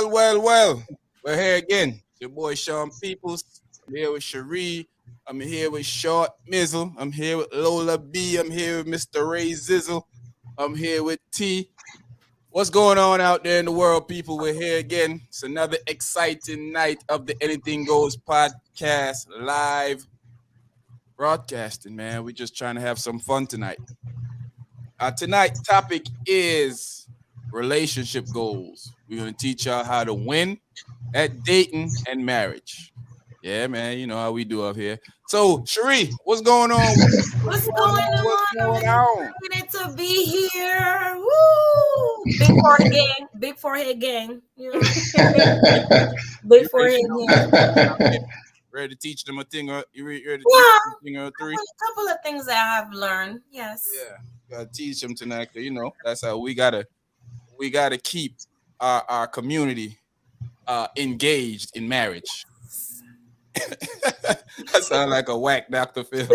Well. We're here again. It's your boy Sean Peoples. I'm here with Cherie. I'm here with Short Mizzle. I'm here with Lola B. I'm here with Mr. Ray Zizzle. I'm here with T. What's going on out there in the world, people? We're here again. It's another exciting night of the Anything Goes podcast live broadcasting, man. We're just trying to have some fun tonight. Tonight's topic is relationship goals. We're going to teach y'all how to win at dating and marriage. Yeah, man, you know how we do up here. So, Cherie, what's going on? What's going on? I'm excited to be here. Woo! Big forehead gang. You know? Big forehead gang. Ready to teach them a thing or you ready to teach them a thing or three? A couple of things that I've learned. Yes. Yeah, gotta teach them tonight. You know, that's how we gotta keep our community engaged in marriage. That sounds like a whack Dr. Phil.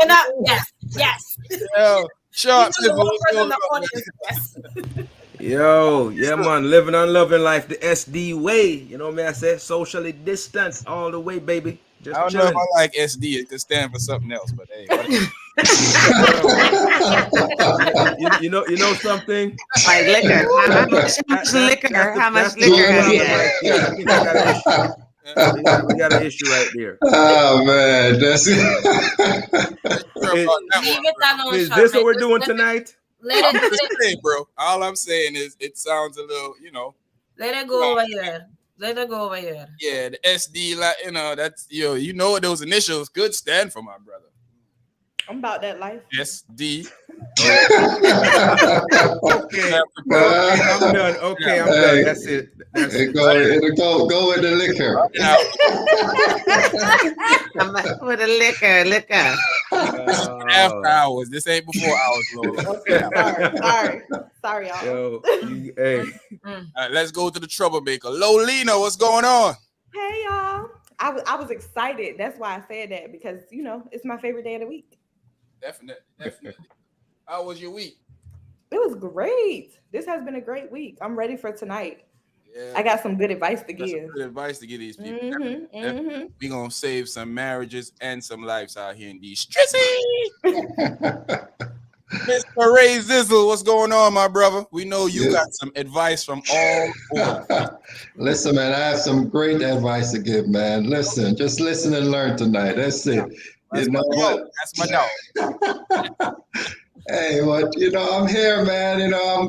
And yes. Yo, Sharp. Yo, yeah, man, living and loving life the SD way. You know what I said? Socially distanced all the way, baby. Just I don't chilling. know if I like SD. It could stand for something else, but hey. you know something? Like liquor. How much liquor? How much liquor have you had? We got an issue right there. Oh man, that's it. Is this what we're doing tonight? Let it, bro. All I'm saying is it sounds a little, you know. Let it go over here. Let it go over here. Yeah, the SD, like that's you know what those initials could stand for, my brother. I'm about that life. SD. Okay, I'm done. Okay, I'm done. That's it. Go with the liquor. With the liquor. After hours. This ain't before hours, Lord. Okay, sorry, y'all. Yo, hey. All right, let's go to the troublemaker. Lolina, what's going on? Hey, y'all. I was excited. That's why I said that, because it's my favorite day of the week. Definitely. How was your week? It was great. This has been a great week. I'm ready for tonight. Yeah, I got some good advice to give. Some good advice to give these people. We're going to save some marriages and some lives out here in these streets. Mr. Ray Zizzle, what's going on, my brother? We know you got some advice from all over. Listen, man, I have some great advice to give, man. Listen, just listen and learn tonight. That's it. That's my dog. Hey, what I'm here, man. I'm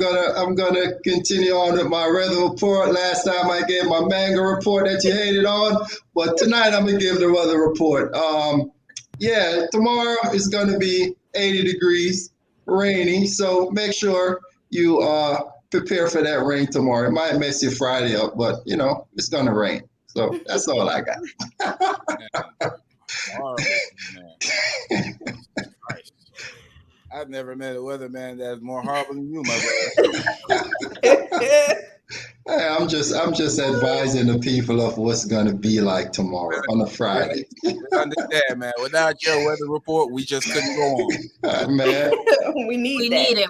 gonna continue on with my weather report. Last time I gave my manga report that you hated on, but tonight I'm gonna give the weather report. Tomorrow is gonna be 80 degrees, rainy. So make sure you prepare for that rain tomorrow. It might mess your Friday up, but it's gonna rain. So that's all I got. I've never met a weatherman that's more horrible than you, my brother. Hey, I'm just advising the people of what's gonna be like tomorrow on a Friday. Understand, man. Without your weather report, we just couldn't go on. Man, we need it.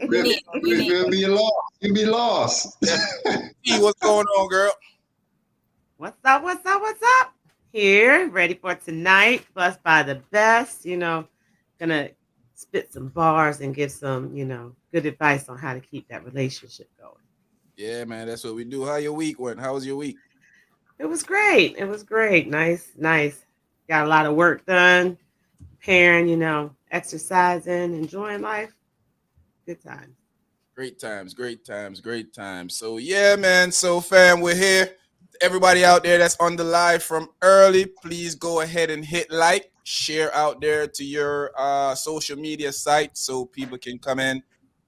You'll be lost. You'll be lost. T, what's going on, girl? What's up? Here, ready for tonight. Blessed by the best. Gonna spit some bars and give some, good advice on how to keep that relationship going. Yeah, man, that's what we do. How your week went? How was your week? It was great. Nice. Got a lot of work done. Preparing, exercising, enjoying life. Good times. Great times. So yeah, man. So fam, we're here. Everybody out there that's on the live from early, please go ahead and hit like, share out there to your social media site so people can come in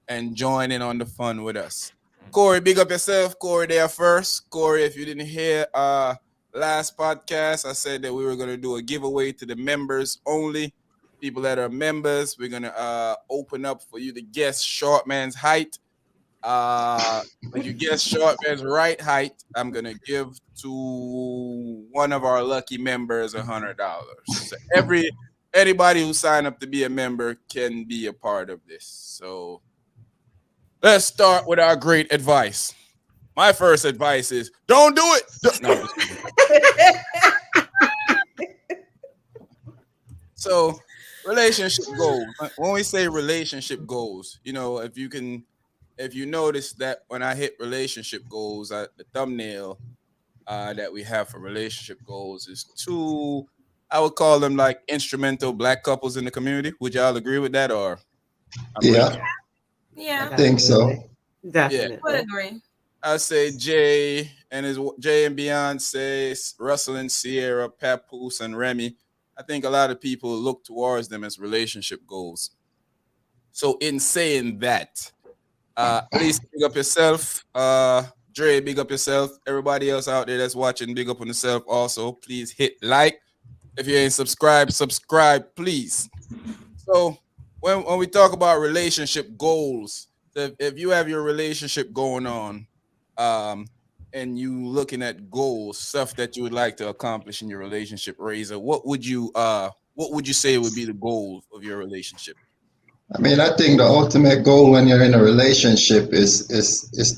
and join in on the fun with us. Corey, big up yourself. Corey there first. Corey, if you didn't hear last podcast, I said that we were going to do a giveaway to the members only. People that are members, we're going to open up for you to guess Short Man's height. When you guess Short Man's right height, I'm gonna give to one of our lucky members $100. So anybody who signed up to be a member can be a part of this. So let's start with our great advice. My first advice is don't do it. No, I'm just kidding. So relationship goals. When we say relationship goals, if you notice that when I hit relationship goals, the thumbnail that we have for relationship goals is two. I would call them like instrumental black couples in the community. Would y'all agree with that, or I'm reaching? Yeah, I Yeah, think so. Yeah, would Definitely. agree. I say Jay and Beyonce, Russell and Sierra, Papoose and Remy. I think a lot of people look towards them as relationship goals. So in saying that, Lisa, big up yourself. Dre, big up yourself. Everybody else out there that's watching, big up on yourself. Also, please hit like. If you ain't subscribed, subscribe, please. So when we talk about relationship goals, if you have your relationship going on, um, and you looking at goals, stuff that you would like to accomplish in your relationship, Razor, what would you say would be the goal of your relationship? I mean, I think the ultimate goal when you're in a relationship is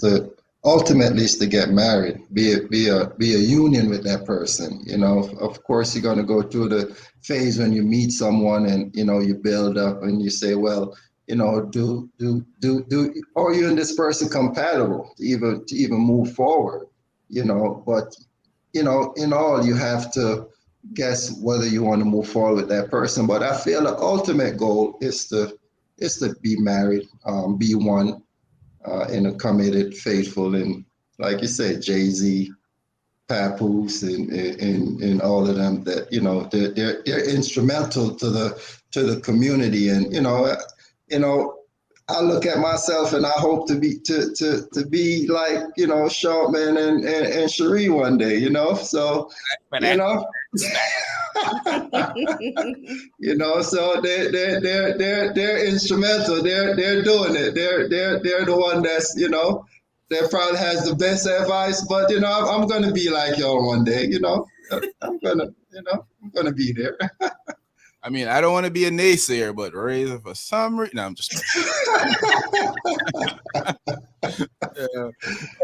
to ultimately is to get married, be a union with that person. Of course, you're gonna go through the phase when you meet someone and you build up and you say, well, are you and this person compatible to even move forward? But in all, you have to guess whether you want to move forward with that person. But I feel the ultimate goal is to be married, be one, in a committed, faithful, and like you said, Jay-Z, Papoose, and all of them that they're instrumental to the community, and you know I look at myself and I hope to be like Shortman and Cherie one day, so you know so they're instrumental. They're doing it. They're the one that's that probably has the best advice. But I'm gonna be like y'all one day. I'm gonna be there. I mean, I don't want to be a naysayer, but Razor for some reason, no, I'm just.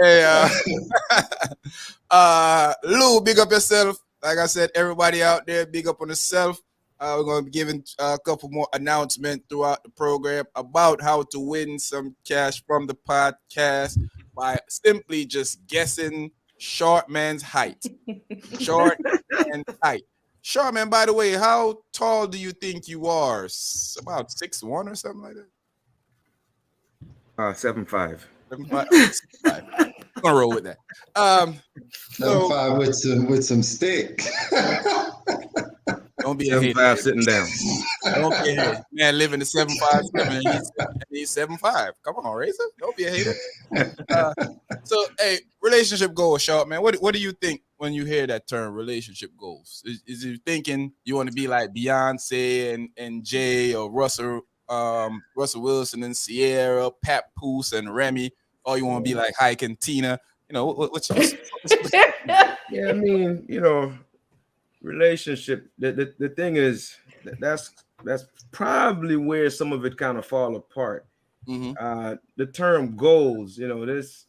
Yeah. Hey, Lou, big up yourself. Like I said, everybody out there, big up on yourself. We're going to be giving a couple more announcements throughout the program about how to win some cash from the podcast by simply just guessing short man's height. Short and height. Short man, by the way, how tall do you think you are? About 6'1" or something like that? 7'5". 7'5"? Okay, 6'5". I'm gonna roll with that. Number So five with some stick. don't be a hater. 7'5" sitting down. Don't be a hater. Man, living the 7'5" and he's 7'5". Come on, Razor. Don't be a hater. So, hey, relationship goals, Sharp man. What do you think when you hear that term, relationship goals? Is you thinking you want to be like Beyonce and Jay or Russell Wilson and Sierra, Papoose and Remy, or you want to be like Hike and Tina? What's Yeah, I mean, relationship. The thing is that's probably where some of it kind of fall apart. The term goals, this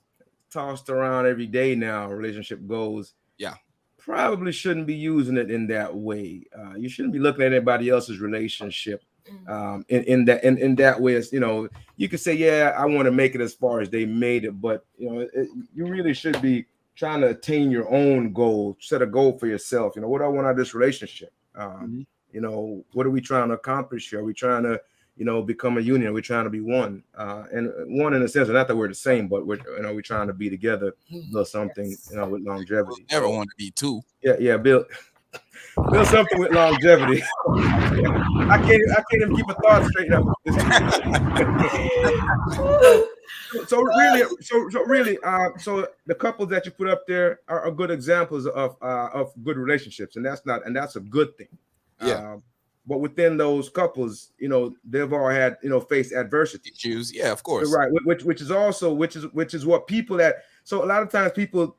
tossed around every day now. Relationship goals. Yeah. Probably shouldn't be using it in that way. You shouldn't be looking at anybody else's relationship in that way. As you could say, yeah, I want to make it as far as they made it, but you really should be trying to attain your own goal. Set a goal for yourself. What do I want out of this relationship? What are we trying to accomplish here? Are we trying to become a union? We're trying to be one, and one in a sense, not that we're the same, but we're trying to be together, build something, with longevity. Never want to be two. Yeah, build something with longevity. I can't even keep a thought straight now. So the couples that you put up there are good examples of good relationships, and that's a good thing. Yeah. But within those couples, they've all had faced adversity. Issues, yeah, of course. Right, which is what people so a lot of times people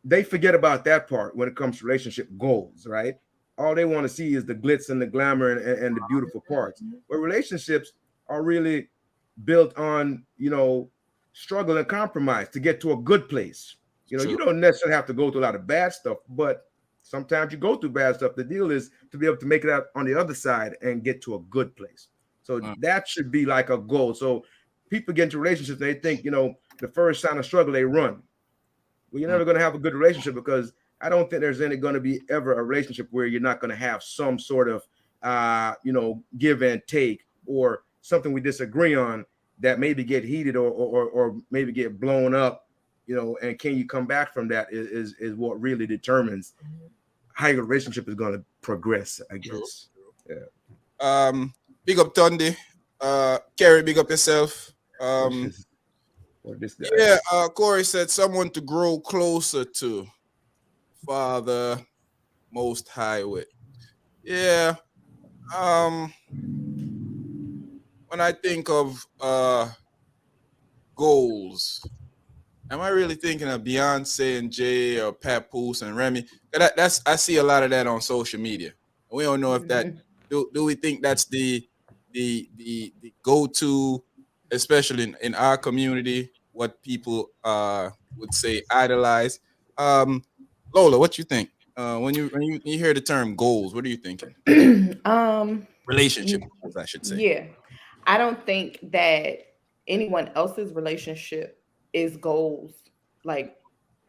they forget about that part when it comes to relationship goals, right? All they want to see is the glitz and the glamour and the beautiful parts. But relationships are really built on struggle and compromise to get to a good place, You know, True. you don't necessarily have to go through a lot of bad stuff, but sometimes you go through bad stuff. The deal is to be able to make it out on the other side and get to a good place. So that should be like a goal. So people get into relationships, they think, you know, the first sign of struggle, they run. Well, you're never going to have a good relationship, because I don't think there's any going to be ever a relationship where you're not going to have some sort of, you know, give and take, or something we disagree on that maybe get heated or maybe get blown up, you know, and can you come back from that is what really determines how your relationship is going to progress, I guess. True. Yeah. Big up Tundi. Kerry, big up yourself. What this guy? Yeah, Corey said someone to grow closer to Father Most High with. Yeah. When I think of goals, am I really thinking of Beyonce and Jay or Papoose and Remy? I see a lot of that on social media. We don't know if that do we think that's the go-to, especially in our community, what people would say idolize. Lola, what you think? When you hear the term goals, what are you thinking? Relationship goals, I should say. Yeah. I don't think that anyone else's relationship is goals. Like,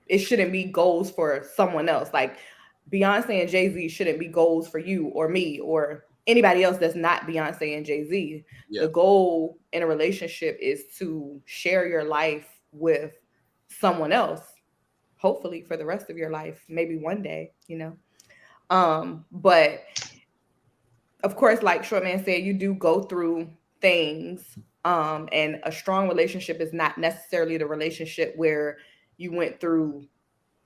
it shouldn't be goals for someone else. Like, Beyonce and Jay-Z shouldn't be goals for you or me or anybody else that's not Beyonce and Jay-Z. Yeah. The goal in a relationship is to share your life with someone else, hopefully for the rest of your life, maybe one day, you know. But of course, like Shortman said, you do go through things. And a strong relationship is not necessarily the relationship where you went through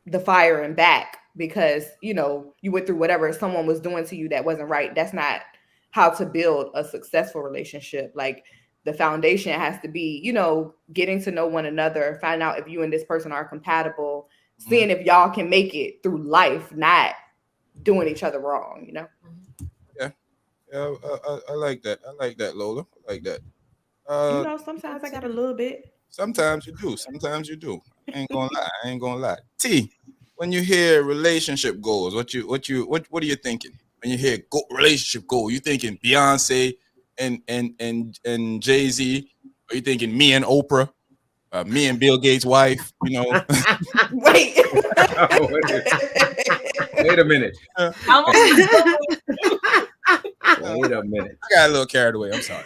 the fire and back because, you know, you went through whatever someone was doing to you that wasn't right. That's not how to build a successful relationship. Like, the foundation has to be, you know, getting to know one another, find out if you and this person are compatible, seeing if y'all can make it through life, not doing each other wrong, you know? Yeah, I like that. I like that, Lola. I like that. You know, sometimes I got a little bit. Sometimes you do. Sometimes you do. I ain't gonna lie. T, when you hear relationship goals, what are you thinking? When you hear relationship goal, you thinking Beyonce and Jay-Z? Are you thinking me and Oprah? Me and Bill Gates' wife? You know. Wait. Wait a minute. Wait a minute. I got a little carried away. I'm sorry.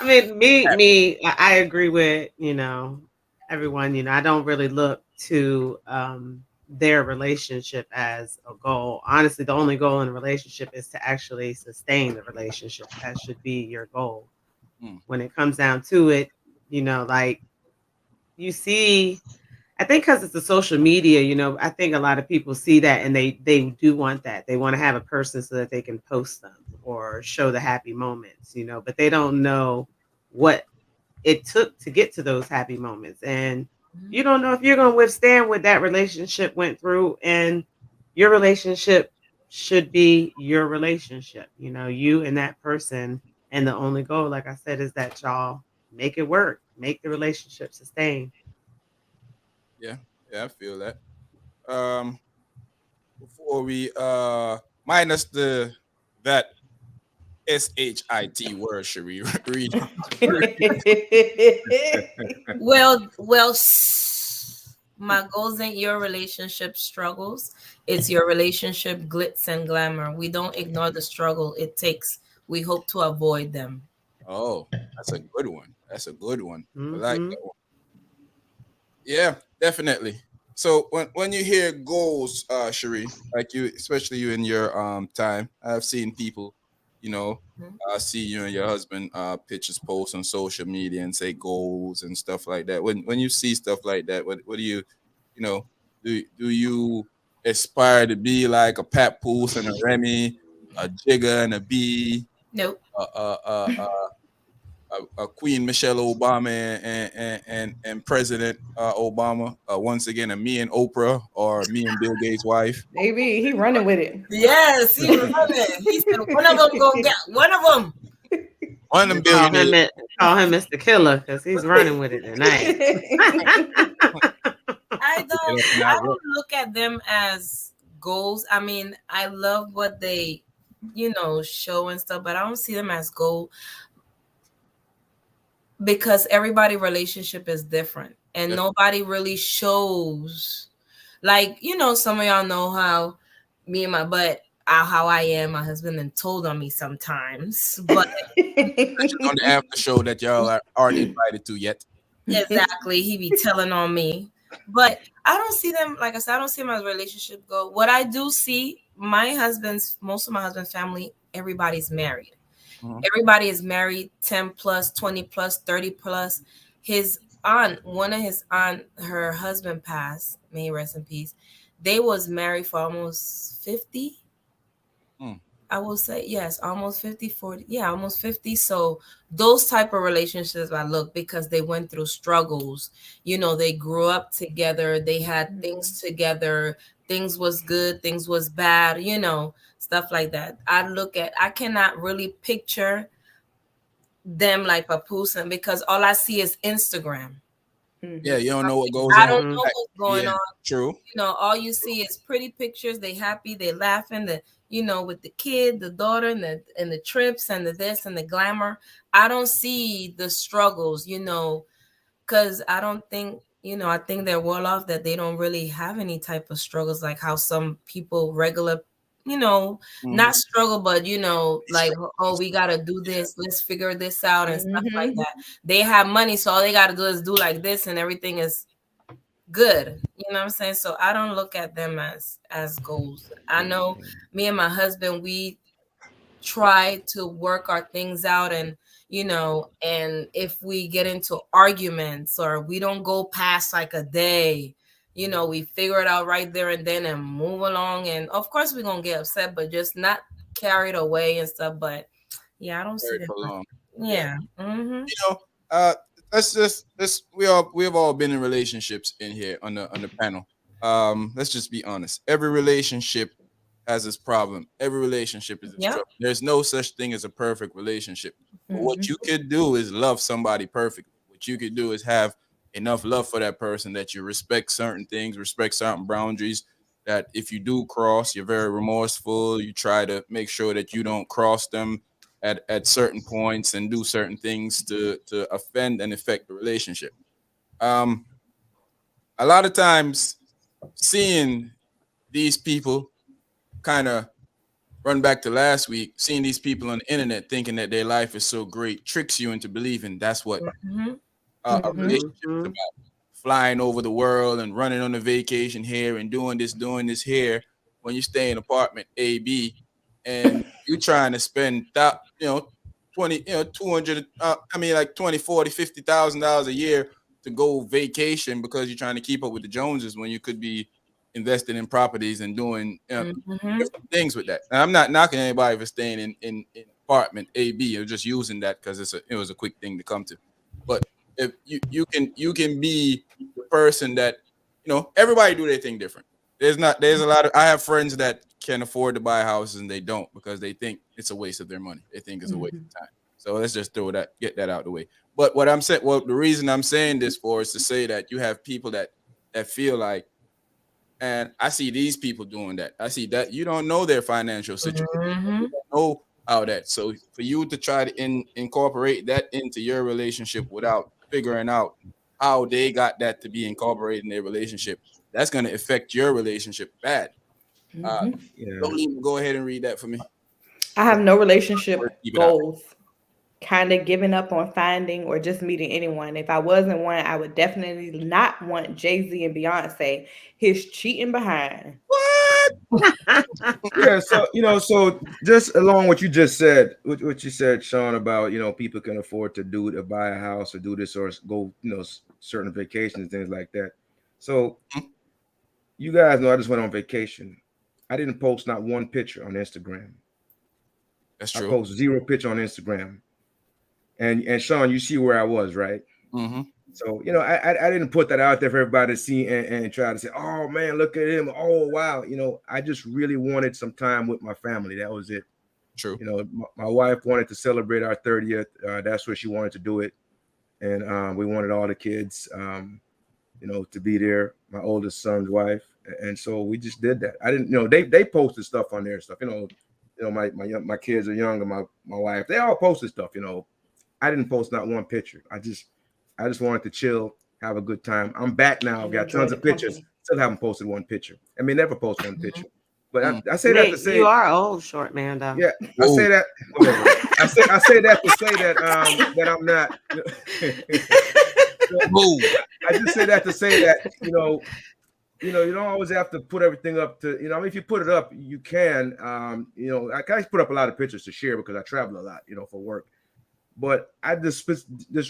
I mean, me, I agree with, you know, everyone. You know, I don't really look to their relationship as a goal. Honestly, the only goal in a relationship is to actually sustain the relationship. That should be your goal. When it comes down to it, you know, like you see, I think because it's the social media, you know, I think a lot of people see that and they do want that. They want to have a person so that they can post them or show the happy moments, you know, but they don't know what it took to get to those happy moments. And you don't know if you're going to withstand what that relationship went through. And your relationship should be your relationship, you know, you and that person. And the only goal, like I said, is that y'all make it work, make the relationship sustain. Yeah, I feel that. Before we minus that SHIT word, should we read? My goals ain't your relationship struggles. It's your relationship glitz and glamour. We don't ignore the struggle it takes. We hope to avoid them. Oh, that's a good one. That's a good one. I like that one. Yeah, definitely. So when you hear goals, Cherie, like you, especially you in your time, I've seen people, you know, see you and your husband pictures posts on social media and say goals and stuff like that. When you see stuff like that, what do you know, do you aspire to be like a Papoose and a Remy, a Jigga and a B? Nope. Queen Michelle Obama and President Obama. Once again, a me and Oprah or me and Bill Gates' wife. Maybe he running with it. Yes, he running. He said one of them gonna get one of them. One of them billionaires. Call him Mr. Killer because he's running with it tonight. I don't look at them as goals. I mean, I love what they, show and stuff, but I don't see them as goal because everybody relationship is different and nobody really shows like, some of y'all know how me and how I am, my husband and told on me sometimes, but On the after show that y'all aren't invited to yet. exactly, he be telling on me. But I don't see them, like I said, I don't see them as a relationship goal. What I do see, most of my husband's family, everybody's married. Mhm. Everybody is married 10 plus, 20 plus, 30 plus. One of his aunt, her husband passed, may he rest in peace. They was married for almost 50. Mm. I will say, yes, almost 50, 40. Yeah, almost 50. So those type of relationships I look because they went through struggles. They grew up together. They had things together. Things was good. Things was bad, stuff like that. I cannot really picture them like Papoose because all I see is Instagram. Yeah, you don't know what goes I on. don't know what's going Yeah, on. true. All you see is pretty pictures. They happy, they laughing, with the kid, the daughter, and the trips and the this and the glamour. I don't see the struggles, because I don't think, I think they're well off that they don't really have any type of struggles like how some people regular, not struggle, but like, oh, we gotta do this, let's figure this out and stuff like that. They have money, so all they gotta do is do like this and everything is good. You know what I'm saying? So I don't look at them as goals. I know me and my husband, we try to work our things out and and if we get into arguments or we don't go past like a day, we figure it out right there and then and move along. And of course we're gonna get upset, but just not carried away and stuff. But yeah, I don't see Very that. prolonged. Yeah. Yeah. Mm-hmm. You know, uh, let's we have all been in relationships in here on the panel. Let's just be honest. Every relationship has its problem. Every relationship is its Yep. trouble. There's no such thing as a perfect relationship. But what Mhm. you could do is love somebody perfectly. What you could do is have enough love for that person that you respect certain things, respect certain boundaries. That if you do cross, you're very remorseful. You try to make sure that you don't cross them at certain points and do certain things to offend and affect the relationship. Um, a lot of times, seeing these people kind of run back to last week, seeing these people on the internet thinking that their life is so great tricks you into believing that's what Mm-hmm. a relationship is about. Flying over the world and running on a vacation here and doing this here when you stay in apartment A, B, and you trying to spend that, 20, 200, I mean, like 20, 40, $50,000 a year to go vacation because you're trying to keep up with the Joneses when you could be invested in properties and doing Mm-hmm. different things with that. And I'm not knocking anybody for staying in apartment A, B. I'm just using that because it was a quick thing to come to. But if you can be the person that everybody do their thing different. There's a lot of I have friends that can afford to buy houses and they don't because they think it's a waste of their money. They think it's a waste of time. So let's just get that out of the way. But the reason I'm saying this for is to say that you have people that feel like, and I see these people doing that. I see that you don't know their financial situation. Mm-hmm. You don't know how that. So for you to try to incorporate that into your relationship without figuring out how they got that to be incorporated in their relationship, that's going to affect your relationship bad. Uh, Yeah. Lolita, go ahead and read that for me. I have no relationship Keep it out. goals. Kind of giving up on finding or just meeting anyone. If I wasn't one, I would definitely not want Jay-Z and Beyonce. His cheating behind. What? Yeah, so just along what you just said, what you said, Sean, about people can afford to buy a house or do this or go certain vacations, things like that. So you guys know I just went on vacation. I didn't post not one picture on Instagram. That's I true. post zero picture on Instagram. And Sean, you see where I was, right? Mm-hmm. So I didn't put that out there for everybody to see and try to say, oh man, look at him. Oh wow, I just really wanted some time with my family. That was it. True. My wife wanted to celebrate our 30th. That's where she wanted to do it, and we wanted all the kids. to be there. My oldest son's wife, and so we just did that. I didn't, they posted stuff on their stuff. My kids are young, and my wife, they all posted stuff. I didn't post not one picture. I just wanted to chill, have a good time. I'm back now. And Got enjoy tons the of pictures. company. Still haven't posted one picture. I mean, never post one picture. But Mm. I say that to Nate, say, you are old, short man, though. yeah, I Whoa. say that whatever. I say that to say that that I'm not. Whoa. I just say that to say that you don't always have to put everything up to I mean, if you put it up, you can. I put up a lot of pictures to share because I travel a lot, for work. But I just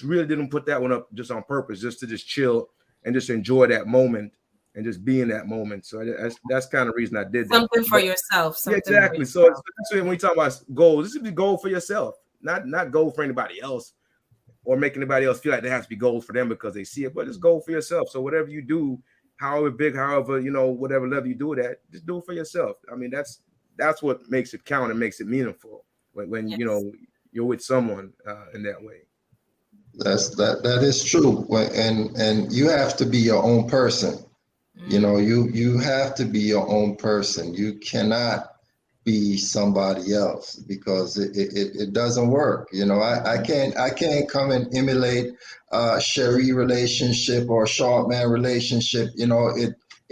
really didn't put that one up just on purpose, just to just chill and just enjoy that moment and just be in that moment. So that's kind of the reason I did that. Something for yourself. Yeah, Something exactly. For So yourself. when we talk about goals, this is a goal for yourself, not goal for anybody else or make anybody else feel like there has to be goals for them because they see it, but it's goal for yourself. So whatever you do, however big, however, whatever level you do it at, just do it for yourself. I mean, that's what makes it count and makes it meaningful when Yes. you're with someone in that way. That is true. And you have to be your own person. You have to be your own person. You cannot be somebody else because it doesn't work. I can't come and emulate Sherry relationship or short man relationship.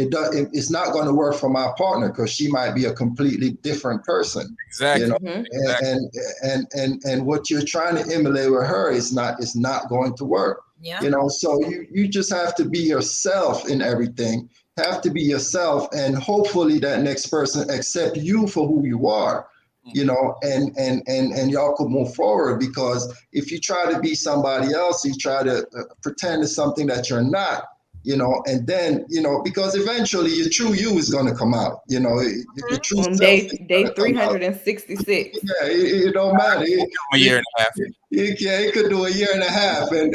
It's not going to work for my partner because she might be a completely different person. You Exactly. know, Mhm. Exactly. and what you're trying to emulate with her is not going to work. Yeah. So you just have to be yourself in everything. Have to be yourself, and hopefully that next person accept you for who you are. And y'all could move forward, because if you try to be somebody else, you try to pretend it's something that you're not. And then because eventually your true you is going to come out. Your true On self is day going to come out. 366. Yeah, it don't matter. A year and a half. It could do a year and a half, and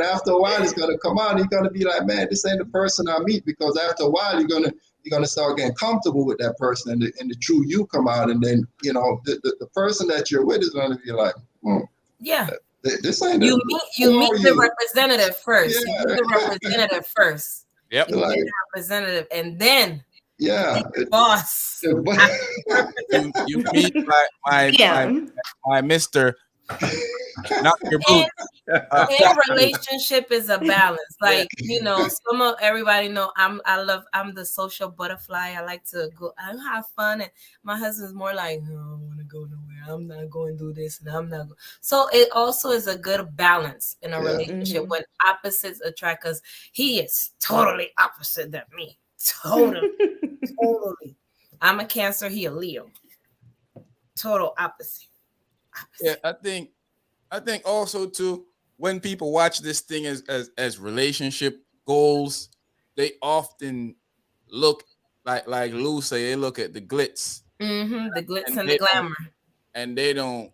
after a while, it's gonna come out. You're gonna be like, man, this ain't the person I meet, because after a while, you're gonna start getting comfortable with that person, and the true you come out, and then the person that you're with is gonna be like, Yeah. this ain't You meet for the you. representative first. You meet Yeah, the representative first. Yep. You meet like the representative, and then yeah. boss. You meet my Yeah. Mr. Not your boot. And relationship is a balance. Like, Yeah. everybody know I'm the social butterfly. I like to go and have fun. And my husband's more like, no, I don't want to go nowhere. I'm not going to do this, and I'm not so it also is a good balance in a Yeah. relationship when opposites attract, because he is totally opposite than me. Totally. Totally. I'm a Cancer, he a Leo. Total opposite. Yeah, I think also too, when people watch this thing as relationship goals, they often look like Lou say, they look at the glitz, The glitz and and the glamour. they don't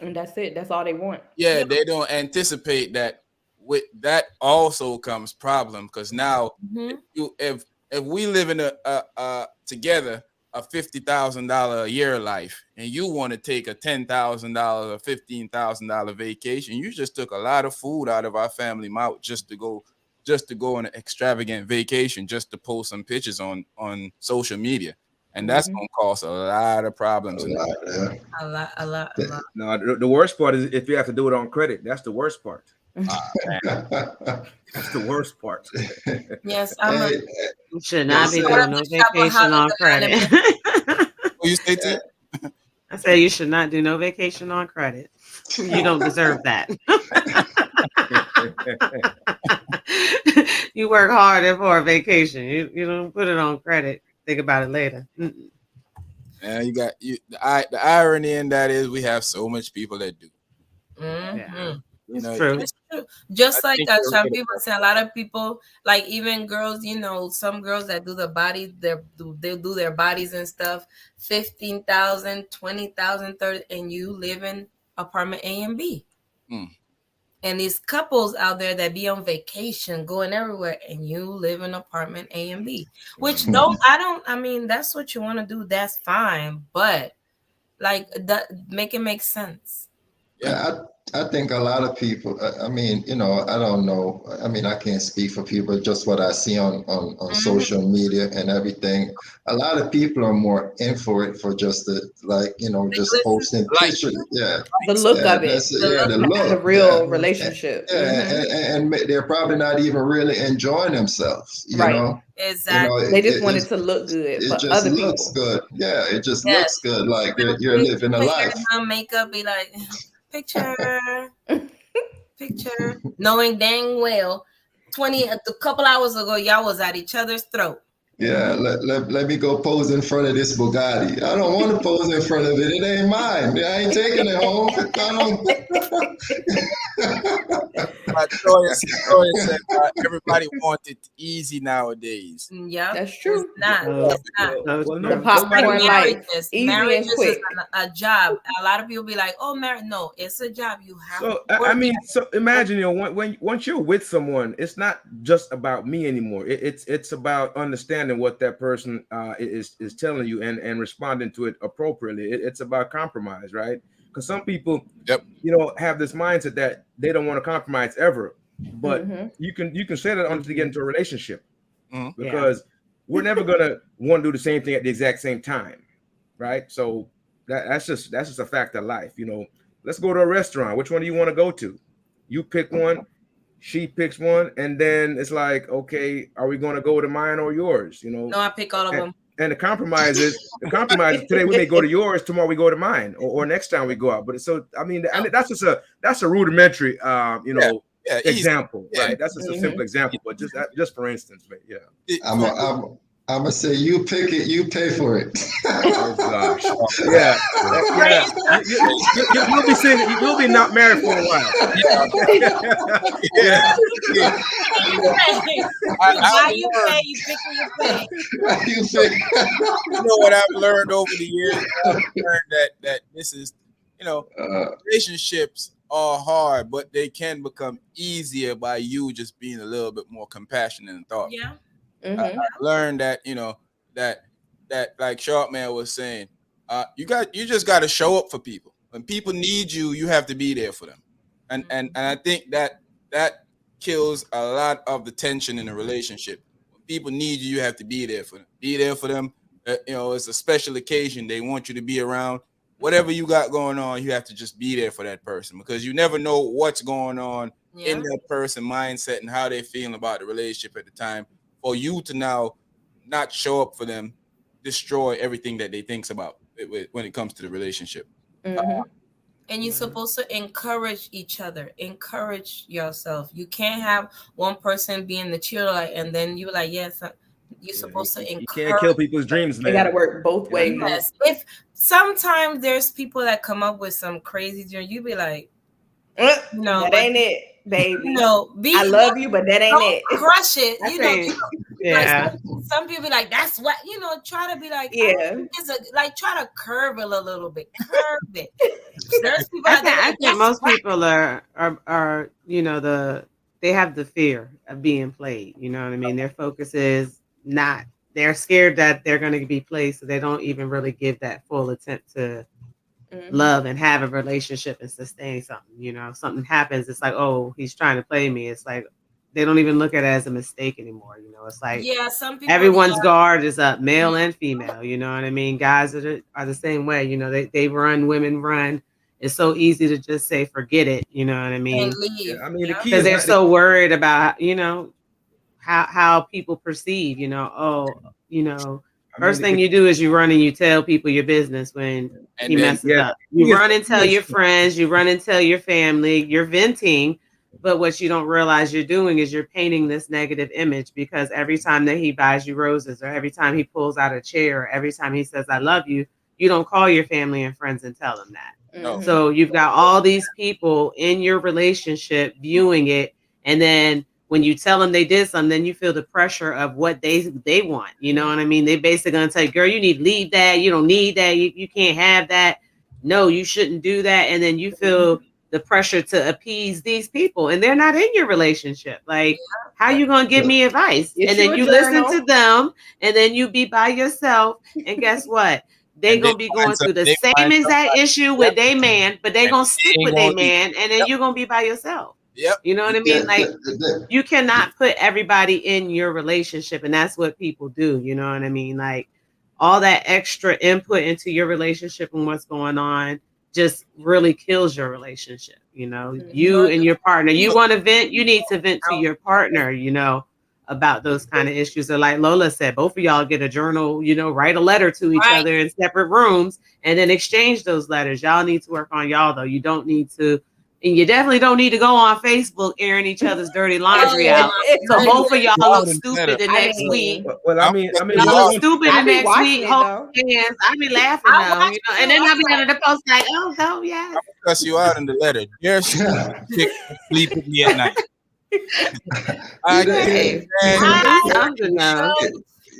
And that's it. That's all they want. yeah, Yeah. they don't anticipate that with that also comes problem, because now if we live in a together a $50,000 a year life, and you want to take a $10,000 or $15,000 vacation, you just took a lot of food out of our family mouth just to go on an extravagant vacation, just to post some pictures on social media, and that's Mhm. gonna cause a lot of A problems. lot, yeah. A lot, a lot, a lot. No, the worst part is if you have to do it on credit. That's the worst part. That's the worst part. Yes, I'm a Hey, You should hey, not be say, doing no shop on vacation on Holiday credit. What you say to? I said you should not do no vacation on credit. You don't deserve that. You work hard for a vacation. You don't put it on credit. Think about it later. Mm-mm. And you got the irony in that is we have so much people that do. Yeah, You it's know, true. It's true. I Just like think you're some right people about say, a lot of people, like even girls, some girls that do the body, they do their bodies and stuff, 15,000, 20,000, 30, and you live in apartment A and B. Mm. And these couples out there that be on vacation, going everywhere, and you live in apartment A and B. Which I mean, that's what you want to do, that's fine. But like that make it make sense. Yeah. I think a lot of people, I mean, I don't know. I mean, I can't speak for people, just what I see on social media and everything. A lot of people are more in for it for just the, like, just posting Like, pictures. Yeah. The look Yeah, of it, that's it. Yeah, the not the look. real Yeah. relationship. Yeah, and they're probably not even really enjoying themselves, Right. Exactly. They just want it to look good it for just other looks people. good. Yeah, it just Yes. looks good, like When you're living a put life. hair on, makeup, be like, picture, picture, knowing dang well, a couple hours ago, y'all was at each other's throat. Yeah, let me go pose in front of this Bugatti. I don't want to pose in front of it. It ain't mine. I ain't taking it home. Toya said everybody wants it easy nowadays. Yep. That's true. It's not. Oh, It's not. so Well, The true. It's like popcorn life, marriages. easy and Marriages is quick. a job. A lot of people be like, "Oh, marriage." No, it's a job. You have So to work. I mean, so imagine, when once you're with someone, it's not just about me anymore. It's about understanding what that person is telling you and responding to it appropriately. It's about compromise, right? Because some people, Yep. have this mindset that they don't want to compromise ever. But Mhm. you can say that until you get into a relationship, Mhm. because we're never gonna want to do the same thing at the exact same time, right? So that's just a fact of life. Let's go to a restaurant. Which one do you want to go to? You pick one, she picks one, and then it's like, okay, are we going to go to mine or yours? No, I pick all of and, them. and the compromise is today we may go to yours, tomorrow we go to mine, or next time we go out. But so I mean, and that's a rudimentary Yeah. Yeah. Easy. example, Yeah. right? That's just a simple example, but just for instance, but yeah. I'm gonna say, you pick it, you pay for it. Oh gosh, yeah, yeah. You'll be saying you'll be not married for a while. Yeah. You pay, you pick who you pay. You pick. What I've learned over the years. I've learned that this is, relationships are hard, but they can become easier by you just being a little bit more compassionate and thoughtful. Yeah. Mm-hmm. I learned that that like Sharpman was saying, you just got to show up for people. When people need you, you have to be there for them, and I think that kills a lot of the tension in a relationship. When people need you, you have to be there for them. Be there for them. It's a special occasion. They want you to be around. Whatever you got going on, you have to just be there for that person, because you never know what's going on in that person mindset and how they're feeling about the relationship at the time. For you to now not show up for them, destroy everything that they thinks about when it comes to the relationship. Mm-hmm. And you're supposed to encourage each other, encourage yourself. You can't have one person being the cheerleader and then you're like, yes, you're supposed to encourage. You can't kill people's dreams, man. It got to work both ways. Yes. If sometimes there's people that come up with some crazy dream, you be like, no, that ain't it, baby. No, I love you, but that ain't it. Crush it. Yeah. Like some people be like, that's what, try to be like, yeah. Try to curve it a little bit. Curve it. There's people I think most people are they have the fear of being played. You know what I mean? Their focus is not, they're scared that they're going to be played, so they don't even really give that full attempt to love and have a relationship and sustain something. If something happens, it's like, oh, he's trying to play me. It's like they don't even look at it as a mistake anymore. It's like, some people, everyone's guard is up, male and female. You know what I mean? Guys are the same way. They run, women run. It's so easy to just say, forget it. You know what I mean? And leave. Yeah, I mean, the key Because is they're so worried about, how people perceive, first thing you do is you run and you tell people your business when he messes up. You run and tell your friends, you run and tell your family, you're venting. But what you don't realize you're doing is you're painting this negative image, because every time that he buys you roses, or every time he pulls out a chair, or every time he says, I love you, you don't call your family and friends and tell them that. Mm-hmm. So you've got all these people in your relationship viewing it. And then when you tell them they did something, then you feel the pressure of what they want. You know what I mean? They basically gonna tell you, girl, you need to leave that. You don't need that. You can't have that. No, you shouldn't do that. And then you feel the pressure to appease these people, and they're not in your relationship. Like, how you gonna give me advice? Get and you then a you journal. listen to them, and then you be by yourself. And guess what? they And gonna be going through the they same find exact somebody. issue with Yep. their man, but they And gonna they stick ain't with their gonna leave. man, and then Yep. you're gonna be by yourself. Yep. You know what I mean? Like, you cannot put everybody in your relationship, and that's what people do. You know what I mean? Like, all that extra input into your relationship and what's going on just really kills your relationship. You know, you and your partner. You want to vent, you need to vent to your partner. You know, about those kind of issues. Or like Lola said, both of y'all get a journal. You know, write a letter to each other in separate rooms, and then exchange those letters. Y'all need to work on y'all though. You don't need to. And you definitely don't need to go on Facebook airing each other's dirty laundry out. So both of y'all look stupid the next week. Well, I mean, Y'all look stupid the I be next watching week. it, Hold though. hands. I be laughing though, you know. And then I'll be under the post like, oh, go, yes. I'm gonna cuss you out in the letter. Dear chick, sleep with me at night. I Hey, can't do something now.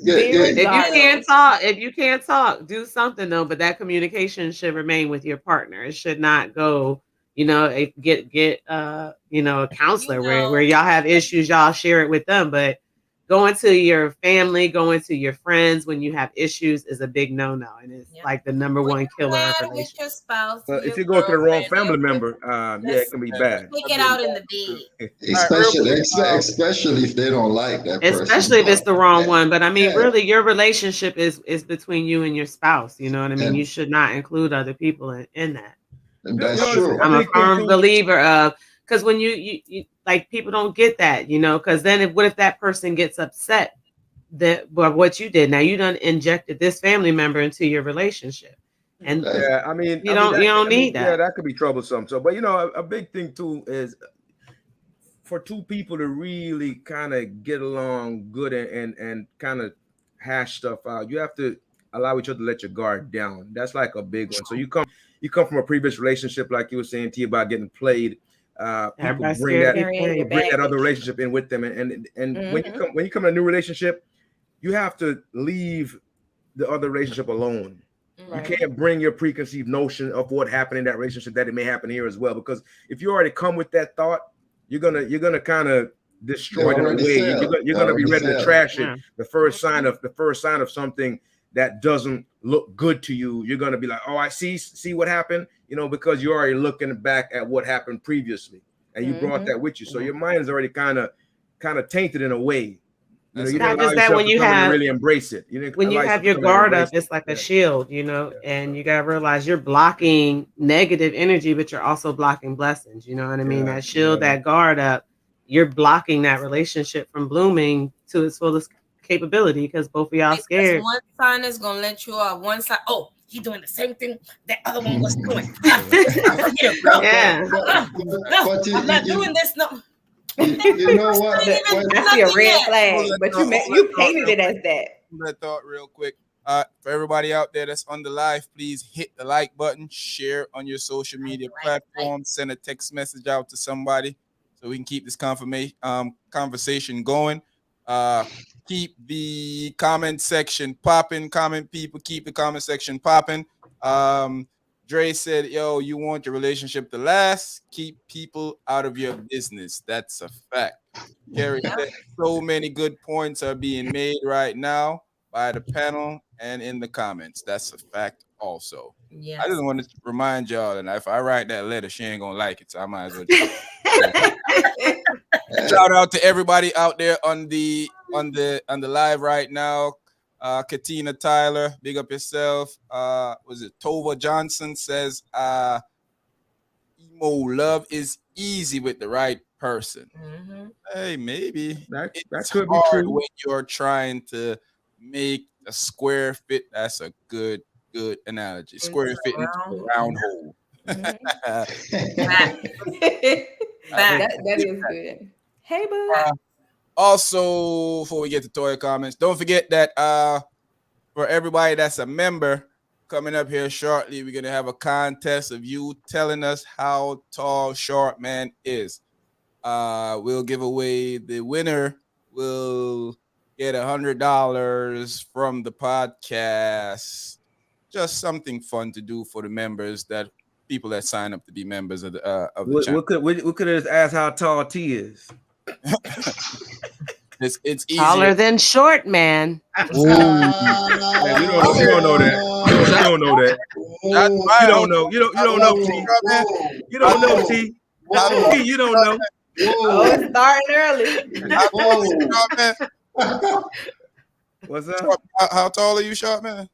If you can't talk, do something though. But that communication should remain with your partner. It should not go, you know, get you know, a counselor where y'all have issues, y'all share it with them. But going to your family, going to your friends when you have issues is a big no-no, and it's like the number one killer of with relationship. your spouse, if you go to the wrong family member, yeah, it can be bad. take it out in the bed. Especially if they don't like that person. Especially if it's the wrong one. But I mean, really, your relationship is between you and your spouse. You know what I mean? You should not include other people in that. That's true. I'm a firm believer of, because when you like, people don't get that, you know, because then what if that person gets upset that by what you did? Now you done injected this family member into your relationship, and yeah, I mean, you don't need that. Yeah, that could be troublesome. So, but you know, a big thing too is for two people to really kind of get along good and kind of hash stuff out. You have to allow each other to let your guard down. That's like a big one. So you come from a previous relationship, like you were saying, T, about getting played. People bring that other relationship in with them, and when you come in a new relationship, you have to leave the other relationship alone. Right. You can't bring your preconceived notion of what happened in that relationship that it may happen here as well. Because if you already come with that thought, you're gonna kind of destroy it in a way. You're gonna be ready to trash it. The first sign of something that doesn't look good to you, you're gonna be like, oh, I see what happened, you know, because you're already looking back at what happened previously, and you brought that with you. So your mind is already kind of tainted in a way. You know, you not just that when you have really embrace it. When you have your guard up, it's like a shield, you know, and you gotta realize you're blocking negative energy, but you're also blocking blessings. You know what I mean? That shield, that guard up, you're blocking that relationship from blooming to its fullest capability because both of y'all scared. One sign is gonna let you off. One side, oh, he's doing the same thing that other one was doing. Yeah. No, I'm not doing this. No. You know what? I see a red flag, but you painted it as that. That thought real quick. For everybody out there that's on the live, please hit the like button, share on your social media platforms, send a text message out to somebody so we can keep this conversation going. Keep the comment section popping. Comment people, keep the comment section popping. Dre said, yo, you want your relationship to last? Keep people out of your business. That's a fact. Carrie said, so many good points are being made right now by the panel and in the comments. That's a fact also. Yes. I just want to remind y'all that if I write that letter, she ain't going to like it. So I might as well. Shout out to everybody out there on the live right now. Katina Tyler, big up yourself. Was it Tova Johnson says, emo love is easy with the right person. Mm-hmm. Hey, maybe that it's could be hard true when you're trying to make a square fit. That's a good analogy. Square fit into a round hole. Mm-hmm. that is good. Hey, boo. Also, before we get to Toya comments, don't forget that for everybody that's a member, coming up here shortly, we're going to have a contest of you telling us how tall Short Man is. We'll give away the winner. Will get $100 from the podcast. Just something fun to do for the members, that people that sign up to be members of the channel. We could have asked how tall T is. It's easier. Taller than Short Man. Yeah, we don't know that. don't know that. That's Whoa, fine. You don't know. You don't know, T. Man. You don't know, T. Whoa. T, you don't know. Oh, it's starting early. Whoa. Sharp man. What's up? How tall are you, Sharp man?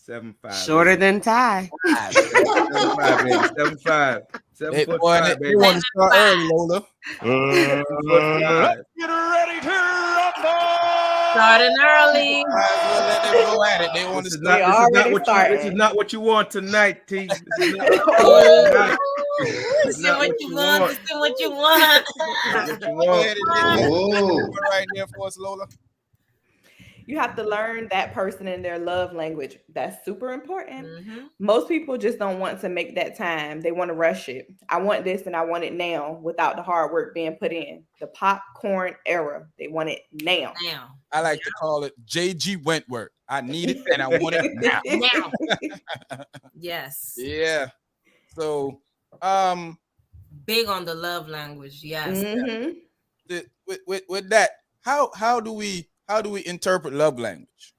7'5". Shorter than Ty. 7'5", baby. 7'5". 7'5", They baby. want to start early, Lola. 7'5". Get ready to rumble! Starting early. Might as well let them go at it. They want to This is start. not what you want tonight, T. This is not This is what you want. This is what you want. what you Go want. ahead and hit that Whoa. one right there for us, Lola. You have to learn that person and their love language. That's super important. Mhm. Most people just don't want to make that time. They want to rush it. I want this and I want it now without the hard work being put in. The popcorn era. They want it now. Now. I like to call it JG Wentworth. I need it and I want it now. Now. Yes. Yeah. So, Big on the love language. Yes. Mhm. with that, how do we interpret love language?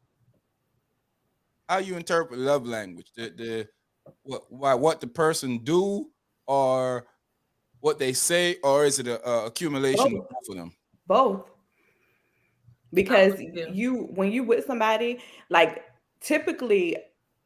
How you interpret love language? What the person do, or what they say, or is it a accumulation of both of them? Both. Because Yeah. when you with somebody, like typically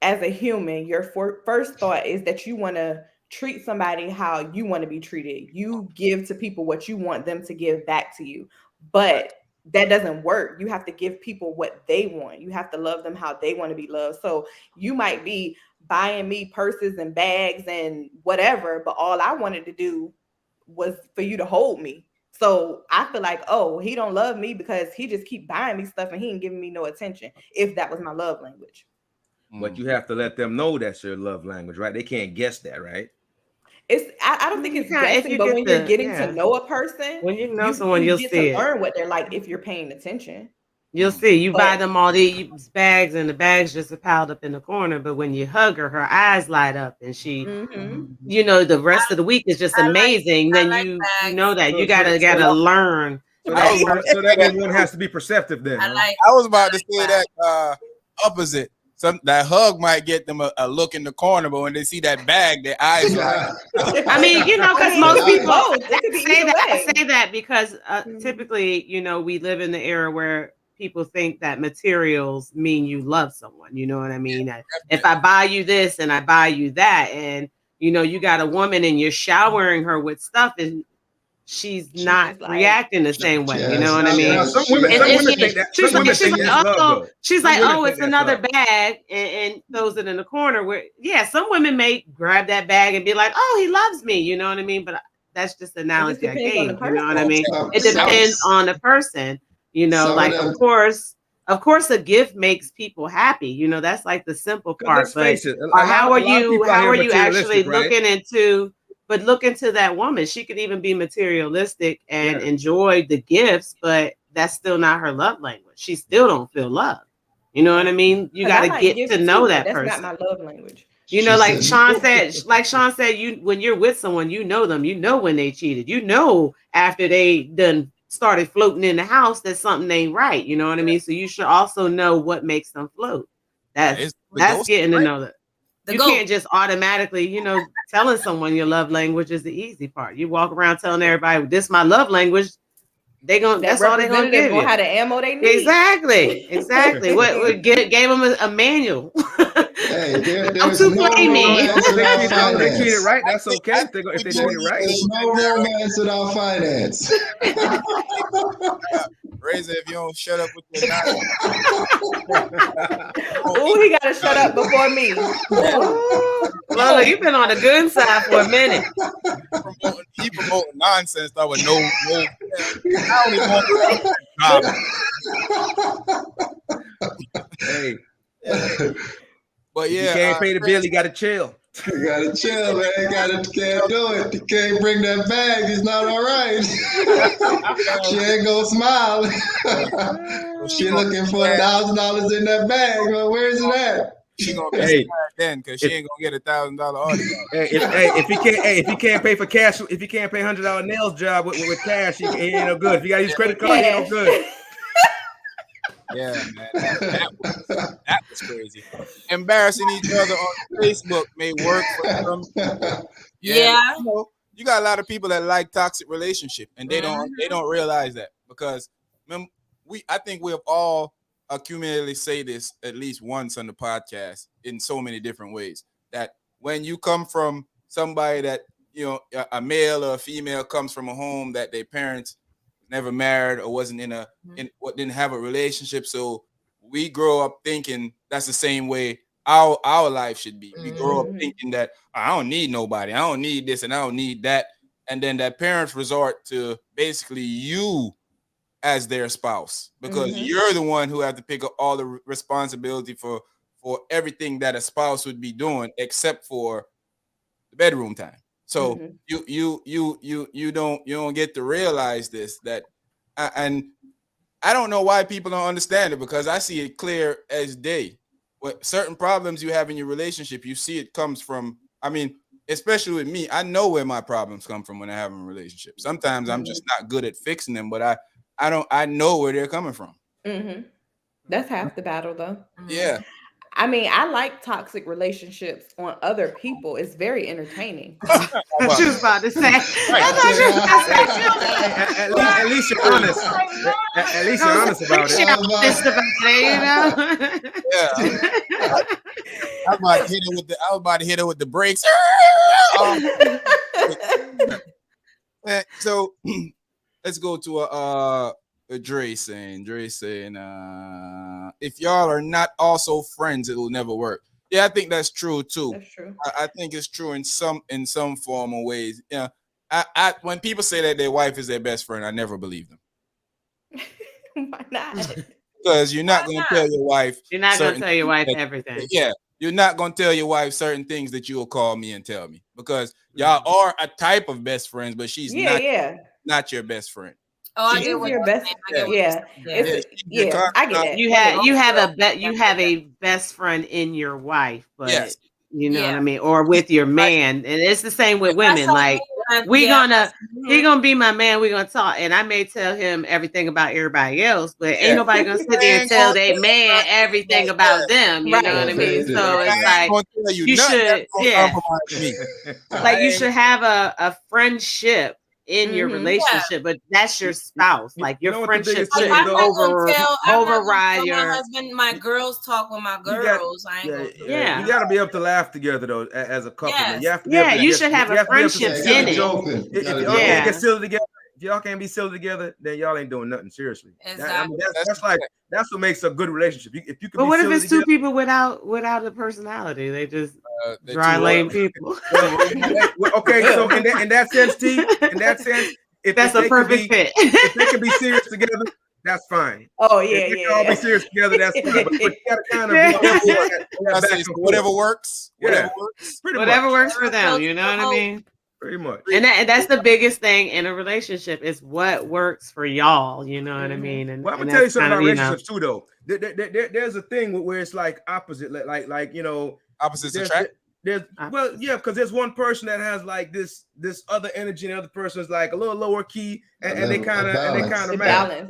as a human, your first thought is that you want to treat somebody how you want to be treated. You give to people what you want them to give back to you. But that doesn't work. You have to give people what they want. You have to love them how they want to be loved. So you might be buying me purses and bags and whatever, but all I wanted to do was for you to hold me. So I feel like, oh, he don't love me because he just keep buying me stuff and he ain't giving me no attention. If that was my love language. But you have to let them know that's your love language, right? They can't guess that, right? I don't think it's Yeah, if guessing, you but get when you're the- getting yeah. to know a person, When you know someone, you'll get see to it. learn what they're like if you're paying attention. You'll see. You buy But- them all these bags, and the bags just are piled up in the corner. But when you hug her, her eyes light up, and she, Mhm. you know, the rest of the week is just I like- amazing. I then like you bags. know that you So gotta learn. So that means one has to be perceptive then. I Huh? like. I was about to say that opposite. That hug might get them a look in the corner, but when they see that bag, their eyes light. I mean, you know, because I mean, most it could be people both. It could be say either that. I way. say that because typically, you know, we live in the era where people think that materials mean you love someone. You know what I mean? If I buy you this and I buy you that, and you know, you got a woman and you're showering her with stuff, and she's not like- reacting the same way. You know what I Yes, mean? yes, Some women yes. think that. She's Some women like, think that's love, though. she's Some like, women oh, think it's that's another love. bag, and throws it in the corner. Where, yeah, some women may grab that bag and be like, oh, he loves me. You know what I mean? But that's just the analogy I depends on gave. the You know what I mean? Some- It depends some- on the person. You know, some like of them- of course, a gift makes people happy. You know, that's like the simple part. Let's But face it, or how are you actually looking looking into? But look into that woman. She could even be materialistic and enjoy the gifts, but that's still not her love language. She still don't feel love. You know what I mean? You 'Cause got I to like get gifts to know too, that but person. that's not my love language. You know, She like said- Sean said, you when you're with someone, you know them. You know when they cheated. You know after they done started floating in the house that something ain't right. You know what I mean? So you should also know what makes them float. That's ghost, getting to right? know that. The You goat. can't just automatically, you know, telling someone your love language is the easy part. You walk around telling everybody this my love language. That's all they're gonna representative give know you. how to ammo they need. Exactly. What gave them a manual. Hey, there's to no play me. romance without They treat it finance. right. That's okay if they treat it right. There's no romance without finance. Razor, if you don't shut up with your nonsense. Oh, he gotta shut up before me. Lola, you've been on the good side for a minute. He promoting nonsense stuff with no. I don't even want to Hey, But if you yeah, can't pay the bill, you got to chill. You gotta chill, man. Can't do it. You can't bring that bag. It's not all right. She ain't gonna smile. She looking for $1,000 in that bag. Well, where is it at? she gonna be Hey, sad then because she ain't gonna get $1,000 autograph. if he can't pay for cash, if he can't pay $100 nails job with cash, he ain't no good. If you got to use credit card, he ain't no good. Yeah, man. That was crazy. Embarrassing each other on Facebook may work for some people. Yeah, but, Yeah. you got a lot of people that like toxic relationship, and they don't realize that because I think we have all accumulatively say this at least once on the podcast in so many different ways that when you come from somebody that a male or a female comes from a home that their parents never married or wasn't didn't have a relationship, so we grow up thinking that's the same way our life should be. We grow up thinking that I don't need nobody, I don't need this, and I don't need that, and then that parents resort to basically you as their spouse because you're the one who have to pick up all the responsibility for everything that a spouse would be doing except for the bedroom time. So you don't get to realize this and I don't know why people don't understand it because I see it clear as day. What certain problems you have in your relationship, you see it comes from. I mean, especially with me, I know where my problems come from when I have a relationship. Sometimes I'm just not good at fixing them, but I know where they're coming from. That's half the battle, though. Yeah. I mean, I like toxic relationships on other people. It's very entertaining. What you was about to say? At least you're honest. At least you're honest about it. Yeah. I was about to hit her with the brakes. So let's go to a Dre saying, if y'all are not also friends, it will never work. Yeah, I think that's true too. That's true. I think it's true in some form or ways. Yeah. I when people say that their wife is their best friend, I never believe them. Why not? Because you're not going to tell your wife. You're not going to tell your wife everything. Yeah. You're not going to tell your wife certain things that you'll call me and tell me because y'all are a type of best friends, but she's not your best friend. Oh, I get what your best. I get it. You have a best friend in your wife, but you know what I mean, or with your man, and it's the same with women. Like he gonna be my man. We're gonna talk, and I may tell him everything about everybody else, but ain't nobody gonna sit there and tell their man everything about them. You know what I mean? So it's like you should, like you should have a friendship in your relationship, but that's your spouse. Like your friendship shouldn't override your husband. My girls talk with my girls. You got to be able to laugh together though, as a couple. Yes. You have to you should have a friendship in it. If y'all can't get silly together, if y'all can't be silly together, then y'all ain't doing nothing seriously. Exactly. That's what makes a good relationship. If you can. But what if it's two people without a personality? They just dry lame people. Okay, so in that sense, T, if that's a perfect fit. If they can be serious together, that's fine. Oh yeah, if they can all be serious together, that's fine. But you gotta kind of whatever works. Whatever works. Whatever works for them. You know what I mean? Pretty much. And that's the biggest thing in a relationship is what works for y'all. You know what I mean? And I'm gonna tell you something about relationships too, though. There's a thing where it's like opposite, like opposites attract. Because there's one person that has like this other energy, and the other person is like a little lower key, and they kind of balance.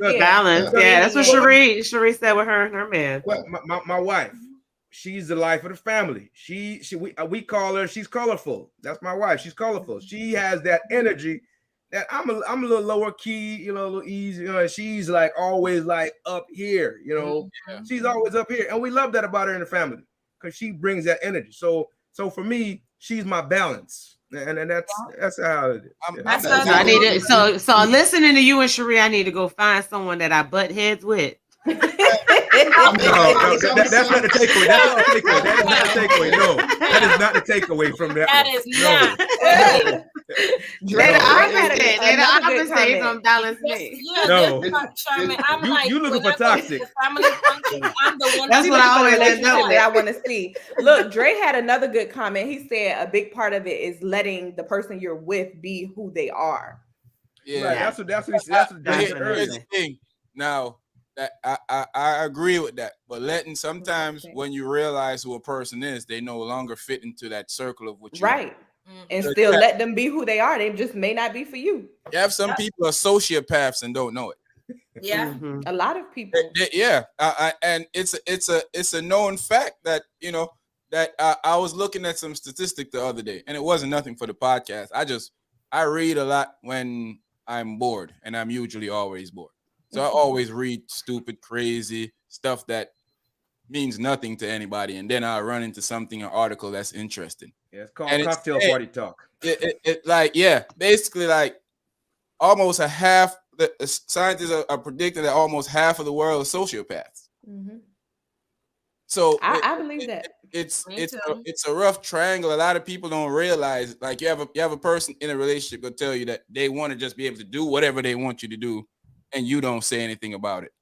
Yeah, that's what Cherie said with her and her man. Well, my wife, she's the life of the family. We call her. She's colorful. That's my wife. She's colorful. She has that energy that I'm a little lower key, a little easy. And she's like always like up here. She's always up here, and we love that about her in the family because she brings that energy. So for me, she's my balance, and that's how it is. So listening to you and Cherie, I need to go find someone that I butt heads with. No, that's not the takeaway. That's not the takeaway. That is not the takeaway. No, that is not the takeaway from that. That is not. They're the opposite. He's on balance me. No, I'm like, you looking for toxic. I'm the one. That's what I always know. That I want to see. Look, Dre had another good comment. He said a big part of it is letting the person you're with be who they are. Yeah, right. That's what here's the thing. Now, that I agree with that, but sometimes when you realize who a person is, they no longer fit into that circle of what you right. And still let them be who they are. They just may not be for you. You have some people are sociopaths and don't know it. Yeah. Mhm. A lot of people. Yeah, and it's a known fact that that I was looking at some statistic the other day, and it wasn't nothing for the podcast. I read a lot when I'm bored, and I'm usually always bored. So I always read stupid, crazy stuff that means nothing to anybody, and then I run into something, an article that's interesting. Yeah, it's called And it's cocktail party talk. like, yeah, basically, like, almost a half the scientists are predicting that almost half of the world is sociopaths. Mhm. So I believe that. it's a rough triangle. A lot of people don't realize, like, you have a person in a relationship will tell you that they want to just be able to do whatever they want you to do, and you don't say anything about it.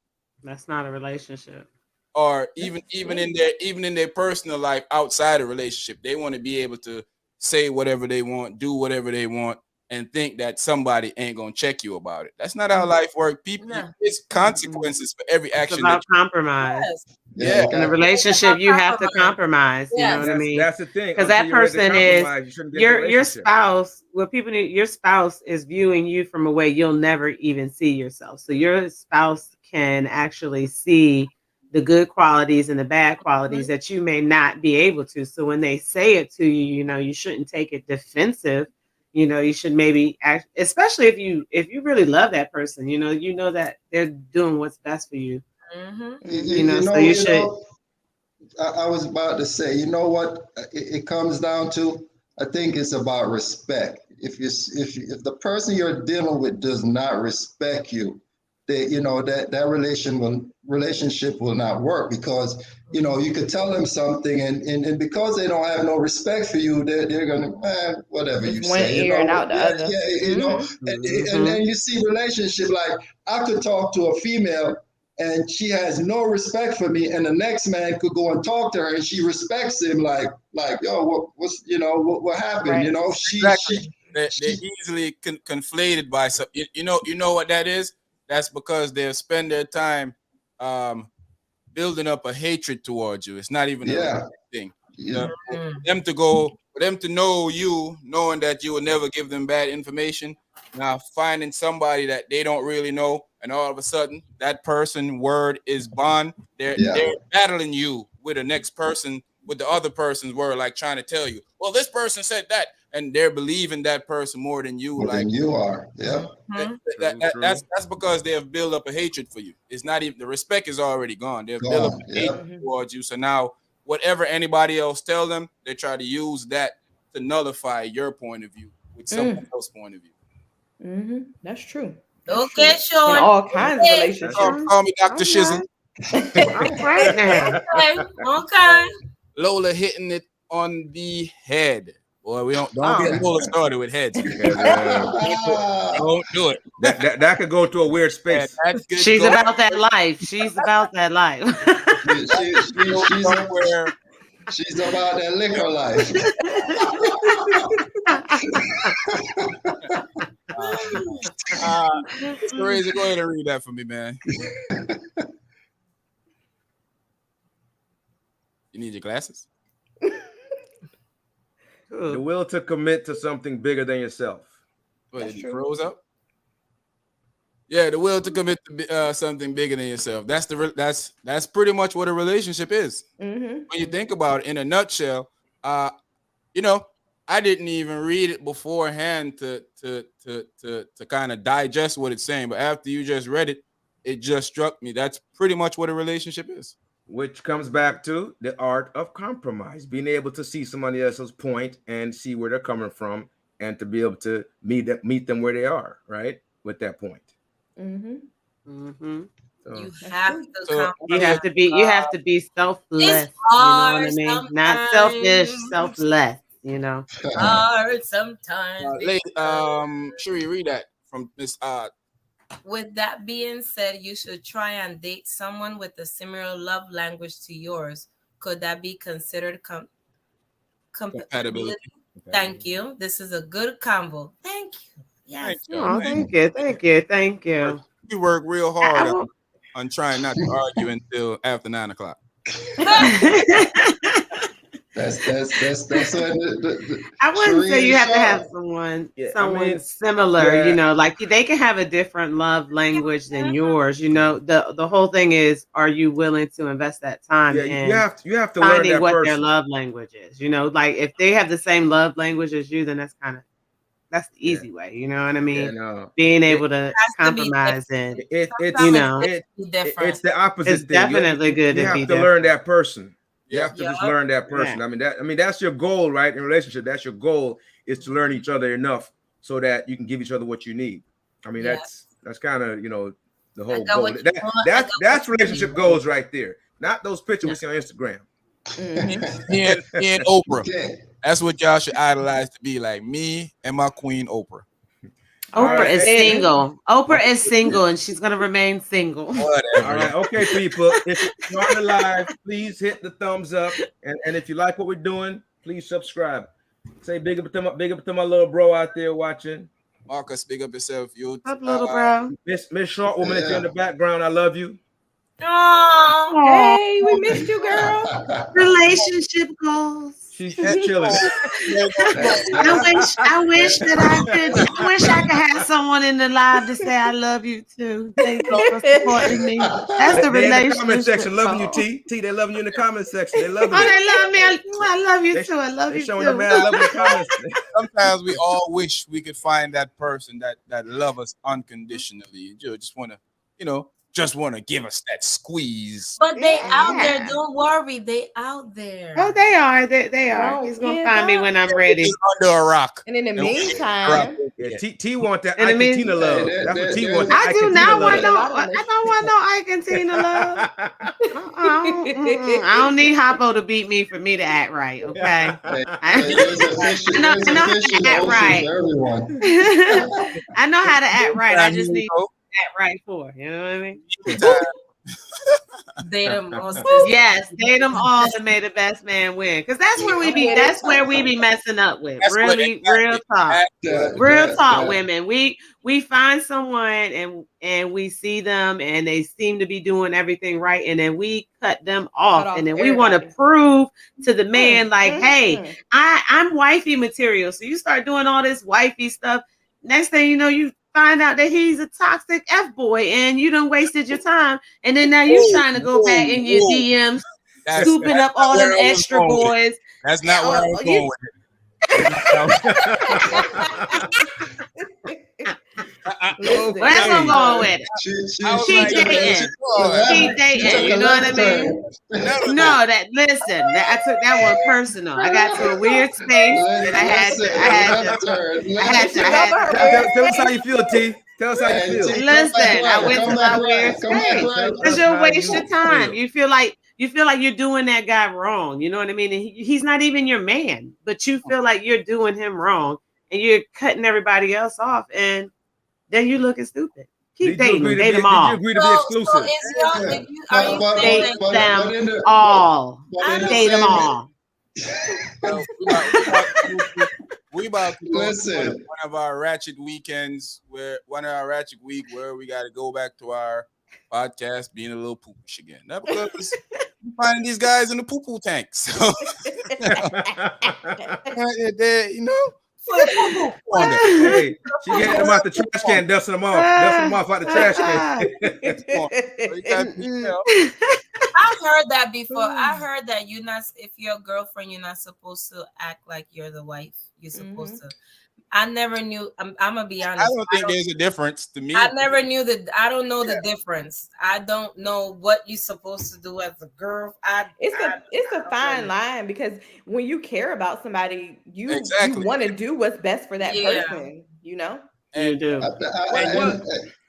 That's not a relationship. Or even in their personal life outside a relationship, they want to be able to say whatever they want, do whatever they want, and think that somebody ain't gonna check you about it. That's not how life works. People, there's consequences for every It's action. about compromise. Yeah. In a relationship, you have to compromise. You know what I mean? That's the thing. Because Until that you're ready to person is compromise, you shouldn't get in a your relationship. spouse. What people need, your spouse is viewing you from a way you'll never even see yourself. So your spouse can actually see the good qualities and the bad qualities that you may not be able to. So when they say it to you, you shouldn't take it defensive. You should maybe act, especially if you really love that person. You know that they're doing what's best for you. So you should. I was about to say, you know what it comes down to? I think it's about respect. If the person you're dealing with does not respect you, that relationship will not work, because you could tell them something, and because they don't have no respect for you, they're gonna, whatever It's you one say, ear and out the other. and then you see relationship, like, I could talk to a female and she has no respect for me, and the next man could go and talk to her and she respects him, like, yo, what happened? Right. Exactly. They're easily conflated by some. You know what that is? That's because they'll spend their time building up a hatred towards you. It's not even a thing. For them to know you, knowing that you will never give them bad information. Now finding somebody that they don't really know, and all of a sudden that person word is bond. They're battling you with the next person, with the other person's word, like trying to tell you, well, this person said that, and they're believing that person more than you. Than you are. Yeah. That's because they have built up a hatred for you. It's not even, the respect is already gone. They've built up a hatred towards you. So now whatever anybody else tell them, they try to use that to nullify your point of view with someone else's point of view. That's true. Okay, Sean. In all kinds of relationships. Call me Dr. Shizzle. All right now. Okay. Lola hitting it on the head. Boy, we don't get Lola started with heads. Don't do it. That could go to a weird space. She's about that life. She's about that life. She's about that liquor life. Crazy. Go ahead and read that for me, man. You need your glasses? The will to commit to something bigger than yourself. Wait, you froze up? Yeah, the will to commit to something bigger than yourself. That's pretty much what a relationship is. When you think about it in a nutshell, I didn't even read it beforehand to kind of digest what it's saying. But after you just read it, it just struck me. That's pretty much what a relationship is. Which comes back to the art of compromise, being able to see somebody else's point and see where they're coming from, and to be able to meet them where they are, right? With that point. So You have to be selfless. It's hard, you know what I mean? Not selfish, selfless. Hard sometimes. Should we read that from Miss With that being said, you should try and date someone with a similar love language to yours. Could that be considered compatibility? Thank you. This is a good combo. Thank you. Yes. Thank you. You work real hard on trying not to argue until after 9 o'clock. That's what I wouldn't say Sheree you and have to have Shaw. someone Yeah, I someone mean, similar, yeah, like they can have a different love language than yours. The whole thing is, are you willing to invest that time yeah. You in have to learn finding that what their person. love language is? Like if they have the same love language as you, then that's the Yeah, easy way. You know what I yeah. mean? No, Being it able to Has to be compromise different. and it's you Sometimes know, it has to be different. it's the it's opposite thing. definitely good You to have be to learn different. that person. You Yeah. have to just Yup. learn that Yeah. person. I mean that's your goal, right? In a relationship, that's your goal, is to learn each other enough so that you can give each other what you need. I mean, Yeah. that's kind of the I whole got goal. what you want. I got what That's you relationship need. goals right there. Not those pictures Yeah. we see on Instagram. Me and Oprah. Okay. That's what y'all should idolize to be like. Me and my queen Oprah. All Oprah right. is Say it. single. Oprah is Okay. single, and she's gonna remain single. All Whatever. right, okay, people. If you're on the live, please hit the thumbs up, and if you like what we're doing, please subscribe. Say big up to my little bro out there watching. Marcus, big up yourself. You Up, little bro. Miss Short Woman, if you're in Yeah. the background, I love you. Oh, Aw. Hey, we missed you, girl. Relationship goals. She's and chilling. I wish I could have someone in the live to say I love you too. Thank you for supporting me. That's the They in the comment relationship section loving you, goal. T. They loving you in the comment section. They loving Oh, you. they love me. I love you They, too. I love they you showing the too. man love in the comments. sometimes we all wish we could find that person that love us unconditionally. You just want to give us that squeeze. but they out there. Yeah. Don't worry, they out there. Oh, they are. They are. Well, He's gonna yeah, find me God. when I'm Just ready. under a rock. And in the And we drop meantime, it. Yeah, Yeah. T want that And I Ike and mean, Tina Hey, love. That's what T there's want. That I Ike do and Tina not want Get a no. lot of I them. don't want no Ike and Tina love. I don't need Hoppo to beat me for me to act right. Okay. hey, I there's know how official to act ocean right. for everyone. I know how to act right. I Anytime just you need go, to act right for. You know what I mean? anytime. They the most. Yes, date them all and may the best man win. Because that's where we I'm be. with That's it. where we be messing up with. That's what Really, real exactly. talk. That, Real that, talk, that. women. We find someone and we see them and they seem to be doing everything right, and then we cut them off, off and then we want to everybody. prove to the man like, Mm, hey, mm. I'm wifey material. So you start doing all this wifey stuff. Next thing you know, you find out that he's a toxic F boy, and you done wasted your time. And then now you trying to go back in your Whoa. DMs, That's scooping not up all where them I was extra going with it. boys. That's not where I was going with it. Listen. Well, that's what I'm going with. I was Cheap like, dating. oh, Cheap dating. You know what I mean? No, I took that one personal. I got to a weird space and I had to. Tell us how you feel, T. Tell us how you feel. Listen, I went to my weird Come back space right. because That's you'll how waste you your time. feel. You feel like you're doing that guy wrong. You know what I mean? And he's not even your man, but you feel like you're doing him wrong and you're cutting everybody else off, and then you looking stupid. Keep dating, date them all. Did you agree to be exclusive? Are you saying Date them all. Date them all. So we about to go Listen. to one of our ratchet weekends where we got to go back to our podcast being a little poopish again. That because we finding these guys in the poo tank. So Hey, she getting them out the trash can, dusting them off out the trash can. I heard that before. I heard that if you're a girlfriend, you're not supposed to act like you're the wife. You're supposed to. I never knew. I'm gonna be honest. I don't think there's a difference to me. I never knew that. I don't know the difference. I don't know what you're supposed to do as a girl. It's a fine line, because when you care about somebody, you want to do what's best for that person. You know. You do.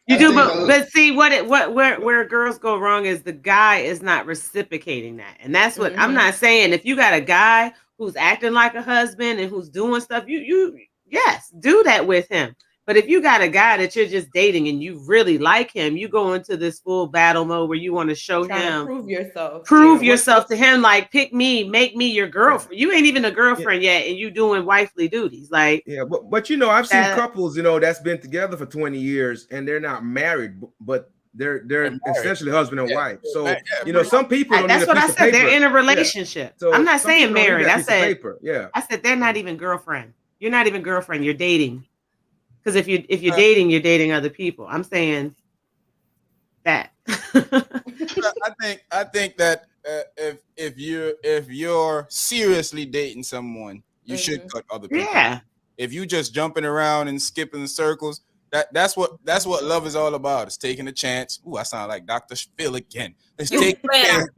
You do, but see where girls go wrong is the guy is not reciprocating that, and that's what I'm not saying. If you got a guy who's acting like a husband and who's doing stuff, you yes, do that with him. But if you got a guy that you're just dating and you really like him, you go into this full battle mode where you want to show him, prove yourself to him, like pick me, make me your girlfriend. You ain't even a girlfriend yet, and you doing wifely duties. Like, but I've seen couples, that's been together for 20 years and they're not married, but they're essentially husband and wife. So Yeah, you know, some people don't need That's a what piece I of said. paper. They're in a relationship. So I'm not some saying people don't need married. that I piece of said paper. Yeah. I said they're not even girlfriend. You're not even girlfriend. You're dating. Because if you're dating, you're dating other people. I'm saying that. I think that if you're seriously dating someone, you should cut other people. Yeah. If you just jumping around and skipping in circles, that's what love is all about. It's taking a chance. Ooh, I sound like Dr. Phil again. It's taking a chance.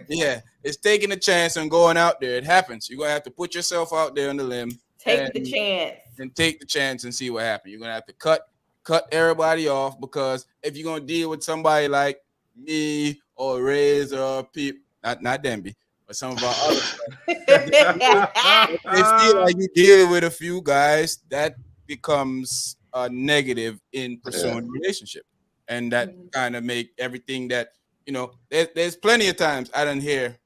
Yeah, it's taking a chance and going out there. It happens. You're gonna have to put yourself out there on the limb. Take the chance. And take the chance and see what happens. You're gonna have to cut everybody off, because if you're gonna deal with somebody like me or Rez or Peep, not Denby, but some of our other friends, it feel like you're dealing with a few guys, that becomes a negative in pursuing a relationship, and that kind of make everything that there's plenty of times I done hear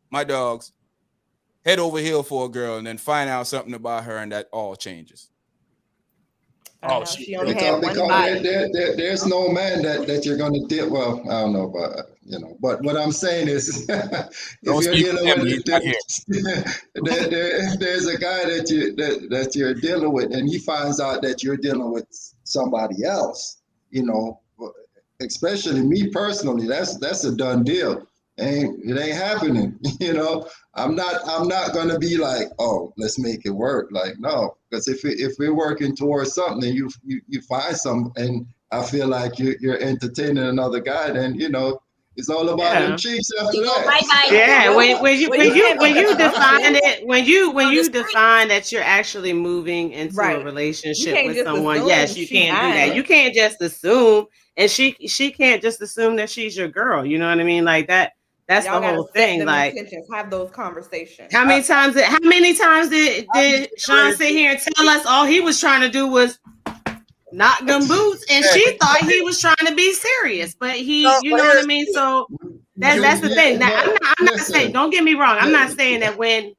my dogs head over heel for a girl and then find out something about her, and that all changes. She only had one body. There's no man that you're going to deal. Well, I don't know, but But what I'm saying is, if you're dealing with there's a guy that you're dealing with, and he finds out that you're dealing with somebody else. Especially me personally, that's a done deal. It ain't happening. I'm not gonna be like, oh, let's make it work. Like, no, because if we're working towards something, and you find some, and I feel like you're entertaining another guy, then it's all about them cheeks after that. Bye-bye. Yeah, when you define it, when you define that you're actually moving into a relationship with someone, yes, you can't do that. You can't just assume, and she can't just assume that she's your girl. You know what I mean? Like that. That's the whole thing. Like, intentions, have those conversations. How many times did Sean sit here and tell us all he was trying to do was knock them boots, and she thought he was trying to be serious, but you know what I mean? So that's the thing. Now, I'm not saying, don't get me wrong. I'm not saying that when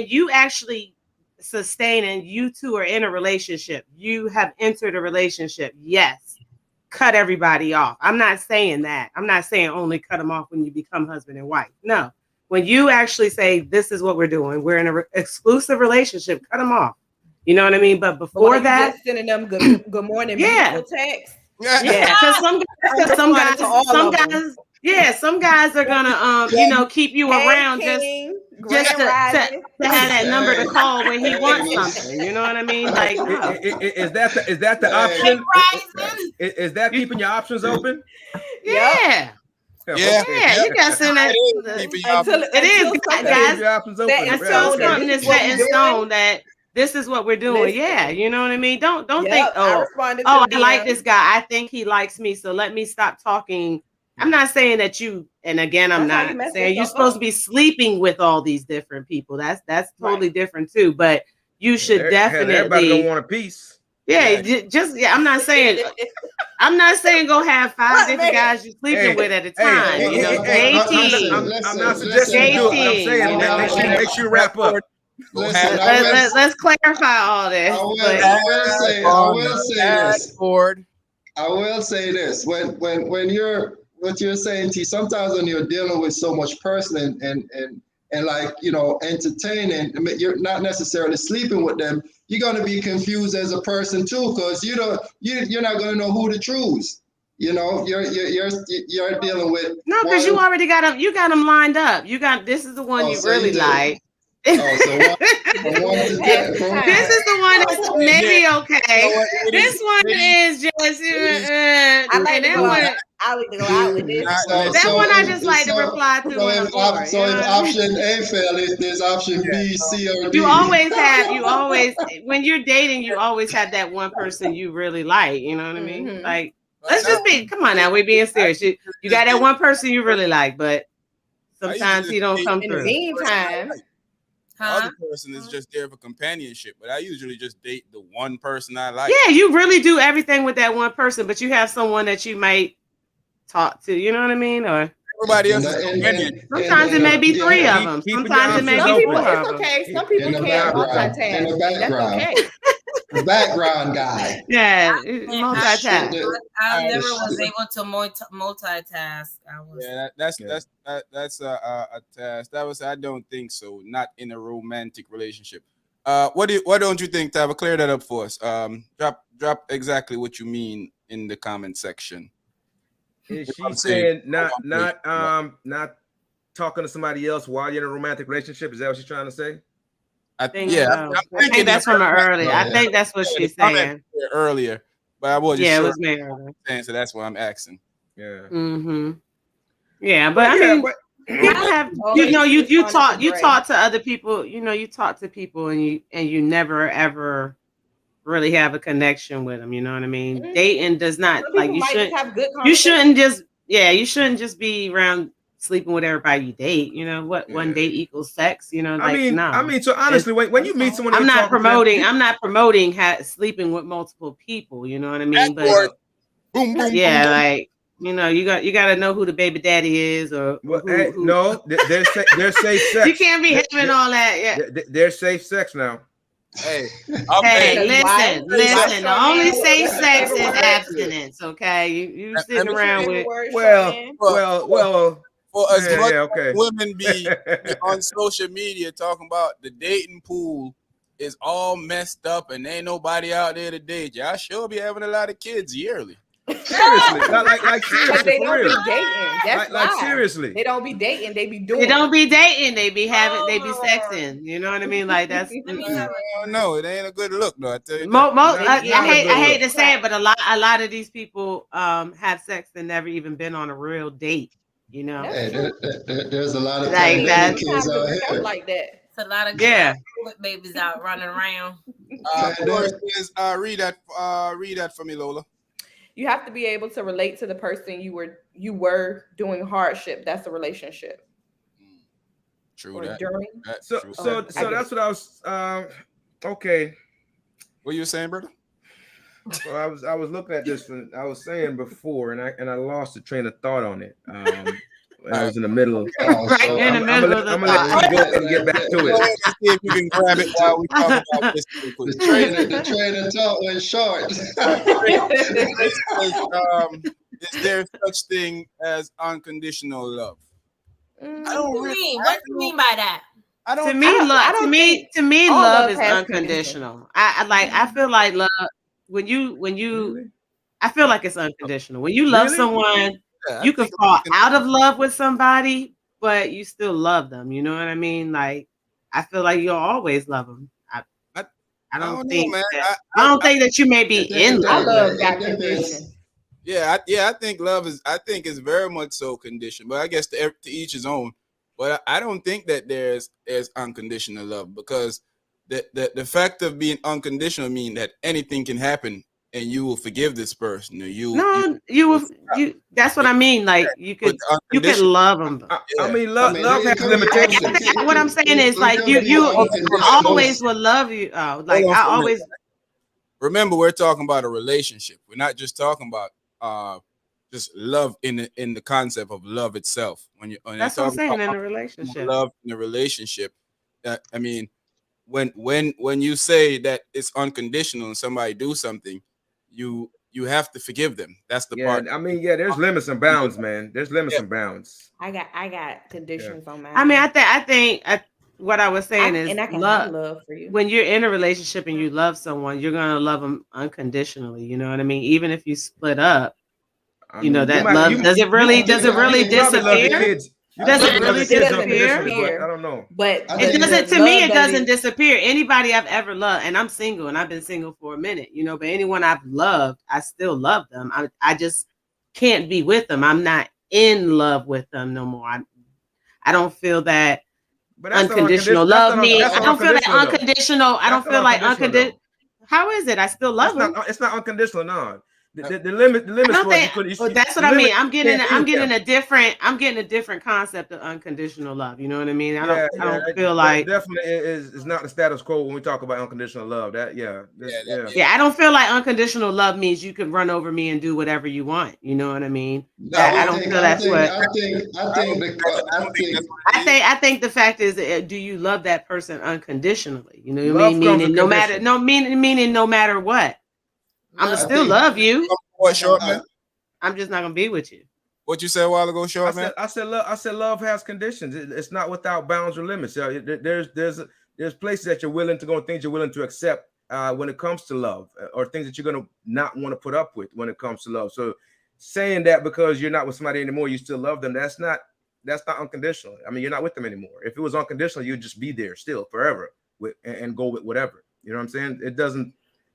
you actually sustain and you two are in a relationship, you have entered a relationship. Yes. Cut everybody off. I'm not saying that. I'm not saying only cut them off when you become husband and wife. No. When you actually say, this is what we're doing, we're in an exclusive relationship, cut them off. You know what I mean? But before that, sending them good morning beautiful text. Yeah, because some guys are gonna keep you around just to have that number to call when he wants something. You know what I mean? Like, no. Is that the option? Is that keeping your options open? Yeah. Yeah, you got to send that. It is, guys. Until something is set in stone that this is what we're doing. Yeah, you know what I mean? Don't think, I like this guy. I think he likes me, so let me stop talking. I'm not saying that you, and again, I'm not saying you're supposed to be sleeping with all these different people. That's totally different too. But you should definitely. Everybody don't want a piece. Yeah, I'm not saying. I'm not saying go have 5 different guys you're sleeping with at a time. I'm not suggesting you do it. I'm saying make sure you wrap up. Let's clarify all this. I will say this. When you're what you're saying, T, sometimes when you're dealing with so much person and like, entertaining, you're not necessarily sleeping with them, you're going to be confused as a person too, because you're not going to know who to choose. You're dealing with because you already got them. You got them lined up. This is the one you really like. This is the one that's maybe okay. This one is just. I like that one. I like to go out with this. That one I just like to reply to. So if option A fails, there's option B, C, or D. You always when you're dating, you always have that one person you really like. You know what I mean? Mm-hmm. Like, let's just be. Come on now, we're being serious. You got that one person you really like, but sometimes he don't come through. In the meantime. The other person is just there for companionship, but I usually just date the one person I like. Yeah, you really do everything with that one person, but you have someone that you might talk to. You know what I mean? Or everybody else is companion. Sometimes it may be 3 of them. Sometimes it may be 4 of them. It's okay. Some people can't multitask. That's okay. the background guy. Yeah, Shit, multitask. I Uh, never the was shit. able to multitask. I was. Yeah, that's a task. That was I don't think so. Not in a romantic relationship. What don't you think, Tava? Clear that up for us. Drop exactly what you mean in the comment section. Is You know what she I'm saying? saying not talking to somebody else while you're in a romantic relationship? Is that what she's trying to say? Think Yeah, so. I'm I think thinking that's from earlier. I Yeah. think that's what the she's comment saying. earlier, but I wasn't Yeah, it sure. was me earlier. So that's why I'm asking. Yeah. Mm-hmm. Yeah, but But I yeah, mean, but people have Oh, you know she's responding to you Dre. talk to other people. You know, you talk to people and you never ever really have a connection with them. You know what I mean? Mhm. Dating does not Some like people you might shouldn't just have good you conversations. shouldn't just you shouldn't just be around sleeping with everybody you date. You know what? One yeah. date equals sex. You know, I like mean, no. so honestly, when you meet someone, and I'm you're not talking to them, promoting sleeping with multiple people. You know what I mean? But Backboard. Boom, boom, boom, yeah, boom. like you got to know who the baby daddy is or well, who hey, no, there's safe sex. you can't be having all that. Yeah. There's safe sex now. Hey, Hey, hey, Because why listen. The only shorthand? safe That's your sex favorite is word? abstinence. Okay, you let sitting me What's your around say, favorite with word? Well, Shorthand? for, well. for as Yeah, much yeah, as okay. women be on social media talking about the dating pool is all messed up and ain't nobody out there to date, y'all sure be having a lot of kids yearly. Seriously, like But seriously, they for don't real. be dating. That's Like why. seriously. They don't be dating. They be they doing. don't be dating. They be having. They be Oh, sexing. You know what I mean? Like that's. let me have No, it ain't a good look, though. I tell you that. They Nah, be it's getting not a their good I hate look. to say it, crack. but a lot of these people have sex and never even been on a real date. You know, That's Hey, true. there's a lot of It like ain't that. pandemic every kids time it out work out here. like that. it's a lot of Yeah. good babies out running around. Flores Pandemic. says, read that for me, Lola. You have to be able to relate to the person you were doing hardship. That's a relationship. True Or that. during. So True. Or I guess that's what I was okay. What you saying, brother? So I was looking at this and I was saying before and I lost the train of thought on it. And I was in the middle. Oh, Right so in the middle of the I'm gonna let thought. you go and get back to Go it. ahead and see if you can grab it while we talk about this real quick. the train of thought went short. This is, is there such thing as unconditional love? I don't What you really. mean? I What you don't. mean by that? I To don't. me, I don't think to me, all love love is has conditions. unconditional. I feel like love when you Really? I feel like it's unconditional. When you love Really? someone, Yeah, I you can think. fall out of love with somebody, but you still love them. You know what I mean? Like I feel like you'll always love them. I, I I don't don't know, think man. that I don't think that you may be in My love with love them. got Depends. conditions. Yeah, I think love is. I think it's very much so conditioned, but I guess to each his own. But I don't think that there's unconditional love because the fact of being unconditional mean that anything can happen and you will forgive this person or you No, you. That's what I mean. Like with you could unconditional. love them. I Yeah. mean, I mean, love it has could be limitations. What I'm saying is it like could be I unconditional. always will love you. Hold Like on I for a minute. always. Remember, we're talking about a relationship. We're not just talking about just love in the concept of love itself. When you're That's what I'm talking saying in about a relationship. love in a relationship, I mean, when you say that it's unconditional and somebody do something, you have to forgive them. That's the Yeah, part. I mean, yeah, there's limits and bounds, man. There's limits Yeah. and bounds. I got conditions on mine. I mean, I think what I was saying is and I can have love. love for you. When you're in a relationship and you love someone, you're gonna love them unconditionally. You know what I mean? Even if you split up, I you know mean, that love does it really you probably love your disappear? kids. You Does can it probably love really your It kids doesn't disappear? unconditionally, but I disappear, don't know. but I It think the doesn't. To me, love it doesn't. doesn't disappear. Anybody I've ever loved, and I'm single, and I've been single for a minute, you know. But anyone I've loved, I still love them. I just can't be with them. I'm not in love with them no more. I don't feel that But that's not unconditional unconditional. That's love not un- me. that's I not don't feel that unconditional though. unconditional. I That's don't not feel like unconditional unconditional. though. How is it? I still love them. It's not unconditional, no. The limits I don't was think. Well, that's what I mean. I'm getting a different concept of unconditional love. You know what I mean? I don't feel like definitely is not the status quo when we talk about unconditional love. I don't feel like unconditional love means you can run over me and do whatever you want. You know what I mean? No, I don't feel that's what. I think the fact is, do you love that person unconditionally? You know what I mean? Meaning no matter what. I'm gonna still love you. What, short man? I'm just not gonna be with you. What you said a while ago, short man? I said love has conditions. It's not without bounds or limits. There's places that you're willing to go and things you're willing to accept when it comes to love, or things that you're gonna not want to put up with when it comes to love. So saying that because you're not with somebody anymore, you still love them, that's not unconditional. I mean, you're not with them anymore. If it was unconditional, you'd just be there still forever and go with whatever. You know what I'm saying? It doesn't.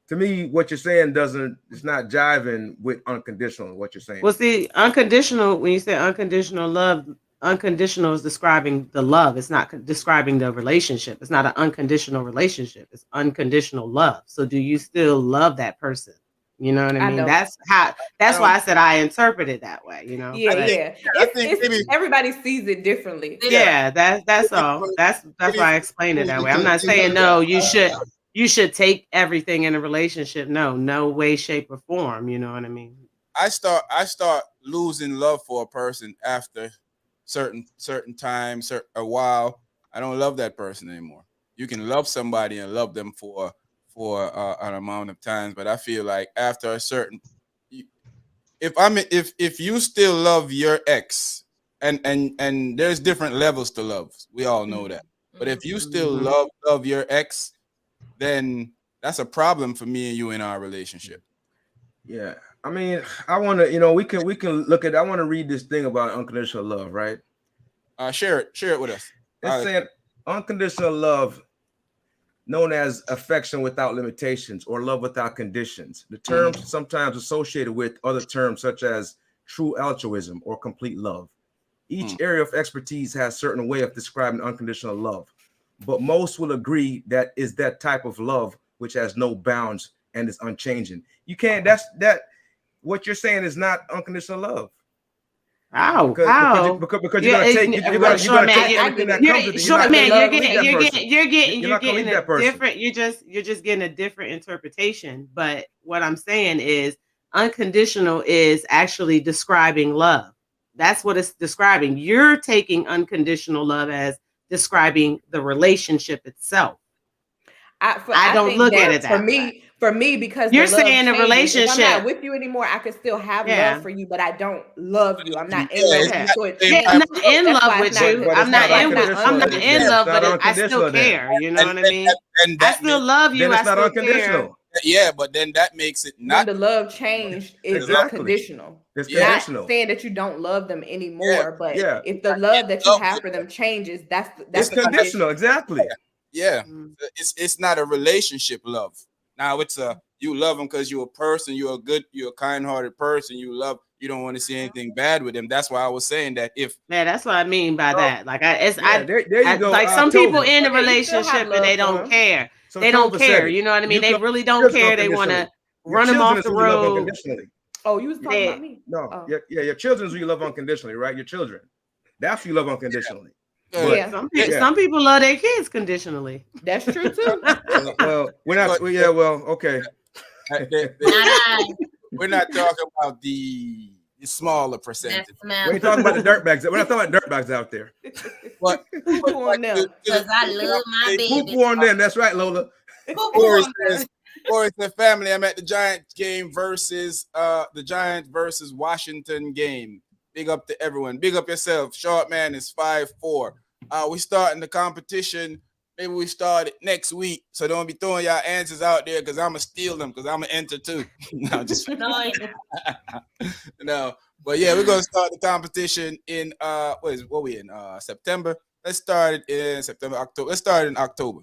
To me, what you're saying it's not jiving with unconditional, what you're saying. Well, see, unconditional, when you say unconditional love, unconditional is describing the love. It's not describing the relationship. It's not an unconditional relationship. It's unconditional love. So do you still love that person? You know what I mean? That's why I said I interpret it that way, you know? Yeah. Everybody sees it differently. Yeah, that's all. That's why I explained it that way. I'm not saying no, you should take everything in a relationship. No way, shape, or form. You know what I mean? I start losing love for a person after certain time, a while. I don't love that person anymore. You can love somebody and love them for an amount of times, but I feel like after a certain, if you still love your ex, and there's different levels to love, we all know that. But if you still love your ex, then that's a problem for me and you in our relationship. Yeah. I mean, I want to, we can look at, I want to read this thing about unconditional love, right? Share it with us. It's saying unconditional love, known as affection without limitations or love without conditions. The terms sometimes associated with other terms such as true altruism or complete love. Each area of expertise has a certain way of describing unconditional love, but most will agree that is that type of love which has no bounds and is unchanging. You can't. What you're saying is not unconditional love. How? Because you're gonna take everything that comes with it. You're getting a different. You're just getting a different interpretation. But what I'm saying is, unconditional is actually describing love. That's what it's describing. You're taking unconditional love as describing the relationship itself. I don't look at it that way. For me, because you're saying the relationship. If I'm not with you anymore, I could still have love for you, but I don't love you. I'm not in love with you. I'm not in love with you. I'm not in love, but I still care. You know what I mean? I still love you. Then it's not unconditional. Yeah, but then that makes it not. When the love changed, it's unconditional. It's conditional. Not saying that you don't love them anymore, but if the love that you have for them changes, that's conditional. Exactly. Yeah, it's not a relationship love. Now it's you love them because you're a person, you're a kind-hearted person. You don't want to see anything bad with them. That's why I was saying that that's what I mean by that. Like there you go. Like some people in a relationship and they don't care. So they don't care. You know what I mean? They really don't care. They want to run them off the road. Oh, you was talking about me? No, your children's who you love unconditionally, right? Your children. That's who you love unconditionally. Yeah. Some people love their kids conditionally. That's true too. Well, we're not. Okay. We're not talking about the smaller percentage. We're talking about the dirtbags. We're not talking about dirtbags out there. But on them, because I love my baby. Poo on them. That's right, Lola. Corey says, family, I'm at the Giants game versus Washington game. Big up to everyone. Big up yourself. Short man is 5'4". We starting the competition. Maybe we start it next week. So don't be throwing y'all answers out there because I'm going to steal them because I'm going to enter too. No, just no. But yeah, we're going to start the competition in September. Let's start it in September, October. Let's start it in October.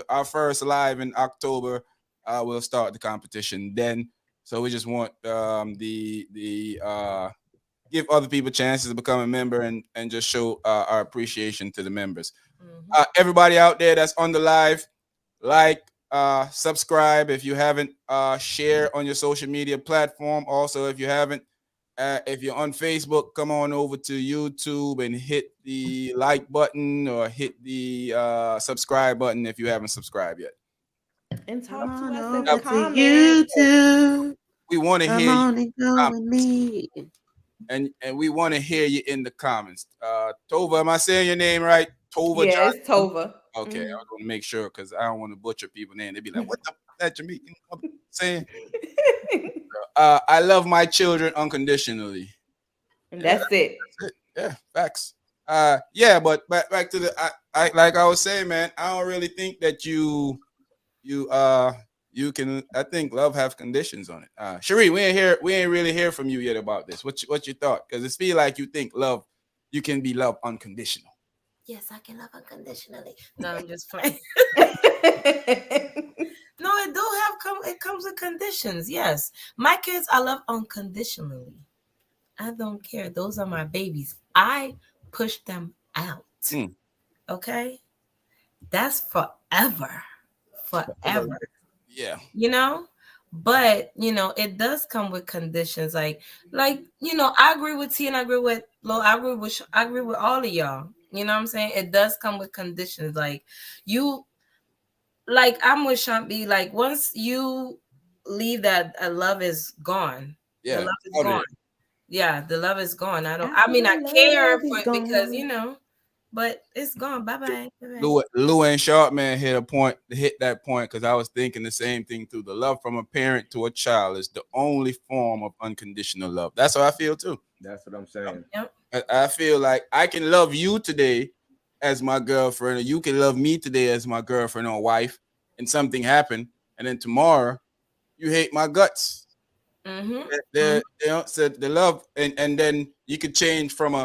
Our first live in October. We'll start the competition then. So we just want give other people chances to become a member and just show our appreciation to the members. Everybody out there that's on the live, like, subscribe if you haven't. Share on your social media platform. Also, if you haven't, if you're on Facebook, come on over to YouTube and hit the like button or hit the subscribe button if you haven't subscribed yet. And talk to Come on us in the over to comments. YouTube. We want to Come hear you on and go with me. and we want to hear you in the comments. Tova, am I saying your name right? Tova Yeah, John. it's Tova. Okay, I want to make sure because I don't want to butcher people's name. They'd be like, "What the that Jamaican saying?" I love my children unconditionally. And Yeah, that's it. that's it. Yeah, facts. Yeah, but back to the I like I was saying, man. I don't really think that you you can. I think love have conditions on it. Cherie, we ain't really hear from you yet about this. What you thought? Because it feel like you think love, you can be loved unconditional. Yes, I can love unconditionally. No, I'm just playing. No, it do have it comes with conditions. Yes. My kids I love unconditionally. I don't care. Those are my babies. I push them out. Mm. Okay? That's forever. Forever. Yeah. You know? But it does come with conditions. Like I agree with T and I agree with Lo. I agree with all of y'all. You know what I'm saying? It does come with conditions. Like I'm with Shanti. Like once you leave that, love is gone. Yeah. The love is Out of gone. it. Yeah, the love is gone. I After mean, I the care love is for it because gone. but it's gone. Bye bye. Lou and Sharp man hit that point because I was thinking the same thing too. The love from a parent to a child is the only form of unconditional love. That's how I feel too. That's what I'm saying. Yep. I feel like I can love you today as my girlfriend, or you can love me today as my girlfriend or wife, and something happened, and then tomorrow you hate my guts. Mm-hmm. They don't said the love, and then you could change from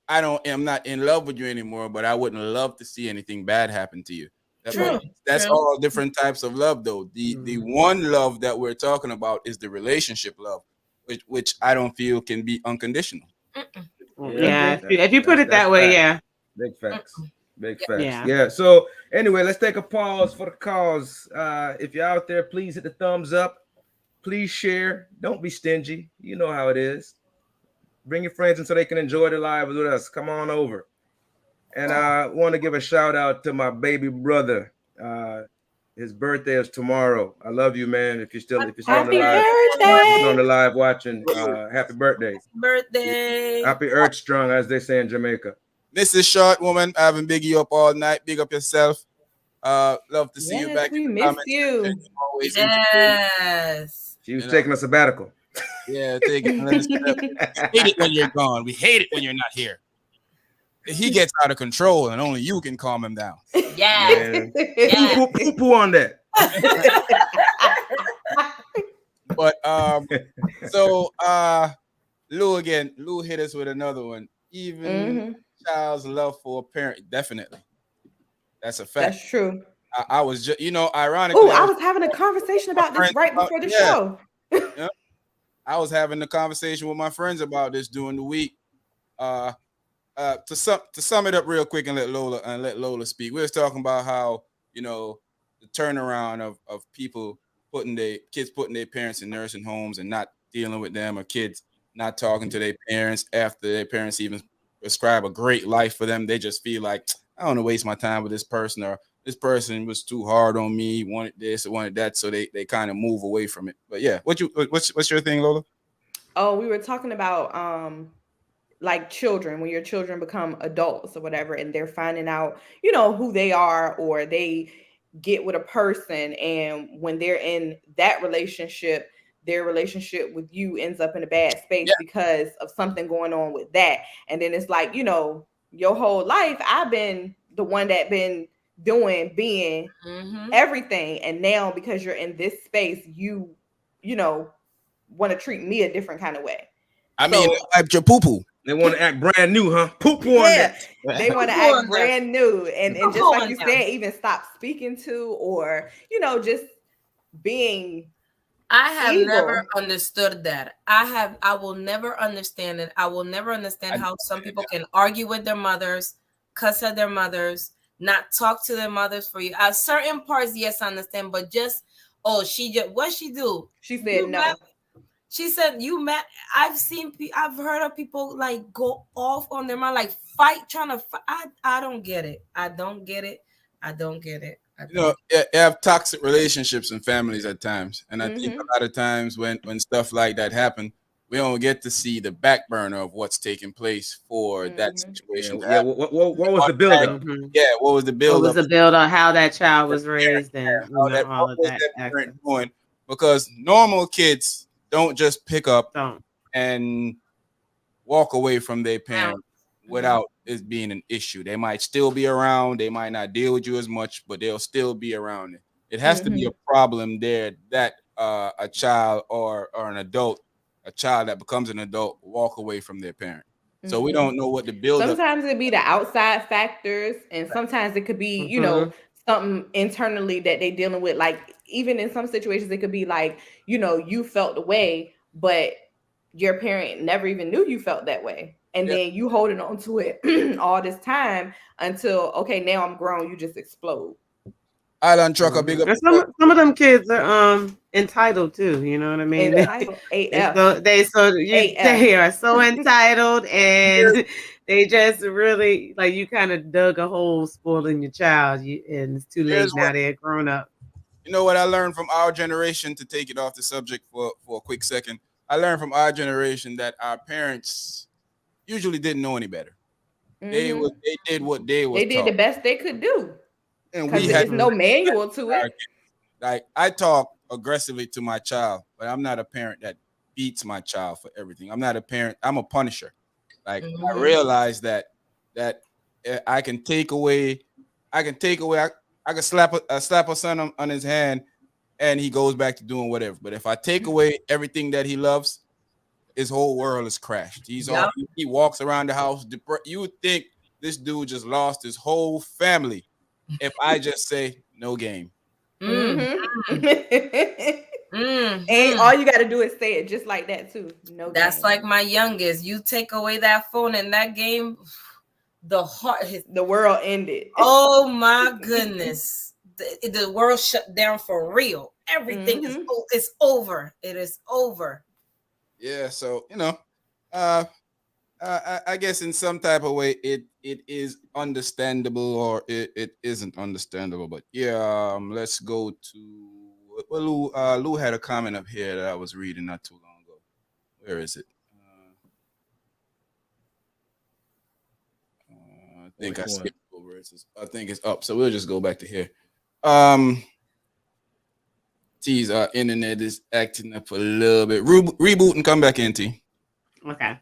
I'm not in love with you anymore, but I wouldn't love to see anything bad happen to you. True. That's True. all different types of love, though. The one love that we're talking about is the relationship love, which I don't feel can be unconditional. Yeah, if you put it that way, facts. yeah. Big facts. Big facts. Yeah. Yeah. So anyway, let's take a pause for the cause. If you're out there, please hit the thumbs up. Please share. Don't be stingy. You know how it is. Bring your friends in so they can enjoy the live with us. Come on over. And I want to give a shout out to my baby brother. His birthday is tomorrow. I love you, man. If you're still on the Happy live, birthday. on the live watching, happy birthday. Birthday. Happy Earth Strong, as they say in Jamaica. Mrs. Short Woman, I haven't big you up all night. Big up yourself. Love to see you Yes, back we in the missed comments. you. Always Yes. She was taking a sabbatical. Yeah, take it. We hate it when you're gone. We hate it when you're not here. He gets out of control, and only you can calm him down. Yeah. Poo on that. But so Lou hit us with another one. Even child's love for a parent, definitely. That's a fact. That's true. I was just, ironically. Oh, I was having a conversation about this right before the show. Yeah. I was having a conversation with my friends about this during the week. To sum it up real quick and let Lola speak. We was talking about how the turnaround of people putting their parents in nursing homes and not dealing with them, or kids not talking to their parents after their parents even prescribe a great life for them. They just feel like, I don't want to waste my time with this person, or this person was too hard on me, wanted this or wanted that, so they kind of move away from it. But yeah, what's your thing, Lola? Oh, we were talking about like children, when your children become adults or whatever, and they're finding out, who they are, or they get with a person, and when they're in that relationship, their relationship with you ends up in a bad space because of something going on with that. And then it's like, your whole life I've been the one that been being everything, and now because you're in this space, you want to treat me a different kind of way. I mean, like your poo-poo. They want to act brand new, huh? Poo-poo on that. They want to act brand new. And just like you said, even stop speaking to, or, just being I have evil. never understood that. I will never understand it. I will never understand how some people can argue with their mothers, cuss at their mothers, not talk to their mothers for you. At certain parts, yes, I understand, but just she just what she do? She said no. She said you met. I've heard of people like go off on their mind, like fight, trying to fight. I don't get it. I don't get it. I don't get it. You know, you have toxic relationships in families at times, and I think a lot of times when stuff like that happen, we don't get to see the back burner of what's taking place for that situation to Yeah. happen. What was the buildup? Yeah, what was the What build was up? the build on how that child was Parent, raised and all what of was that that parent extra doing? Because normal kids don't just pick up don't. and walk away from their Wow. parent without it being an issue. They might still be around. They might not deal with you as much, but they'll still be around. It has to be a problem there that a child or an adult, a child that becomes an adult, walk away from their parent. So we don't know what the buildup. Sometimes it be the outside factors, and sometimes it could be, something internally that they dealing with. Like even in some situations, it could be like, you felt the way, but your parent never even knew you felt that way. And Yeah. then you holding on to it all this time until, okay, now I'm grown, you just explode. Island Trucker, big up. And some of them kids are entitled too. You know what I mean? Entitled AF. They are so entitled, and they just really like you kind of dug a hole spoiling your child, and it's too Here's late now. They're grown up. You know what I learned from our generation, to take it off the subject for a quick second. I learned from our generation that our parents usually didn't know any better. They did what they was They did taught. the best they could do. And Because we had there's no manual to it. Like I talk aggressively to my child, but I'm not a parent that beats my child for everything. I'm not a parent. I'm a punisher. Like I realize that I can take away. I can slap a son on his hand, and he goes back to doing whatever. But if I take away everything that he loves, his whole world is crashed. He walks around the house. You would think this dude just lost his whole family if I just say no game. And all you got to do is say it just like that too. No, that's game. Like my youngest. You take away that phone in that game, the world ended. Oh my goodness, the world shut down for real. Everything is over. It is over. Yeah, so I guess in some type of way it is understandable, or it isn't understandable. But yeah, let's go to Lou had a comment up here that I was reading not too long ago. Where is it? I think I skipped over it. I think it's up, so we'll just go back to here. T's internet is acting up a little bit. Reboot and come back in, T. Okay.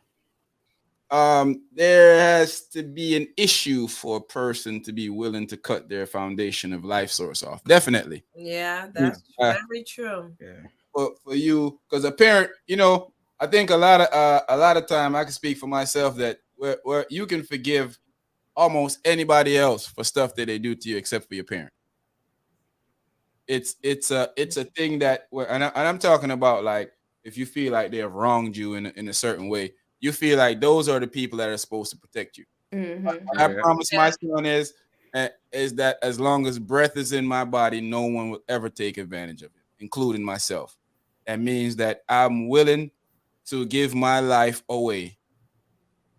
There has to be an issue for a person to be willing to cut their foundation of life source off. Definitely. Yeah, that's very true. Yeah. For you, because a parent, I think a lot of time I can speak for myself that where you can forgive almost anybody else for stuff that they do to you except for your parent. It's a thing that and I'm talking about, like, if you feel like they have wronged you in a certain way, you feel like those are the people that are supposed to protect you. I promise my son is that as long as breath is in my body, no one will ever take advantage of it, including myself. That means that I'm willing to give my life away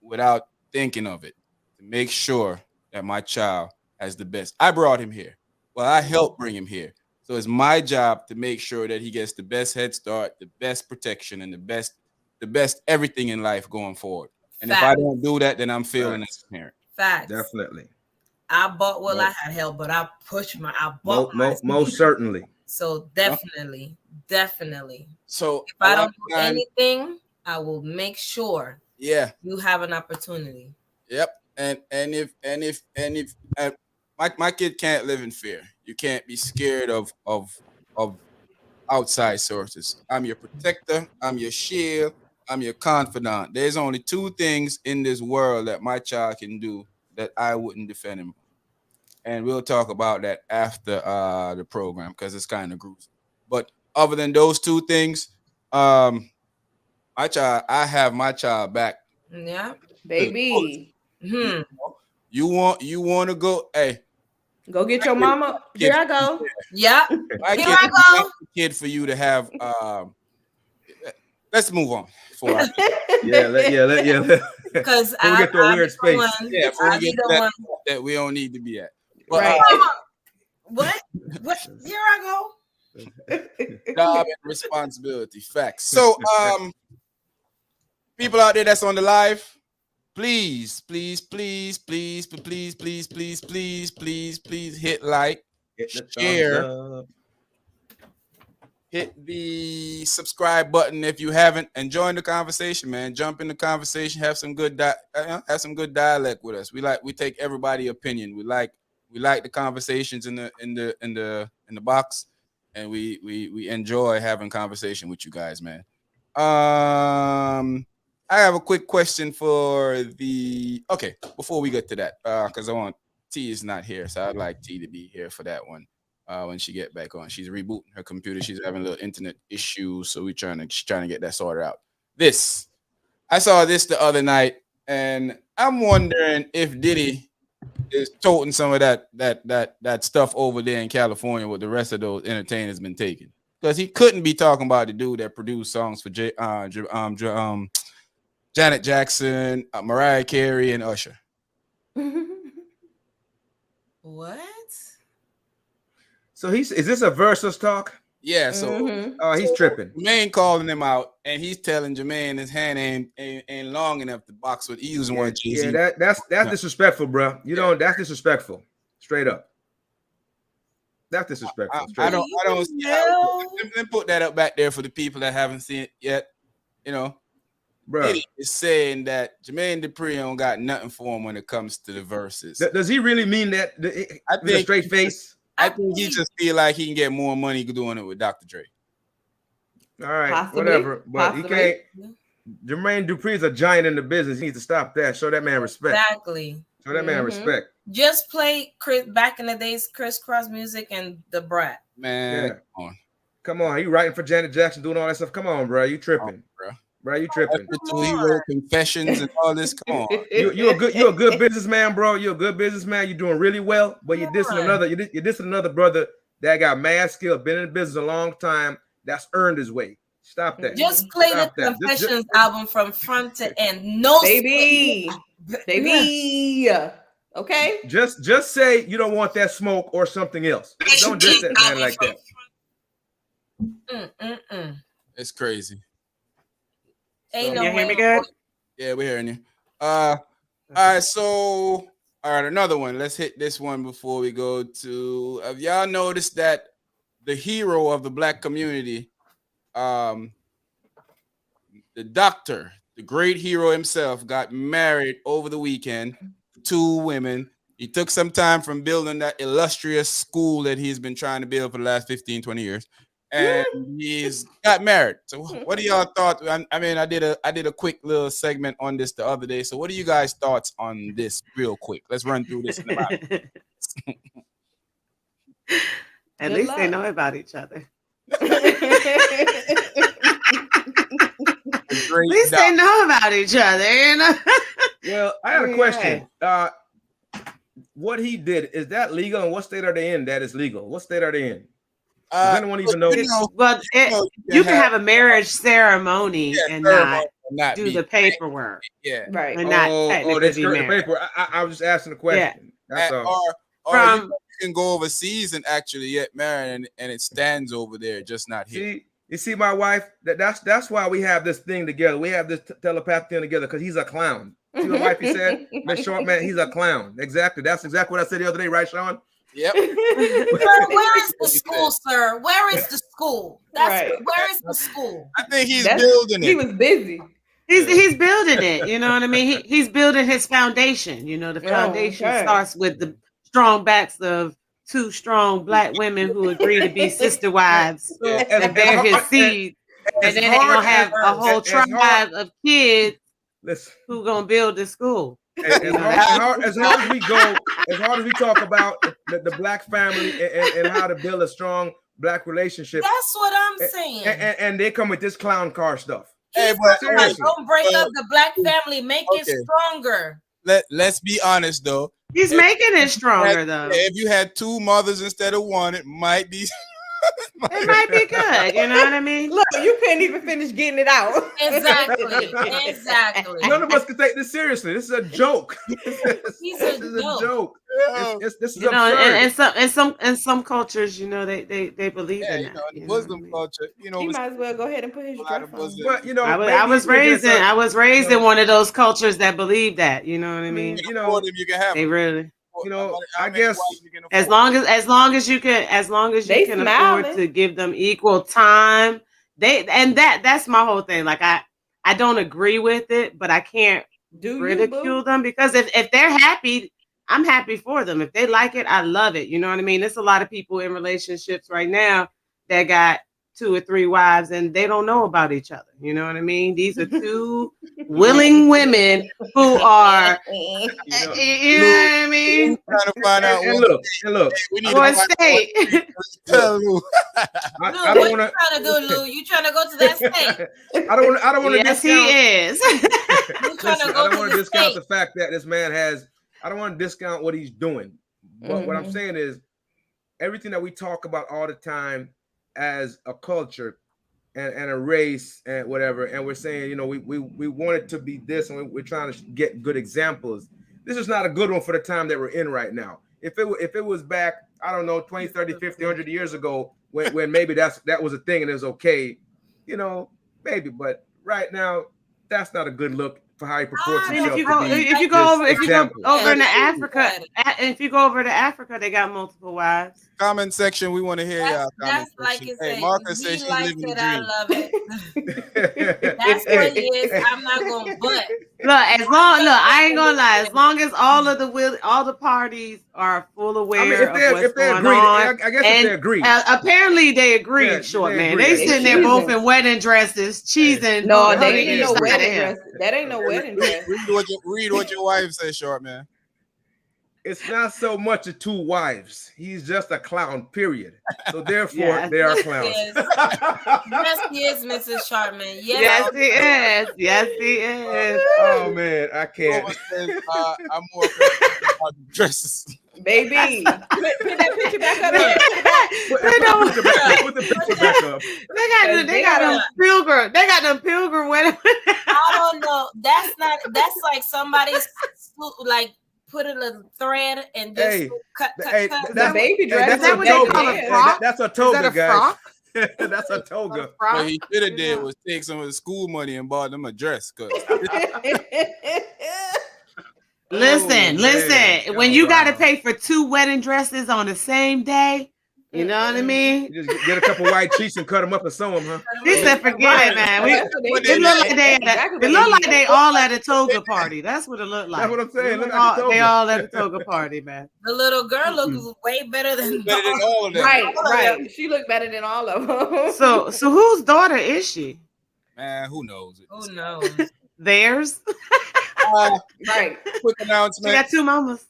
without thinking of it, to make sure that my child has the best. I brought him here. Well, I helped bring him here. So it's my job to make sure that he gets the best head start, the best protection, and the best everything in life going forward. And if I don't do that, then I'm failing as a parent. Facts. Definitely. I bought I had help, but I bought most certainly. So definitely. So if I don't do anything, I will make sure you have an opportunity. Yep. And if my kid can't live in fear. You can't be scared of outside sources. I'm your protector. I'm your shield. I'm your confidant. There's only two things in this world that my child can do that I wouldn't defend him. And we'll talk about that after the program, because it's kind of gruesome. But other than those two things, I have my child back. Yeah, baby. You want to go? Hey, Go get your mama. Here I go. Yep. I Here get I go. a kid for you to have. Let's move on. For Because We'll get to a weird space. yeah, before we I'll be get to the that, one. that we don't need to be at. But Right. What? Here I go. job and responsibility, facts. So, people out there that's on the live, please hit like, Hit the share, thumbs up. hit the subscribe button if you haven't, and join the conversation, man. Jump in the conversation, have some good dialect with us. We take everybody's opinion. We like the conversations in the box, and we enjoy having conversation with you guys, man. I have a quick question before we get to that, because I want T is not here, so I'd like T to be here for that one. When she get back on, she's rebooting her computer. She's having a little internet issue, so she's trying to get that sorted out. I saw this the other night, and I'm wondering if Diddy is toting some of that stuff over there in California, what the rest of those entertainers been taking, because he couldn't be talking about the dude that produced songs for Janet Jackson, Mariah Carey, and Usher. What? So is this a versus talk? Yeah, so He's tripping. Jermaine calling him out, and he's telling Jermaine his hand ain't long enough to box with. He using one Jay-Z. Yeah, that's disrespectful, bro. That's disrespectful. Straight up. That's disrespectful. I don't see how. Let me put that up back there for the people that haven't seen it yet. Bro, Diddy is saying that Jermaine Dupri don't got nothing for him when it comes to the verses. Does he really mean that? I think a straight face. I think he just feel like he can get more money doing it with Dr. Dre. All right, Possibly. whatever. But he can't. Jermaine Dupri is a giant in the business. He needs to stop that. Show that man respect. Exactly. Show that man respect. Just play back in the days, crisscross music and the Brat. Man, come on. He writing for Janet Jackson, doing all that stuff. Come on, bro. You tripping, bro? You tripping? He wrote Confessions and all this. Come on. You're a good businessman, bro. You're a good businessman. You're doing really well. But you're dissing another brother that got mad skill, been in the business a long time. That's earned his way. Stop that. Just play the Confessions album from front to end. No, baby. Okay. Just say you don't want that smoke or something else. Don't diss that man like that. It's crazy. Ain't you hear me good? Yeah, we're hearing you. All right, another one. Let's hit this one before we go to. Have y'all noticed that the hero of the Black community, the doctor, the great hero himself, got married over the weekend? 2 women. He took some time from building that illustrious school that he's been trying to build for the last 15, 20 years. And he's got married. So what are y'all thoughts? I mean, I did a quick little segment on this the other day. So what are you guys' thoughts on this real quick? Let's run through this in about At least they know about each other. At least they know about each other. Well, I had a question. What he did, is that legal? And what state are they in that is legal? What state are they in? Does anyone even know? You can have a marriage ceremony and not do the paperwork. Yeah, right. And not technically be married. I was just asking a question. Yeah. That's all. Or you can go overseas and actually get married, and it stands over there, just not here. You see, my wife. That's why we have this thing together. We have this telepathic thing together because he's a clown. See what wifey said? Miss Short Man, he's a clown. Exactly. That's exactly what I said the other day, right, Sean? Yep. Where is the school, sir? Where is the school? Where is the school? I think he's building it. He was busy. He's building it. You know what I mean? He's building his foundation. You know, the foundation starts with the strong backs of 2 strong Black women who agree to be sister wives and bear his seed. And then they're gonna have a whole tribe of kids who gonna build the school. As hard as we talk about the Black family and how to build a strong Black relationship. That's what I'm saying. And they come with this clown car stuff. Hey, but don't break up the Black family. Make it stronger. let's be honest though. He's If making it you stronger had- though. If you had two mothers instead of one, it might be. It might be good. You know what I mean? Look, you couldn't even finish getting it out. Exactly. Exactly. None of us can take this seriously. This is a joke. He's This a is a joke. joke. Yeah, This is You know, absurd. and some cultures, you know, they believe in you that. know, in You the know what I Muslim mean? culture, you know, He we might as well go ahead and put his a lot dress of on. Muslims. But you know, I maybe was if there's raised in a- I was raised you in know, one of those cultures that believe that. You know what I I mean? mean, You can afford them, you can have They them. really. you know, How I many guess wives you can As afford? long as you They can smiling. afford to give them equal time, that's my whole thing. Like I don't agree with it, but I can't Do you, ridicule boo? them because if they're happy, I'm happy for them. If they like it, I love it. You know what I mean? There's a lot of people in relationships right now that got 2 or 3 wives and they don't know about each other. You know what I mean? These are two willing women who are, you know, you know what I mean? Trying to find out and what look, we need For to a find out state. tell Lou. Lou, I what don't you want to. trying to do, Lou? You trying to go to that state? I don't want to Yes, he discount. is. You trying Listen, to I go don't to want the to discount state? the fact that this man has. I don't want to discount what he's doing. But what I'm saying is, everything that we talk about all the time as a culture and a race and whatever, and we're saying, you know, we want it to be this, and we're trying to get good examples. This is not a good one for the time that we're in right now. If it was back, I don't know, 20, 30, 50, 100 years ago, when maybe that was a thing and it was okay, you know, maybe. But right now, that's not a good look for how he purports I I mean, himself if to be. you go over this example. into Yeah, Africa, if you go over to Africa, they got multiple wives. Comment section, we want to hear y'all comment That's like section. you Hey, say. Marcus says He she's likes living the it. I dream. love it. That's Hey, what it is. I'm not gonna butt. Look, I ain't gonna lie. As long as all the parties are full I mean, aware of what's if they going agree, on, I guess if and they agree, apparently they agree. Yeah, Short they man, agree, they I sitting guess. there both Cheesing. in wedding dresses, cheesing. No, That's they what ain't they in no agree. wedding dress. That ain't no wedding dress. Read what your wife says, short man. it's not so much of 2 wives. He's just a clown, period. So therefore, Yes. they are Yes, clowns. Yes, he is, Mrs. Sharpman. Yes, he is. Yes, he is. Oh man, I can't. Roma says, I'm more concerned about the dresses. Baby, put that picture back up there. Put it back. Put the picture back up. They got them pilgrim. They got them pilgrim wedding. I don't know. That's like somebody's like put in a thread and just Hey, cut. The baby dress. That's Is that a what they toga. call a Hey, frock? that's a Is that toga, a guys. frock? That's a toga. What he should have did was take some of the school money and bought them a dress. Cause Listen. man. When Oh, you got to wow. pay for 2 wedding dresses on the same day, you know what I mean? You just get a couple white cheeks and cut them up and sew them, huh? He said, "Forget it, man. That's what they It do. look like they. That's exactly It what look they like do. they all at a toga party. That's what it looked like. That's what I'm saying. Look They like a all- They toga. all at a toga party, man. The little girl looks way better than better than all of them. Right. She looked better than all of them. So whose daughter is she? Man, who knows? Who knows? Theirs. Right. Quick She announcement. got 2 mamas.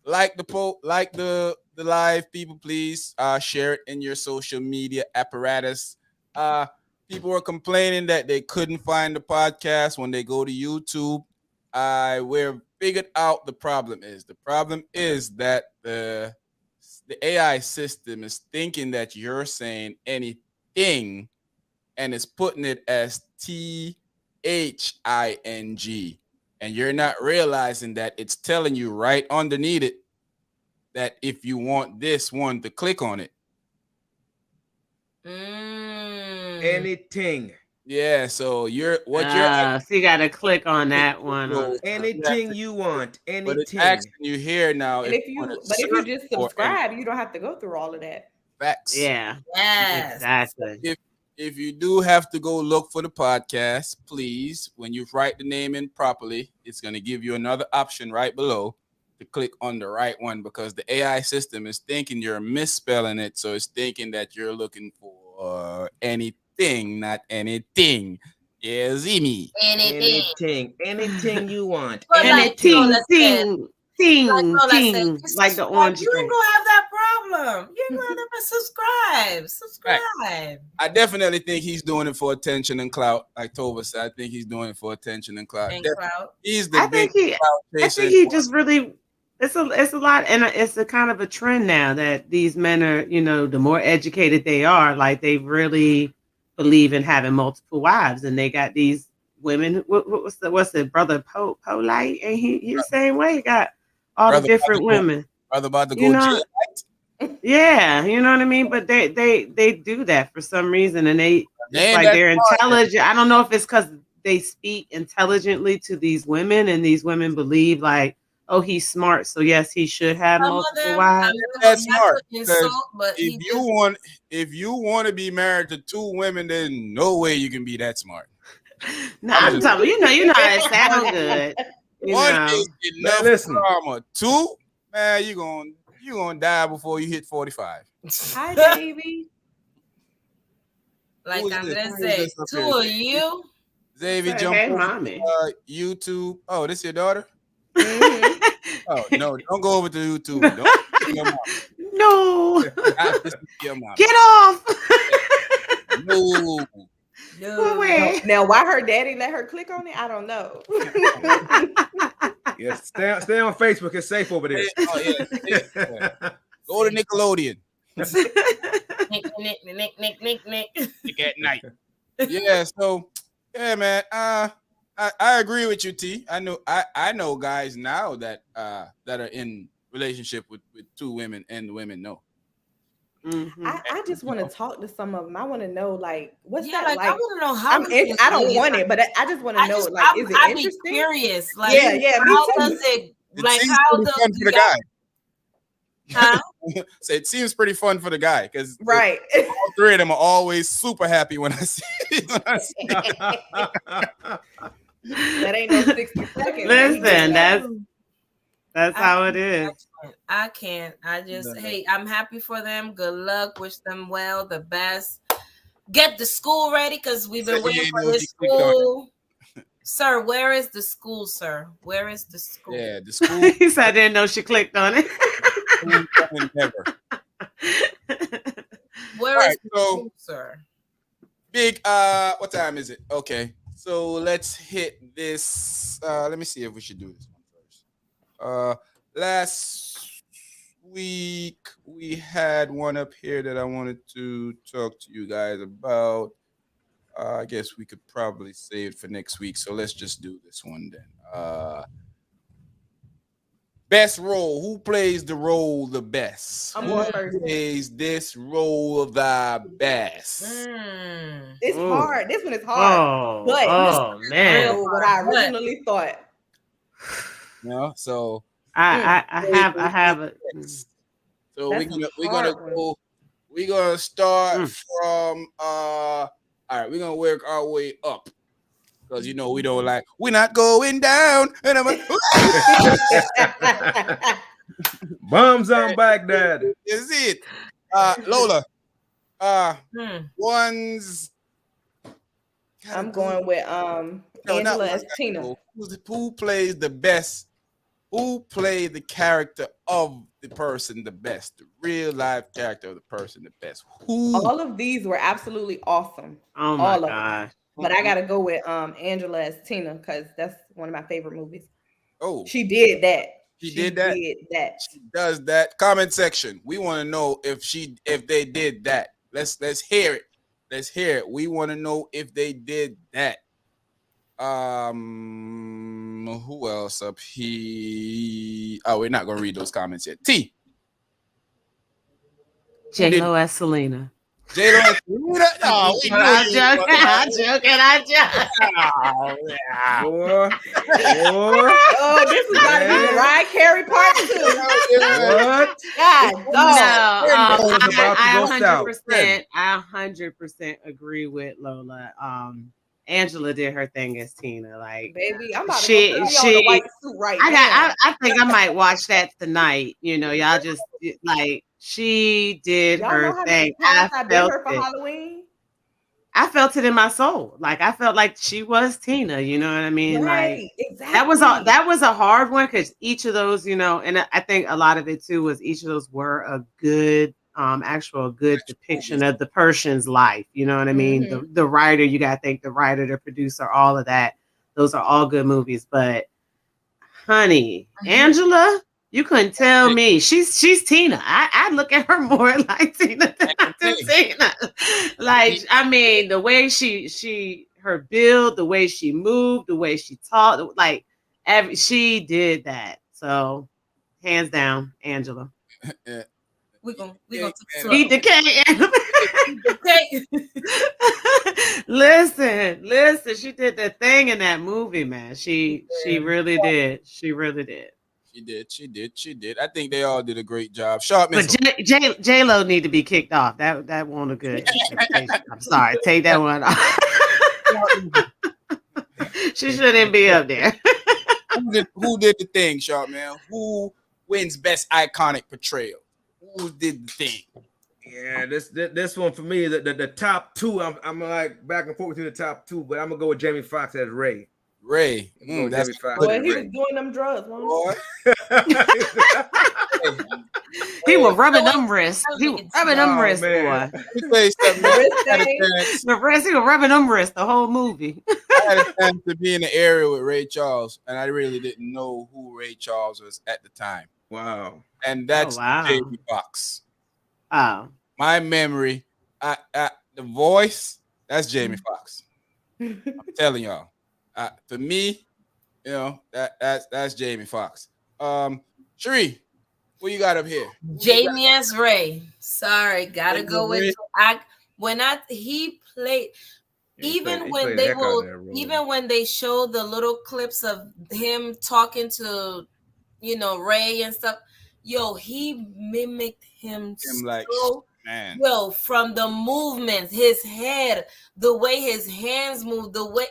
Like the live, people, please share it in your social media apparatus. People were complaining that they couldn't find the podcast when they go to YouTube. We've figured out the problem is. The problem is that the AI system is thinking that you're saying anything and it's putting it as THING. And you're not realizing that it's telling you right underneath it that if you want this one to click on it. Anything. Yeah, so so you got to click on that one. Anything you want. But it's Anything. asking you here now. And if you just subscribe, you don't have to go through all of that. Facts. Yeah. Yes. Exactly. If you do have to go look for the podcast, please, when you write the name in properly, it's going to give you another option right below to click on the right one because the AI system is thinking you're misspelling it. So it's thinking that you're looking for anything, not anything. Yeah, Zimi. Anything you want. But like Anything, Lola said, ting, like Lola said, ting, it's like just the orange you drink. ain't gonna have that problem. You ain't gonna never subscribe. Subscribe. I definitely think he's doing it for attention and clout. Like Tova said, I think he's doing it for attention and clout. And clout. He's the I big think he. clout I chaser. think he just really. It's a lot, and it's a kind of a trend now that these men are, you know, the more educated they are, like they really believe in having multiple wives, and they got these women. What's the brother Polite? And he the same way. He got all Brother the different women. Brother about to You go know, jail. yeah, you know what I mean. But they do that for some reason, and it's Man, like that's they're smart. intelligent. I don't know if it's because they speak intelligently to these women, and these women believe like, oh, he's smart, so yes, he should have Some of multiple them, wives. That's not smart. to 'cause insult, but he if you want to be married to 2 women, there's no way you can be that smart. No, I'm telling you, you know how it sounds good. You One know. is enough Man, listen. drama. 2, man, you gonna die before you hit 45. Hi, baby. like Who is I'm this? gonna Who is say, this up 2 here? of you. Xavier, Say, jump hey, over mommy. to, YouTube. Oh, this your daughter? Mhm. Oh no, don't go over to YouTube. Don't your mom. No. Not listen to your mom. Get off. No. No. Wait. Now, why her daddy let her click on it? I don't know. Yes, stay on Facebook. It's safe over there. Oh yeah. Go to Nickelodeon. Nick. Nick at night. Yeah, so yeah, man. I agree with you, T. I know guys now that are in relationship with 2 women, and the women know. Mhm. I just want to talk to some of them. I want to know, like, what's that I like? want to know how. I don't want it, but I just want to know, like, is it I'd be interesting? curious. Like, Yeah, me how too. does it? It Like, seems how pretty does fun for the guy. Huh? So it seems pretty fun for the guy because Right. all 3 of them are always super happy when I see. That ain't no 60 seconds. Listen, that's how it is. I can't. I just, hey, I'm happy for them. Good luck. Wish them well, the best. Get the school ready because we've been waiting for this school. Sir, where is the school, sir? Where is the school? Yeah, the school. He said I didn't know she clicked on it. Never. Where is the school, sir? Big, what time is it? Okay, so let's hit this. Let me see if we should do this one first. Last week we had one up here that I wanted to talk to you guys about. I guess we could probably save it for next week, so let's just do this one then. Best role. Who plays the role the best? I'm Who going first. plays this role the best? It's hard. This one is hard. But man, what I originally thought. You know, so I have it. So we're gonna start from all right, we're gonna work our way up. Because you know we don't like, we're not going down. And I'm like, Bombs on Baghdad. Is it? Lola. One's I'm going with Angela as Tina. Who plays the best? Who played the character of the person the best? The real life character of the person the best. Who? All of these were absolutely awesome. Oh my gosh. But I gotta go with Angela as Tina because that's one of my favorite movies. Oh, she did that. She did that. She does that. Comment section. We want to know if they did that. Let's hear it. Let's hear it. We want to know if they did that. Who else up here? Oh, we're not gonna read those comments yet. T. J-Lo as Selena. J-Lo as Selena? No, I'm joking. Oh, this is gotta be Mariah Carey part 2. What? God, I 100% agree with Lola. Angela did her thing as Tina. Like, baby, I'm about to go put on a white suit right now. I think I might watch that tonight. You know, y'all just like, she did her thing. I felt her for Halloween. I felt it in my soul. Like I felt like she was Tina. You know what I mean? Right, Like exactly. that was a hard one because each of those, you know, and I think a lot of it too was each of those were a good, actual good depiction of the person's life. You know what I mean? The writer, you gotta think the writer, the producer, all of that. Those are all good movies. But honey, Angela, you couldn't tell me she's Tina. I look at her more like Tina than I do Tina. Like I mean, the way she her build, the way she moved, the way she talked, like she did that. So hands down, Angela. Yeah. We gonna take Eat the cake. Listen, she did that thing in that movie, man. She really did. She really did. She did. I think they all did a great job. Sharp But missile. J Lo need to be kicked off. That wasn't a good interpretation. I'm sorry. Take that one off. She shouldn't be up there. Who did the thing, Sharp man? Who wins best iconic portrayal? Who did the thing? Yeah, this one for me, the top two. I'm like back and forth between the top two, but I'm gonna go with Jamie Foxx as Ray. Ray. That's Jamie Foxx. Boy, he was doing them drugs, boy. He was rubbing them wrists. He was rubbing them wrists, boy. Let me tell you something, man. The wrist, he was rubbing them wrists the whole movie. I had a chance to be in the area with Ray Charles, and I really didn't know who Ray Charles was at the time. Wow. And that's Jamie Foxx. Oh. My memory, the voice, that's Jamie Foxx. I'm telling y'all. For me, you know, that's Jamie Foxx. Cherie, what you got up here? Jamie as Ray. Sorry, gotta go with he played. Even when they show the little clips of him talking to, you know, Ray and stuff, yo, he mimicked him like, so, man. yo, from the movements, his head, the way his hands move, the way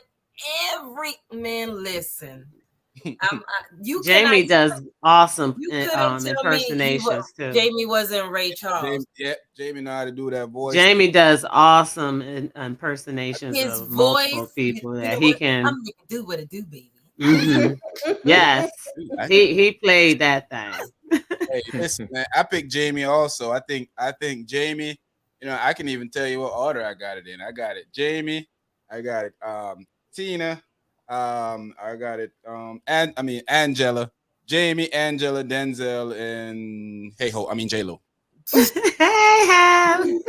listen. Jamie does awesome impersonations too. Jamie wasn't Ray Charles. Jamie know how to do that voice. Jamie does awesome impersonations his of voice, multiple people that he can. I'm gonna do what it do, baby. Mm-hmm. Yes, he played that thing. Hey, listen, man, I picked Jamie also. I think Jamie. You know, I can even tell you what order I got it in. I got it Jamie. I got it Tina. I got it. Angela, Jamie, Angela, Denzel, and J-Lo. Hey,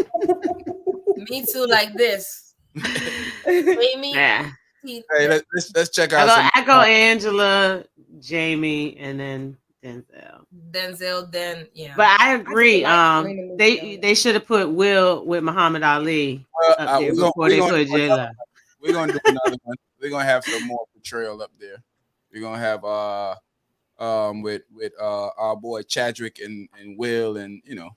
me too, like this. Jamie. Yeah. Hey, let's check out. I go Angela, Jamie, and then Denzel. Then yeah. But I agree. They should have put Will with Muhammad Ali up there before they put J-Lo. We're gonna do another one. We're gonna have some more portrayal up there. We're gonna have with our boy Chadwick and Will and you know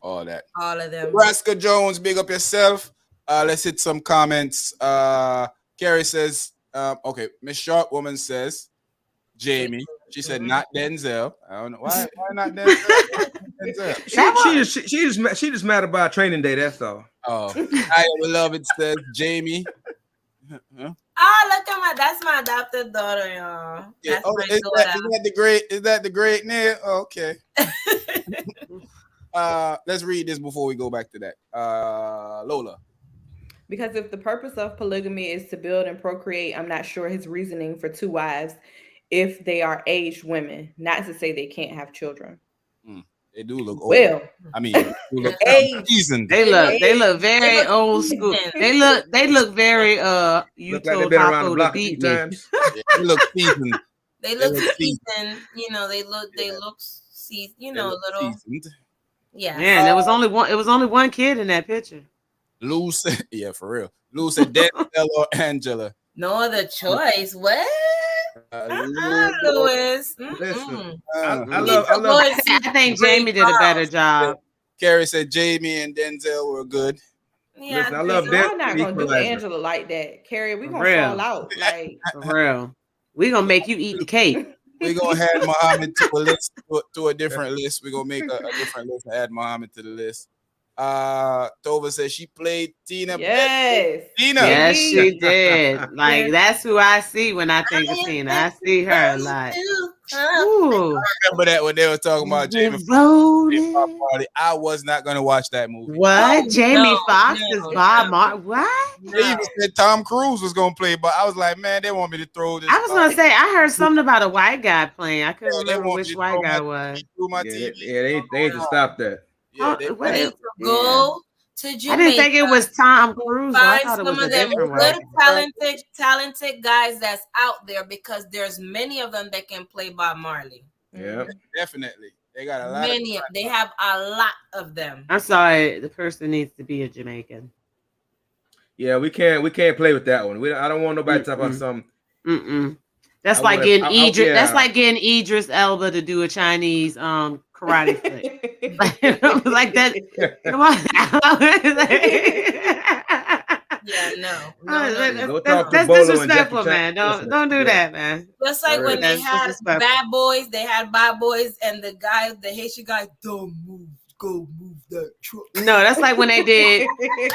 all that. All of them. Nebraska Jones, big up yourself. Let's hit some comments. Carrie says, okay, Miss Sharp Woman says Jamie. She said not Denzel. I don't know why not Denzel. She just mad about training day. That's all. Oh, I Beloved says Jamie. Huh? Oh, look at that's my adopted daughter, y'all. Yeah. Is that the great name? Oh, okay. Let's read this before we go back to that. Lola. Because if the purpose of polygamy is to build and procreate, I'm not sure his reasoning for 2 wives if they are aged women. Not to say they can't have children. They do look old. Well, I mean, they look seasoned. They look very old school. They look very you look told like they've been around the Paco block to a few beat me. times. Yeah, they look seasoned. They look seasoned. You know, they look seasoned. You know, a little. Seasoned. Yeah. Man, there was only one. It was only one kid in that picture. Lou said, yeah, for real. Lou said Denzel or Angela. No other choice. What? Louis. Listen, I love. I think Jamie did a better job. Carrie said Jamie and Denzel were good. Yeah, listen, I love I'm that. not gonna do Angela like that, Carrie. We gonna fall out. Like for real. We gonna make you eat the cake. We're gonna add Muhammad to a list to a different list. We're gonna make a different list and add Muhammad to the list. Tova said she played Tina. Yes. Tina. Yes, she Indeed. did. Like that's who I see when I think of Tina. I see her a lot. Ooh. Remember that when they were talking about Jamie We're Foxx rolling. party? I was not going to watch that movie. What? Oh, Jamie no, Foxx no, is Bob no, Marley. What? They even no. said Tom Cruise was going to play, but I was like, man, they want me to throw this. I was gonna say I heard something about a white guy playing. I couldn't They remember want me which to white guy was. through my Yeah, TV. they need to stop that. Yeah, they Oh, You need wait, to yeah. go to I didn't Jamaica. think it was Tom Cruise. Though. I Find thought it was some a of them different good, white guy. talented guys that's out there because there's many of them that can play Bob Marley. Yeah. definitely. They got a lot Many. They have a lot of them. I'm sorry, the person needs to be a Jamaican. Yeah, we can't play with that one. I don't want nobody to talk about something. That's like getting Idris. That's like getting Idris Elba to do a Chinese karate flick. like that. Come on. Yeah, no. That's disrespectful, man. Don't do that, man. Just like when they had bad boys, and the Haitian guy, don't move, go move that truck. No, that's like when they did.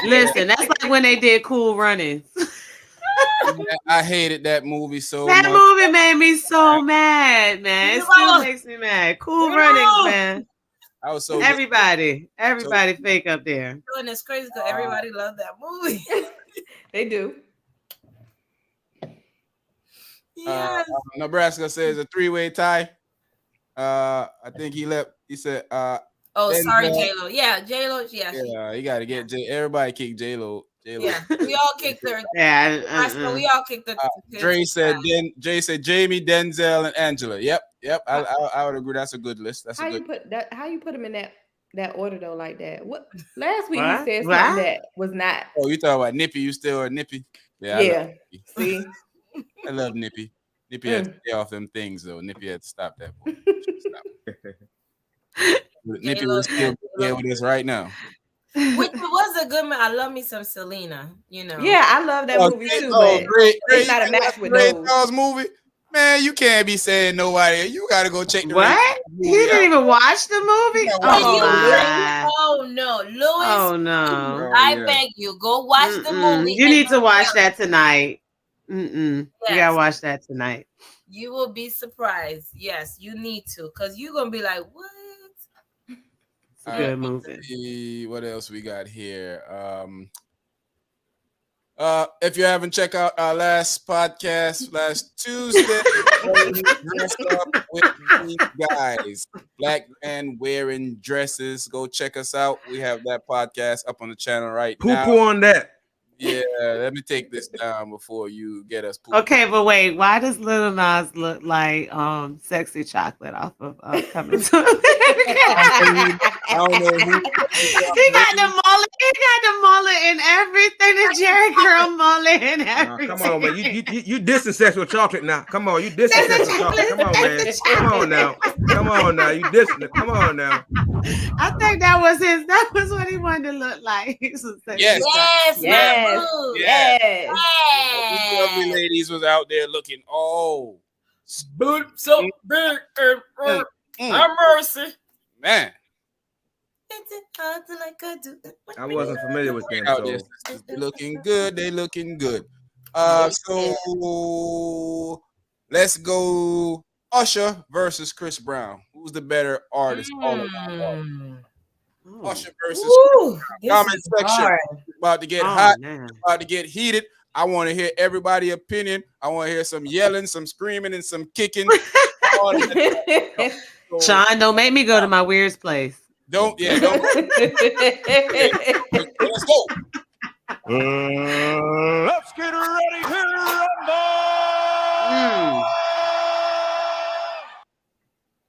Listen, that's like when they did Cool Runnings. I hated that movie so that much. That movie made me so mad, man. It still makes me mad. Cool Runnings, man. I was so everybody fake up there. And it's crazy because everybody loved that movie. They do. Nebraska says a 3-way tie. I think he left. He said, sorry, J-Lo. Yeah, J-Lo. Yeah, you got to get everybody kick J-Lo. Yeah, we all kicked her. We all kicked her. Jay said Jamie, Denzel, and Angela. Yep. I would agree. That's a good list. That's how you put them in that order though, like that? What last week he said something that was not. Oh, you talking about Nippy? You still are Nippy? Yeah. See, I love Nippy. Nippy had to stay off them things though. Nippy had to stop that. Nippy was still here with us right now. Which was a good man. I love me some Selena, Yeah, I love that movie too. But great. It's not a match with those movie. Man, you can't be saying nobody. You got to go check the what? He didn't even watch the movie. Oh no, Louis. Oh no! I beg you, go watch the movie. You need to watch that tonight. You gotta watch that tonight. You will be surprised. Yes, you need to, because you're gonna be like, what? It's a good movie. What else we got here? If you haven't checked out our last podcast last Tuesday, dressed up with these guys, black men wearing dresses. Go check us out. We have that podcast up on the channel right now. Poo on that. Yeah, let me take this down before you get us. Okay, but wait, why does Lil Nas look like Sexy Chocolate off of Coming to I don't know who. He got the mullet and everything. The Jerry Curl mullet and everything. Come on, man. You dissing Sexual Chocolate now. Come on, you dissing Sexual Chocolate. Come on, man. Come on now. You dissing it. Come on now. I think that was what he wanted to look like. Yes. These lovely ladies was out there looking so big and have mercy. Man. I wasn't familiar with them. Out there, they looking good. They looking good. So let's go. Usher versus Chris Brown. Who's the better artist? All around. Usher versus Chris Brown. Comment section. About to get hot. About to get heated. I want to hear everybody's opinion. I want to hear some yelling, some screaming, and some kicking. Sean, don't make me go to my weird's place. Don't. Let's go. Let's get ready to rumble.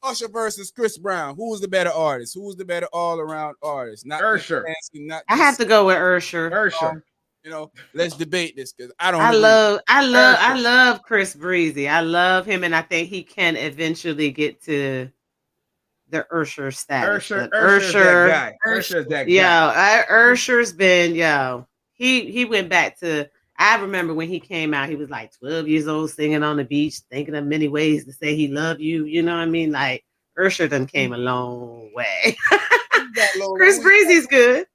Usher versus Chris Brown. Who's the better artist? Who's the better all-around artist? Not Usher. I have to go with Usher. Let's debate this because I love Chris Breezy. I love him, and I think he can eventually get to the Usher status. Usher's that guy. Usher's that guy. Usher's been he went back to. I remember when he came out, he was like 12 years old, singing on the beach, thinking of many ways to say he loved you. You know what I mean? Like Usher done came a long way. Chris Breezy's good.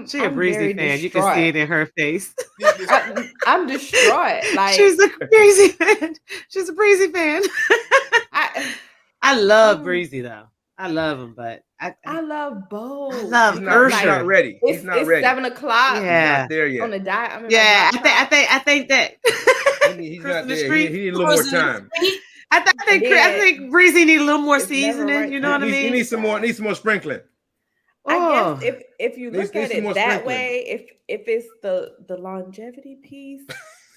She a I'm Breezy very fan. You can see it distraught. in her face. I'm distraught. Like She's a Breezy fan. She's a Breezy fan. I I love Breezy though. I love him, but I love both. I love He's Usher. not ready. He's not It's ready. 7:00. He's Yeah. not there yet. On the diet. I'm in Yeah, my I think that He's Chris not in the there. street. He need a little more time. I think Breezy need a little more it's never seasoning. right You know what I He mean? needs some more. Needs some more sprinkling. I guess Oh, if you Needs- look needs at some more it that sprinkling. way, if it's the longevity piece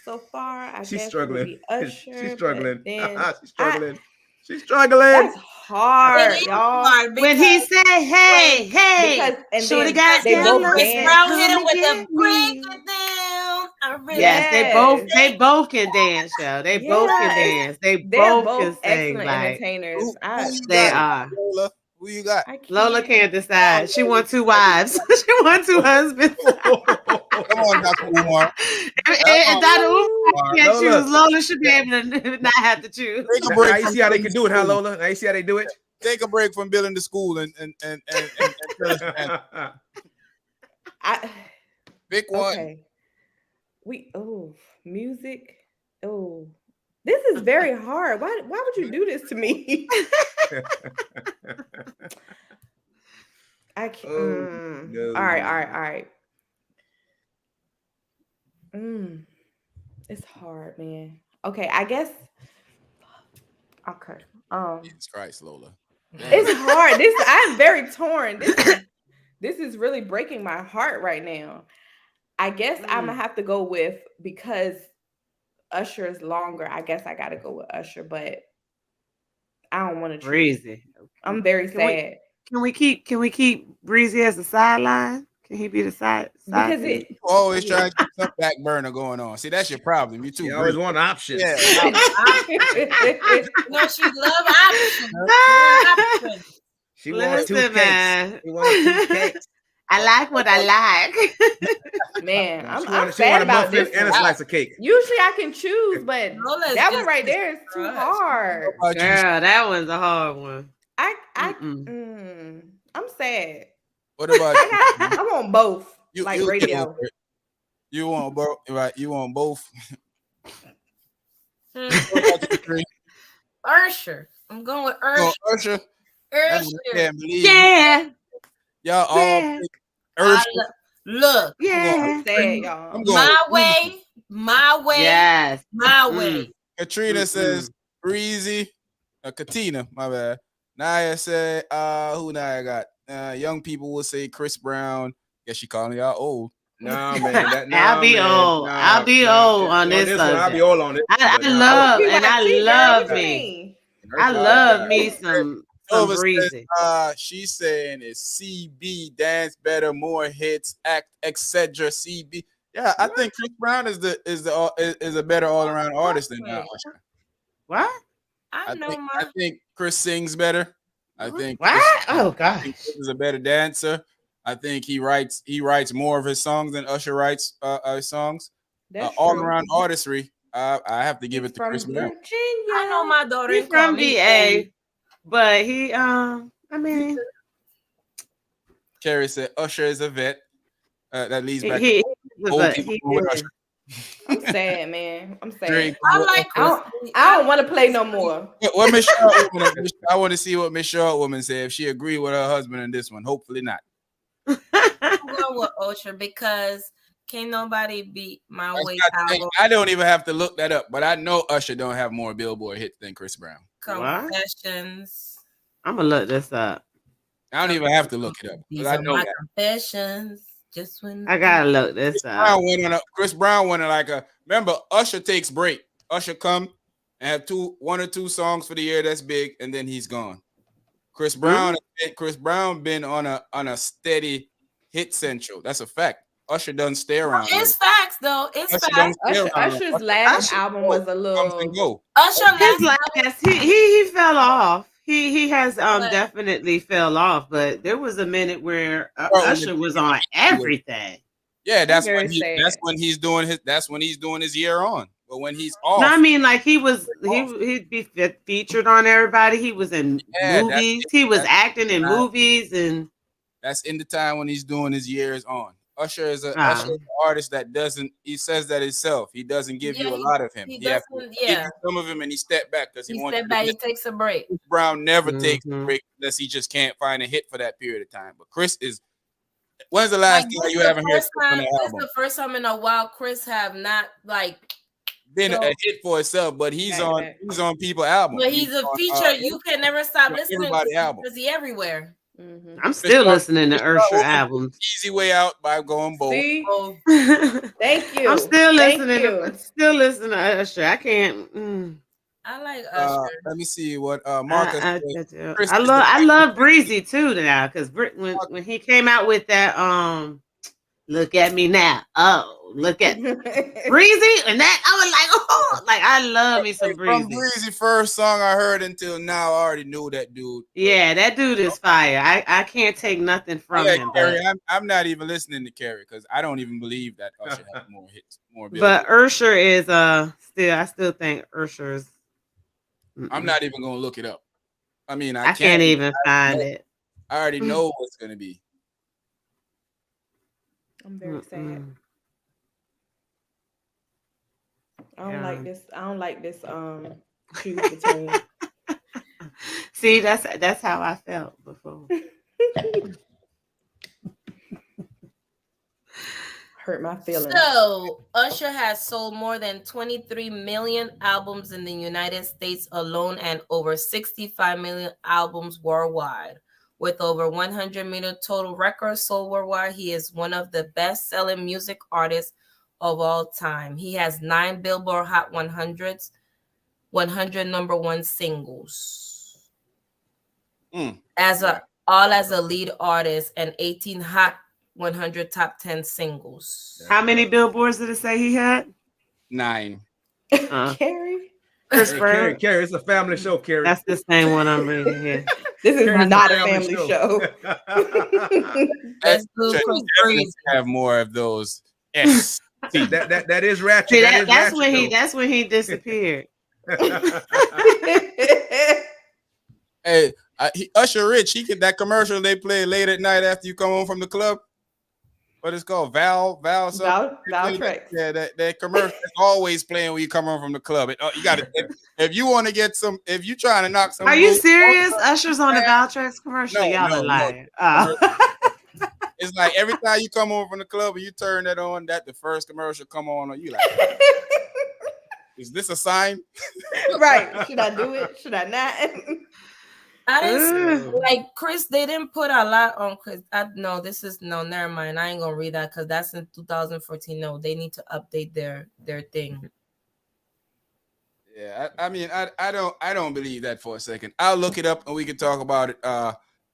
so far, I She's guess it would struggling. be Usher. She's struggling. But then She's struggling. She's struggling. that's It hard, is y'all. hard when he because said, "Hey, hey," Because and shoulda then got they that both love Chris dance. Brown come hit him and with the get break me. it down. I really Yes, Yes. they both can dance, yo. They both can Yes. dance. They They're both can both sing. excellent Like entertainers. Who you they got, are. Lola? Who you got? I can't. Lola can't decide. She wants 2 wives. She wants 2 husbands. Come on, Dr. Umar. And Dr. Umar can't Lola. choose. Lola should be able to not have to choose. Take a Now break. you From see how they building can do it, huh, school. Lola? Now you see how they do it? Take a break from building the school and tell us, man. I Pick one. okay. Music. Oh, this is very hard. Why would you do this to me? I can't. no. All right. It's hard, man. Okay, I guess. Okay. Jesus Christ, Lola. It's hard. I'm very torn. This is really breaking my heart right now. I guess I'm gonna have to go with, because Usher is longer. I guess I gotta go with Usher, but I don't want to choose. Breezy. I'm very sad. Can we keep Breezy as a sideline? Can he be the side? Because piece? You always trying to keep some back burner going on. See, that's your problem. You too. You always want options. Yeah. No, she love options. She wants 2 Listen, cakes. man. She wants 2 cakes. I like what I like. Man, I'm She want a sad about muffin this and a one. slice of cake. Usually I can choose, but Lola's that one just right there is too crushed. hard. How about you? Girl, that one's a hard one. I'm sad. What about you? I want both. You like get radio. over it. You want both, right? You want both. What about you, Tree? Usher. I'm going with Oh, Usher. Usher. I Usher. can't believe Yeah. y'all all Yeah. pick Usher. Look, Yeah. I'm sad, y'all. I'm going my with way, my way, Yes. my way. Katrina says Breezy. Katina, my bad. Naya said, who Naya got? Young people will say Chris Brown. Guess she calling y'all old. No, man. I'll be old. I'll be old on this one. I'll be subject. old on this. I but nah, love You and like I me, girl? love What you me. mean? I love me some Silver Breezy. says, she's saying it's CB, dance better, more hits, act, etc. CB. Yeah, I think Chris Brown is a better all around artist than Usher. What? I think Chris sings better. I think What? Oh I gosh. think Chris is a better dancer. I think he writes more of his songs than Usher writes songs. That's All true. around artistry. I have to give it to From Chris Brown. Virginia. I know my daughter He's ain't call from me VA, old. but he I mean Carrie said Usher is a vet. That leads back he to old but people he with is. Usher. I'm sad, man. I'm sad. Drake. I like I don't want to play no more. What Miss Short woman? I want to see what Miss Short woman said. If she agreed with her husband in this one, hopefully not. I'm going with Usher because can't nobody beat my way album. I don't even have to look that up, but I know Usher don't have more Billboard hits than Chris Brown. Confessions. I'm gonna look this up. I don't even have to look it up. These I are know my that. confessions. Just when I gotta look this up. Chris Brown went on like a. Remember, Usher takes break. Usher come and have 1 or 2 songs for the year that's big, and then he's gone. Chris Brown been on a steady hit central. That's a fact. Usher doesn't stay around. It's facts though. It's facts. Usher's last album was a little. He fell off. He has definitely fell off, but there was a minute where Usher was on everything. Yeah, that's when he's doing his year on. But when he's off, no, I mean like he'd be featured on everybody. He was in movies. He was acting in movies, and That's in the time when he's doing his years on. Usher is an artist that doesn't. He says that himself. He doesn't give you a lot of him. He He have doesn't. to give you some of him, and he step back because he wants. Step back. He takes a break. Chris Brown never takes a break unless he just can't find a hit for that period of time. But Chris is. When's the last time you haven't heard Chris on the album? This is the first time in a while Chris have not been a hit for itself, but he's on people's album. But he's a feature. You can never stop listening to album because he everywhere. Mm-hmm. I'm still listening to Usher albums. Easy Way Out by going bold. Thank you. I'm still listening. To Usher. I can't. I like Usher. Let me see what Marcus. I love Breezy too now because when he came out with that Look at Me Now. Oh, look at Breezy and that I was like, oh, like I love me some Breezy. From Breezy first song I heard until now, I already knew that dude. Yeah, that dude is fire. I can't take nothing from him. Carrie, I'm not even listening to Carrie because I don't even believe that Usher has more hits, more. But Usher is I still think Usher's. I'm not even gonna look it up. I mean, I can't even find it. I already know what's gonna be. I'm very sad. I don't like this. I don't like this. Choose between. See, that's how I felt before. Hurt my feelings. So Usher has sold more than 23 million albums in the United States alone and over 65 million albums worldwide. With over 100 million total records sold worldwide, he is one of the best-selling music artists of all time. He has 9 Billboard Hot 100s, 100 number one singles. As a lead artist, and 18 Hot 100 top 10 singles. How many billboards did it say he had? 9. Carrie? Carrie, it's a family show, Carrie. That's the same one I'm reading here. This is not a family show. Have more of those. Yes. See, that is ratchet. See, that's when he disappeared. Hey, Usher Rich, he get that commercial they play late at night after you come home from the club. What it's called? Valtrex. Yeah, that commercial is always playing when you come home from the club. You got to if you want to get some, if you trying to knock some. Are you serious? Usher's on the Valtrex commercial. Y'all are lying. It's like every time you come home from the club and you turn that on, that the first commercial come on, or you like, is this a sign? Right? Should I do it? Should I not? I didn't like Chris. They didn't put a lot on Chris. Never mind. I ain't gonna read that because that's in 2014. No, they need to update their thing. Yeah, I mean, I don't believe that for a second. I'll look it up and we can talk about it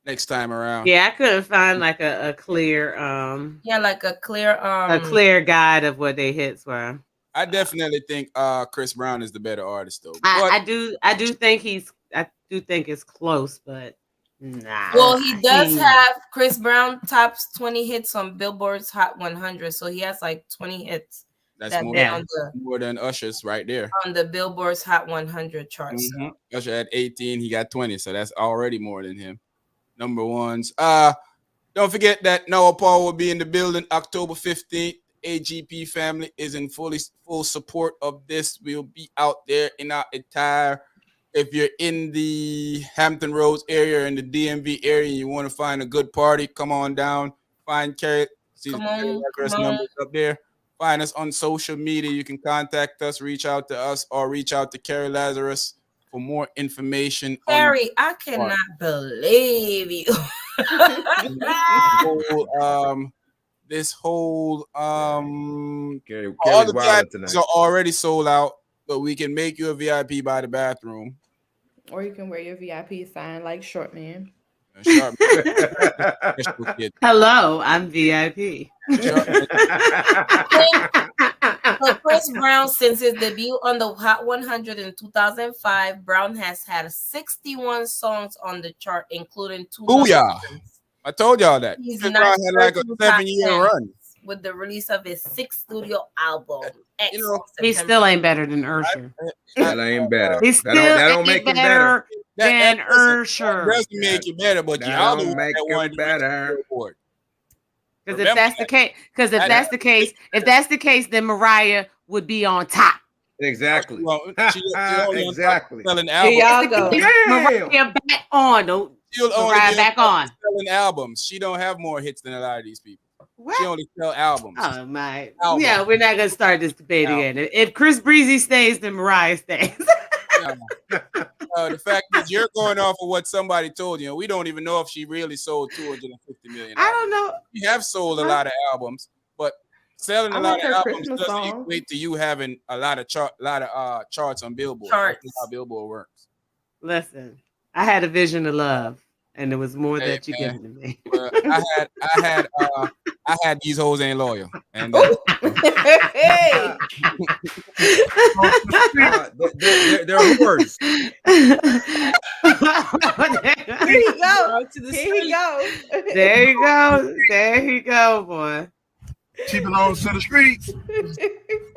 next time around. Yeah, I couldn't find like a clear a clear guide of what they hits were. I definitely think Chris Brown is the better artist though. I do think it's close, but nah. Well, he does have Chris Brown tops 20 hits on Billboard's Hot 100, so he has like 20 hits. That's more than Usher's right there on the Billboard's Hot 100 charts. Mm-hmm. Usher had 18, he got 20, so that's already more than him. Number ones. Don't forget that Noah Paul will be in the building October 15th. AGP family is in full support of this. We'll be out there in our attire. If you're in the Hampton Roads area, in the DMV area, and you want to find a good party, come on down. Find Carrie. See the numbers up there. Find us on social media. You can contact us, reach out to us, or reach out to Carrie Lazarus for more information. Carrie, I cannot believe you. This whole Carrie all the VIPs are already sold out, but we can make you a VIP by the bathroom. Or you can wear your VIP sign like Short Man. Hello, I'm VIP. So Chris Brown, since his debut on the Hot 100 in 2005, Brown has had 61 songs on the chart, including 2. Booyah! I told y'all that. He's Chris Brown had like a 7-year run. with the release of his 6th studio album. X You know, on He September. still ain't better than Usher. That ain't better. He That still don't ain't make him better. than that Usher. doesn't make it better, but That y'all the don't one make that him wanted to reach the better. billboard. Because if Remember that's the case, if That- that's the case, then Mariah would be on top. Exactly. She only on top Exactly. selling Here albums. y'all go. Damn. Mariah back on. Don't She'll only Mariah be back top on. selling albums. She don't have more hits than a lot of these people. What? She only sell albums. Oh my! Album. Yeah, we're not gonna start this debate again. If Chris Breezy stays, then Mariah stays. The fact is, you're going off of what somebody told you. We don't even know if she really sold 250 million. I don't know. She have sold a lot of albums, but selling I a lot like of her albums Christmas doesn't song. equate to you having a lot of charts on Billboard. Charts. That's how Billboard works. Listen, I had a vision of love, and there was more Hey, that you man. given to me. I had these hoes ain't loyal, and Hey. They're whores. Here he go. Here he go. There you go. There you go, boy. She belongs to the streets.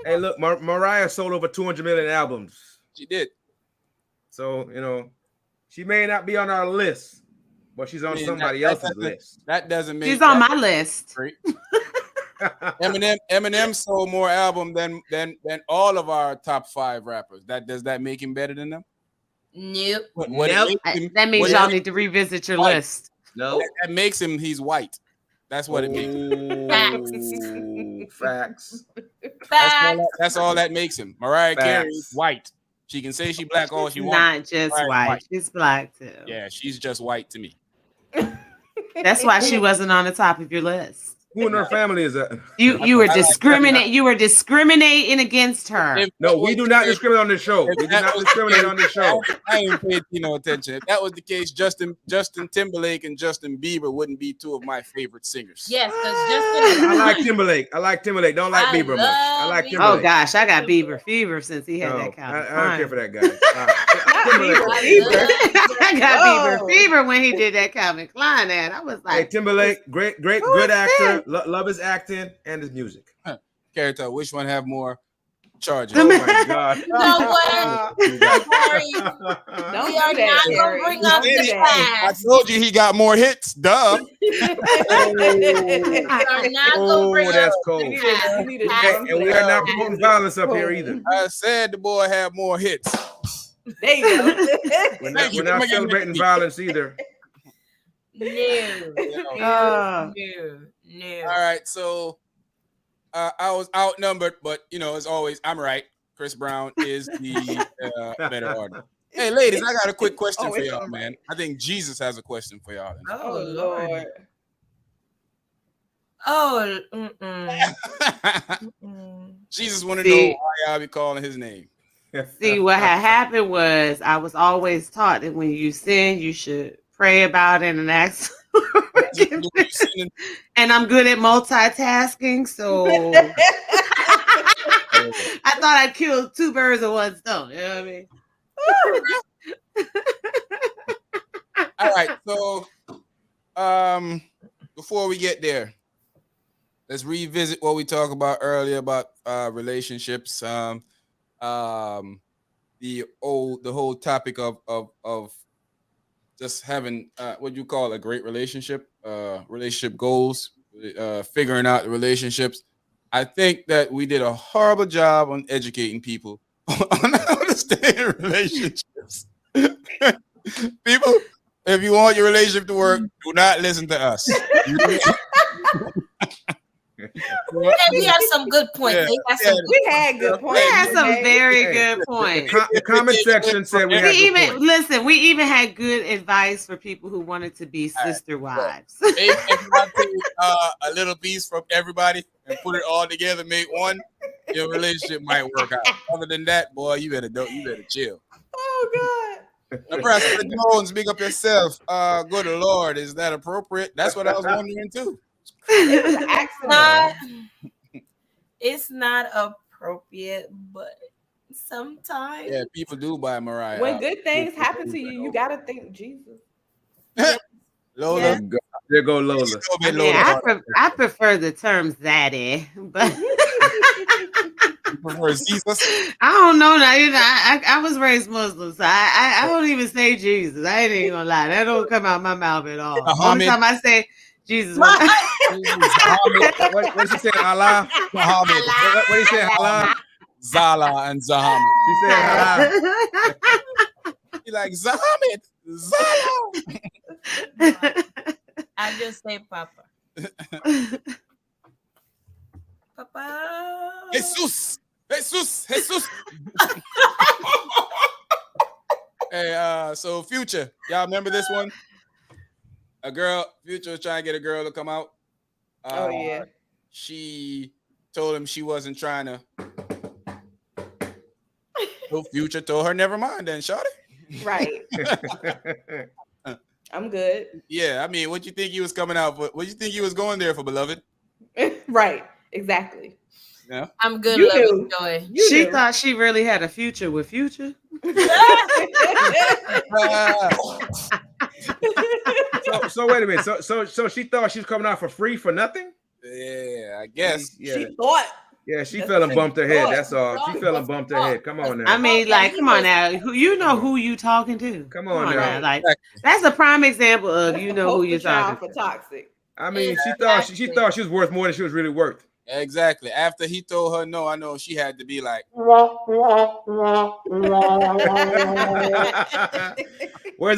Hey, look, Mariah sold over 200 million albums. she did. So, she may not be on our list, but she's on somebody else's list. That doesn't make. She's on my list. Great. Eminem sold more album than all of our top 5 rappers. Does that make him better than them? Nope. That means y'all need to revisit your list. No. That makes him. He's white. That's what it makes him. Facts. That's all that makes him. Mariah Carey is Facts. white. She can say she black all she She's wants. not just Mariah's white. She's black too. Yeah, she's just white to me. That's why she wasn't on the top of your list. Who in her family is that? You were discriminating against her. No, we do not discriminate on this show. We do not discriminate on this show. I ain't paid no attention. If that was the case, Justin Timberlake and Justin Bieber wouldn't be 2 of my favorite singers. Yes, because Justin. I like Timberlake. Don't like Bieber much. I like Timberlake. Oh gosh, I got Bieber fever since he had that kind of I don't care for that guy. I got Bieber fever when he did that Calvin Klein ad. I was like, Hey, Timberlake, great, good actor. Love his acting and his music. Character, which one have more charges? Oh my God! You know what? We are not gonna bring up the I past. told you he got more hits. Duh. We are not gonna bring up That's cold. the past. And we are not promoting violence up here either. I said the boy had more hits. There you go. We're not celebrating violence either. No. All right, so I was outnumbered, but as always, I'm right. Chris Brown is the better artist. Hey, ladies, I got a quick question for y'all, man. I think Jesus has a question for y'all. Oh Lord. Oh. Jesus want to know why y'all be calling his name. see, what had happened was I was always taught that when you sin, you should pray about it and ask. And I'm good at multitasking, so I thought I'd kill 2 birds with 1 stone. You know what I mean? All right, so before we get there, let's revisit what we talked about earlier about relationships. The whole topic of just having what you call a great relationship, relationship goals, figuring out the relationships. I think that we did a horrible job on educating people on how to stay in relationships. People, if you want your relationship to work, do not listen to us. We had some good points. We had good points. We had some very good points. The comment section said we had good points. We even had good advice for people who wanted to be sister wives. Maybe if you want to take a little piece from everybody and put it all together, make one, your relationship might work out. Other than that, boy, you better chill. Oh God. Nebraska Jones, big up yourself. Good Lord, is that appropriate? That's what I was wondering too. It's not appropriate, but sometimes. Yeah, people do buy Mariah. When good things happen to you, you gotta think Jesus. Lola, There go Lola. A little I bit mean, Lola. I prefer the term zaddy, but You prefer Jesus? I don't know now. You know, I was raised Muslim, so I don't even say Jesus. I ain't even gonna lie. That don't come out my mouth at all. The only Muhammad. time I say Jesus, Muhammad. What she saying? Allah. Muhammad. What he saying? Allah. Zala and Zahamid. She said Allah. You like Zahamid? Zala. I just say Papa. Papa. Jesus. Hey, so Future, y'all remember this one? Future was trying to get a girl to come out. Oh yeah. She told him she wasn't trying to. So Future told her, never mind then, shawty. Right. I'm good. Yeah, I mean, what you think he was coming out for? What you think he was going there for, beloved? Right. Exactly. Yeah. I'm good, You love knew. and joy. she thought she really had a future with Future. So wait a minute. So she thought she was coming out for free for nothing? Yeah, I guess. Yeah. She thought. She That's fell and what bumped her she head. thought. That's all. She fell and bumped her head. Come on now. I mean, like, come on now. You know who you talking to. Come on now. Like, that's a prime example of you know who you're talking for to. toxic. I mean, she thought she was worth more than she was really worth. Exactly. After he told her no, I know she had to be like, where's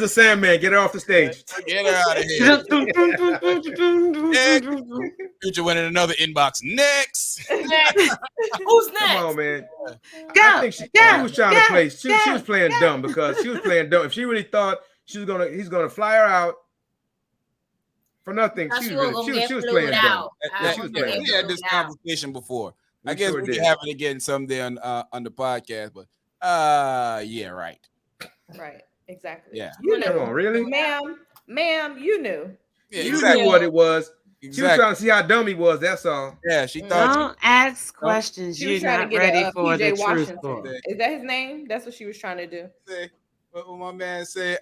the Sandman? Get her off the stage. get her out of here. Future went in another inbox. Next. Who's next? Come on, man. Go, I think she was trying to play. She was playing dumb because she was playing dumb. If she really thought he's gonna fly her out for nothing, she was playing dumb. We had this conversation before. I guess we can have it again someday on the podcast. But yeah, right. Right. Exactly. Yeah. You knew. Come on, really? Ma'am, you knew. Yeah, You knew what it was. Exactly. She was trying to see how dumb he was. That's all. Yeah, she thought. Don't ask questions She was you're trying not to get ready for the PJ truth Washington. for. Is that his name? That's what she was trying to do. What my man say?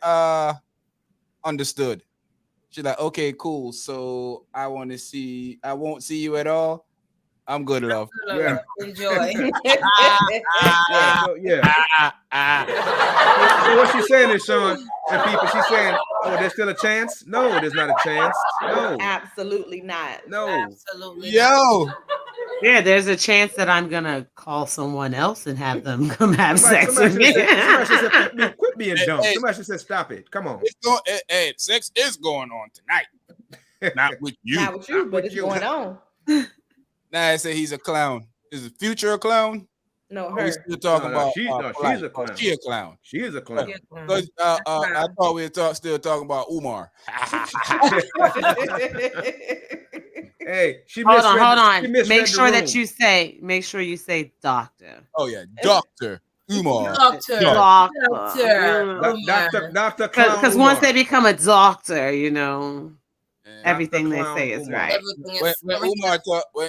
Understood. She's like, okay, cool. So I won't see you at all. I'm good, love. Yeah. Enjoy. So what she's saying is, Sean, and people, she's saying, oh, there's still a chance? No, there's not a chance. No. Absolutely not. No. Absolutely. Yo. Yeah, there's a chance that I'm gonna call someone else and have them come have sex with me. Somebody said, quit being dumb. Somebody should say, stop it. Come on. Sex is going on tonight. Not with you. Not with you, but it's going on. Now I say he's a clown. Is the Future a clown? No, Or we her. still talking about she's a clown. She a clown. She is a clown. Because I thought we were still talking about Umar. Hey, hold on. Make sure you say doctor. Oh yeah, Dr. Umar. Doctor. Doctor. Because once they become a doctor, you know, everything they say is right. When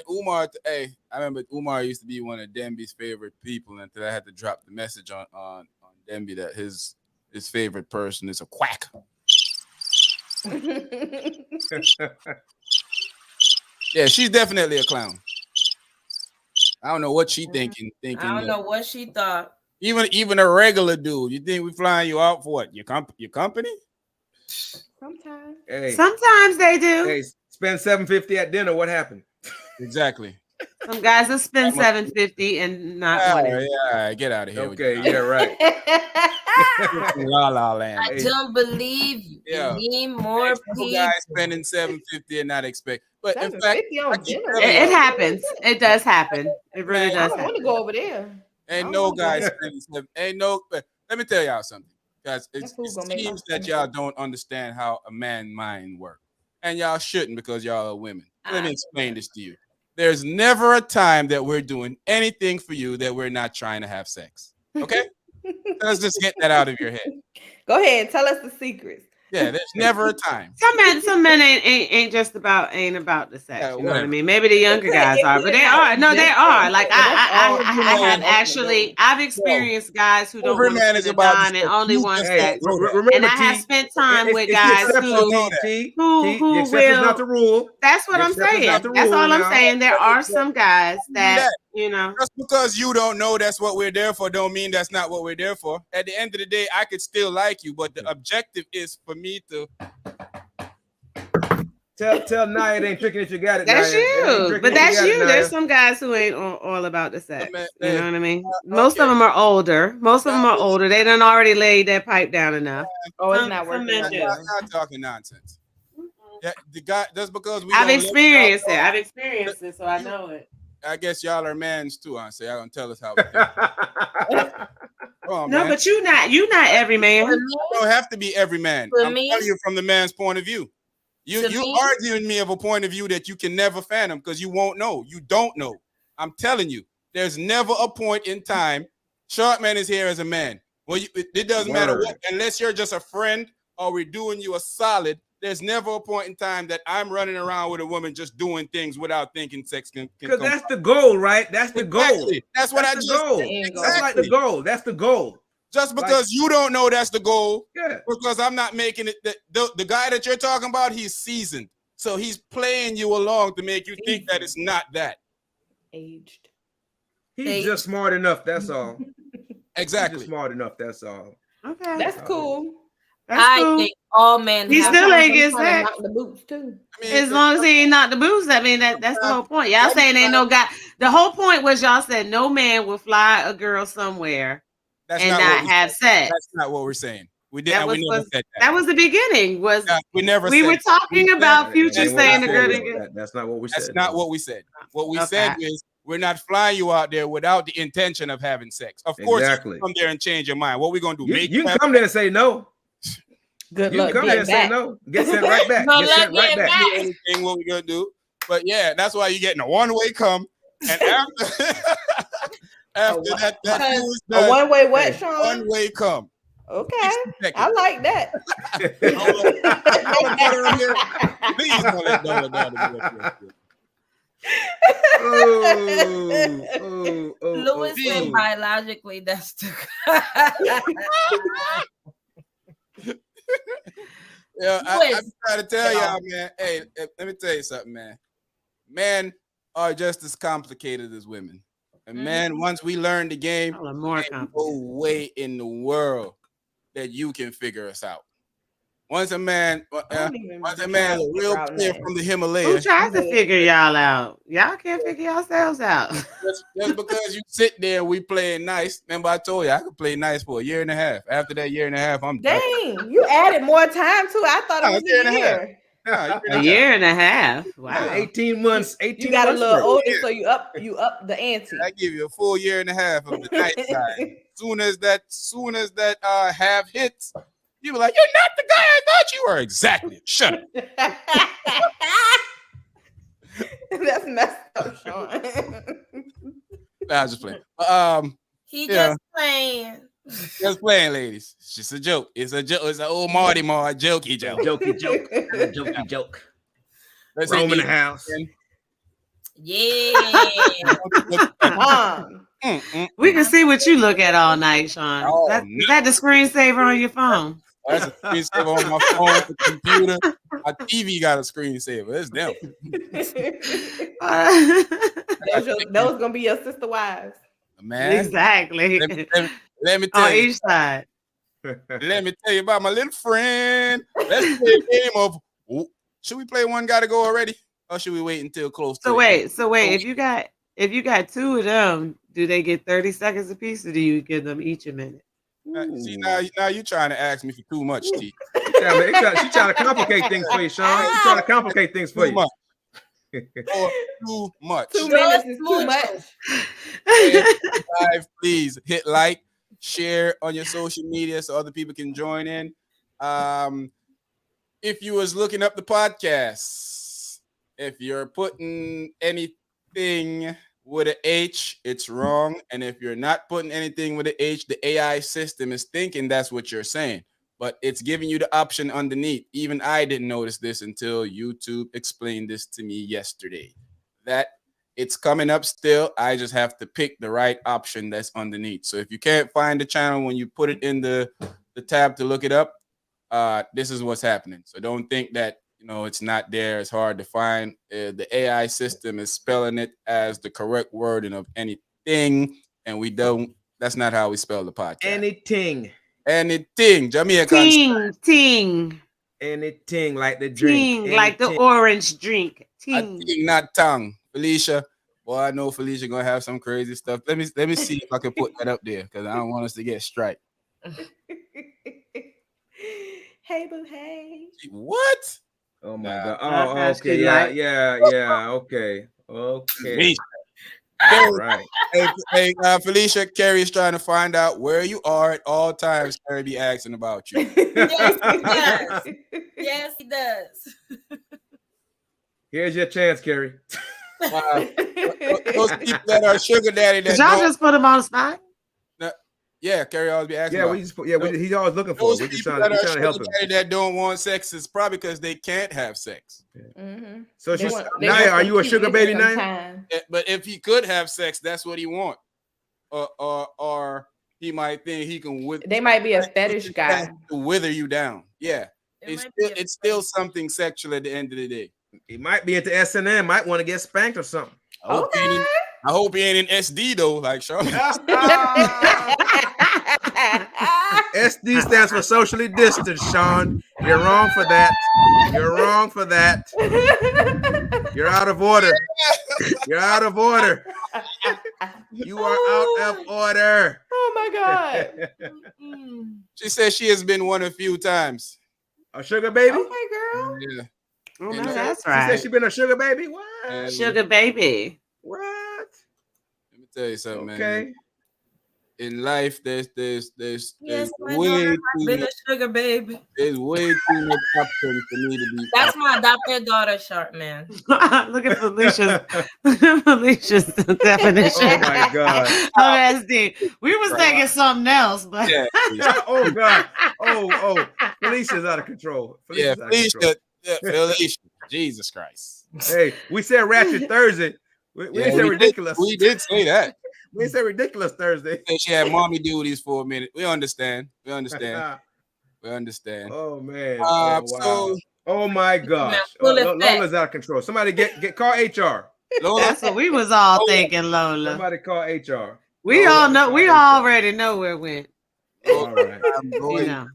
Umar, hey, I remember Umar used to be one of Demby's favorite people until I had to drop the message on Demby that his favorite person is a quack. Yeah, she's definitely a clown. I don't know what she thinking. I don't know what she thought. Even a regular dude, you think we flying you out for what? Your company? Sometimes. Hey, Sometimes they do. Hey, spend $750 at dinner. What happened? Exactly. Some guys will spend $750 and not money. Yeah, get out of here. Okay, yeah, right. La La Land. I don't believe you. Yeah. You need more people. Guys spending $750 and not expect. But in fact, it happens. It does happen. It really does happen. I want to go over there. Ain't no guy spending let me tell y'all something. Guys, it seems that y'all don't understand how a man mind works. And y'all shouldn't because y'all are women. Let me explain this to you. There's never a time that we're doing anything for you that we're not trying to have sex. Okay? Let's just get that out of your head. Go ahead. Tell us the secrets. Yeah, there's never a time. Some men ain't just about the sex. Yeah, You know what I whatever. mean? Maybe the younger guys are, but they are. No, they are. Like I have actually I've experienced guys who don't Every want to man spend is a about the dime and sex. only You want just Hey, sex. don't know that. remember, And I have T, spent time with it's the guys exception, don't know T. that. T. who The exception's not the will. rule. That's what The I'm exception's not saying. the That's rule all I'm now. saying. There are some guys Do that that. you know. Just because you don't know that's what we're there for, don't mean that's not what we're there for. At the end of the day, I could still like you, but the objective is for me to. Tell Nia it ain't tricking that you got it, That's Nia. It ain't you, tricking but that that's got it, you. Nia. There's some guys who ain't all about the sex. Man, You hey, know what I mean? Most okay. of them are older. Most of them are older. They done already laid that pipe down enough. Oh, it's Some not working men no do. more. Not talking nonsense. Yeah, the guy just because we I've don't live experienced it. I've experienced it, so I know it. I guess y'all are mans too, huh? So y'all gonna tell us how we do. Come on, No, man. but you're not every For man. me, You don't have to be every man. For I'm me- telling you from the man's point of view. You To me- arguing me of a point of view that you can never fathom because you won't know. You don't know. I'm telling you, there's never a point in time. Short man is here as a man. Well, it doesn't matter what, unless you're just a friend or we're doing you a solid. There's never a point in time that I'm running around with a woman just doing things without thinking sex can Because come. that's the goal, right? That's the goal. Exactly. That's what That's I the just goal. said. That's like Exactly. the goal. That's the goal. Just because you don't know that's the goal, Yeah. because I'm not making it. The guy that you're talking about, he's seasoned, so he's playing you along to make you think that it's not that. Aged. He's just smart enough. That's all. Exactly. He's just smart enough. That's all. Okay, That's cool. I think all men. He have still to ain't be get trying to sex. knock the boots too. I mean, As long as he ain't knocked the boots, I mean that's the whole point. Y'all saying ain't no guy. The whole point was y'all said no man will fly a girl somewhere That's and not not have sex. That's not what we're saying. We did. That We never was said that. that was the beginning. Was We never. we said were talking that. about Future That ain't what saying we the girl said, didn't though. get. That's not what we said. That's not though. what we said. What we Okay. said is we're not flying you out there without the intention of having sex. Of course, Exactly. you come there and change your mind. What we gonna do? You can come there and say no. Good You luck can come there getting and say back. no. Get sent right back. Good Get luck sent right getting back. back. Anything what we gonna do? But yeah, that's why you're getting a one-way come, and after after that is A done, one-way what, Sean? one-way come. Okay, 60 I like that. Please don't let Dollar Dollar be up here. Lewis said biologically that's the. Yeah, I'm trying to tell y'all, man. Hey, let me tell you something, man. Men are just as complicated as women. And man, once we learn the game, there's no way in the world that you can figure us out. Once a man is a real player from the Himalayas. Who tries to figure y'all out? Y'all can't figure yourselves out. Just because you sit there and we playing nice. Remember, I told you I could play nice for a year and a half. After that year and a half, I'm done. Dang, you added more time to it. I thought it was a year. A year and a half. Wow. 18 months. 18 You got a months little worth. older, so you up the ante. I give you a full year and a half of the nice side. Soon as that half hits, you be like, "You're not the guy I thought you were." Exactly. Shut up. That's messed up, Sean. Nah, I was just playing. He yeah. just playing. Just playing, ladies. It's just a joke. It's a joke. It's an old Marty jokey joke. Jokey joke. Jokey joke. Let's Roam in the house. Yeah. We can see what you look at all night, Sean. Oh, Is that the screensaver on your phone? That's a screensaver on my phone, the computer. My TV got a screensaver. It's them. Those gonna be your sister wives. Man. Exactly. Let me tell on you. each side. Let me tell you about my little friend. Let's play a game of. Should we play one gotta go already? Or should we wait until close to So the wait, end? if you got two of them, do they get 30 seconds apiece, or do you give them each a minute? See, now you trying to ask me for too much, T. She trying to complicate things for you, Sean. She trying to complicate things for you. Too much. 2 minutes is too much. Guys, please hit like, share on your social media so other people can join in. If you was looking up the podcast, if you're putting anything with an H, it's wrong. And if you're not putting anything with an H, the AI system is thinking that's what you're saying. but it's giving you the option underneath. Even I didn't notice this until YouTube explained this to me yesterday. That it's coming up still. I just have to pick the right option that's underneath. So if you can't find the channel when you put it in the tab to look it up, this is what's happening. So don't think that it's not there. It's hard to find. The AI system is spelling it as the correct wording of anything, and we don't. That's not how we spell the podcast. Anything. Jamaican. Ting. Anything like the drink. Ting, like the orange drink. Ting. I think not tongue. Felicia. Well, I know Felicia gonna have some crazy stuff. Let me see if I can put that up there because I don't want us to get strike. Hey, boo, hey. What? Oh my God. Oh, okay. Yeah. Okay. All right. Hey, Felicia, Carrie is trying to find out where you are at all times. Carrie be asking about you. Yes, he does. Yes, he does. Here's your chance, Carrie. Those people that are sugar daddy that Did y'all just put him on the spot? Yeah, Carrie always be asking. He's always looking for. We're just trying to help him. That don't want sex is probably because they can't have sex. Mm-hmm. So Naya, are you a sugar baby, Naya? But if he could have sex, that's what he want. Or he might think he can. They might be a fetish guy to wither you down. Yeah, it's still something sexual at the end of the day. He might be into S&M. Might want to get spanked or something. I hope he ain't in SD though, like Sean. SD stands for socially distant, Sean. You're wrong for that. You're wrong for that. You're out of order. You're out of order. You are out of order. Oh my God. She says she has been one a few times. A sugar baby? Okay, girl. Yeah. Oh, no, that's right. She said she been a sugar baby? What? Sugar baby. What? Let me tell you something, Okay. man. In life, there's Yes, my way daughter too has been much. a sugar baby. There's way too much options for me to be. That's my adopted daughter shirt, man. Look at Felicia's definition. Oh my God. Oh, that's deep. We was thinking something else, but Yeah. Oh God. Oh. Felicia's out of control. Yeah, Felicia. Yeah, Felicia. Jesus Christ. Hey, we said Ratchet Thursday. We didn't say ridiculous. We did say that. We didn't say ridiculous Thursday. She had mommy duties for a minute. We understand. We understand. Oh man. Wow. So, oh my gosh. Full effect. Lola's out of control. Somebody call HR. Lola, that's what we was all thinking, Lola. Somebody call HR. We all know. We already know where it went. All right. I'm going. You know.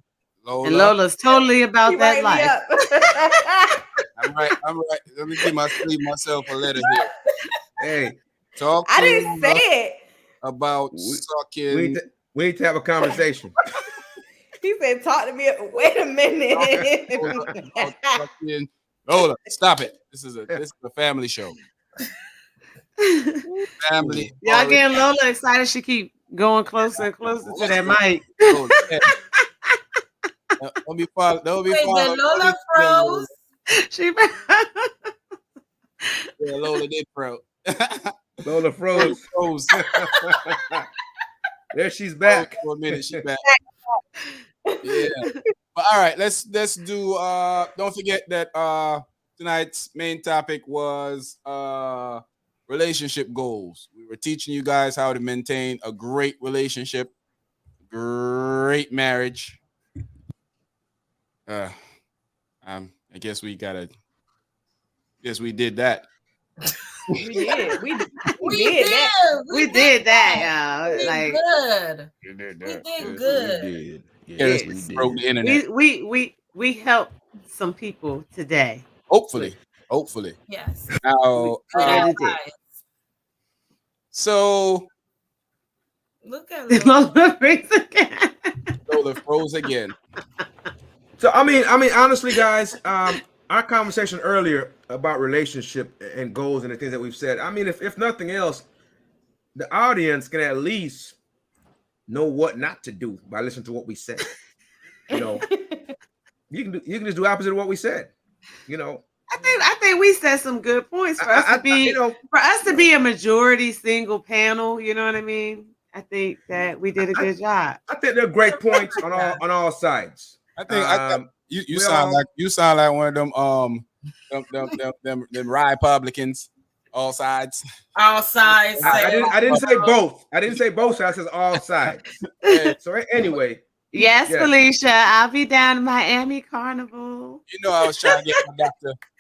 Lola. And Lola's totally about that life. I'm right. Let me give myself a letter here. Hey, talk. I didn't say it. About sucking. We need to have a conversation. He said, "Talk to me." Wait a minute. Lola, stop it. This is a family show. Family. Y'all getting Lola excited? She keep going closer and closer to that mic. Don't be followed. Lola froze. She. Yeah, Lola did froze. Lola froze. There she's back. For a minute, she's back. Yeah. But all right, let's do don't forget that tonight's main topic was relationship goals. We were teaching you guys how to maintain a great relationship, great marriage. I guess we did that. We did. We did that, y'all. Like good. We did We that. did good. We did. Yes, we broke the internet. we helped some people today. Hopefully. Yes. Now, so Look at Lola freeze again. Lola froze again. So I mean, honestly, guys, our conversation earlier about relationship and goals and the things that we've said. I mean, if nothing else, the audience can at least know what not to do by listening to what we said. You know, you can just do opposite of what we said. You know, I think we said some good points for us to be for us to be a majority single panel. You know what I mean? I think that we did a good job. I think they're great points on all sides. I think you we sound all- like one of them Republicans, all sides. All sides. I didn't say both. I didn't say both sides. I said all sides. Hey, So anyway, Yes, Yeah. Felicia. I'll be down in Miami Carnival. you know I was trying to get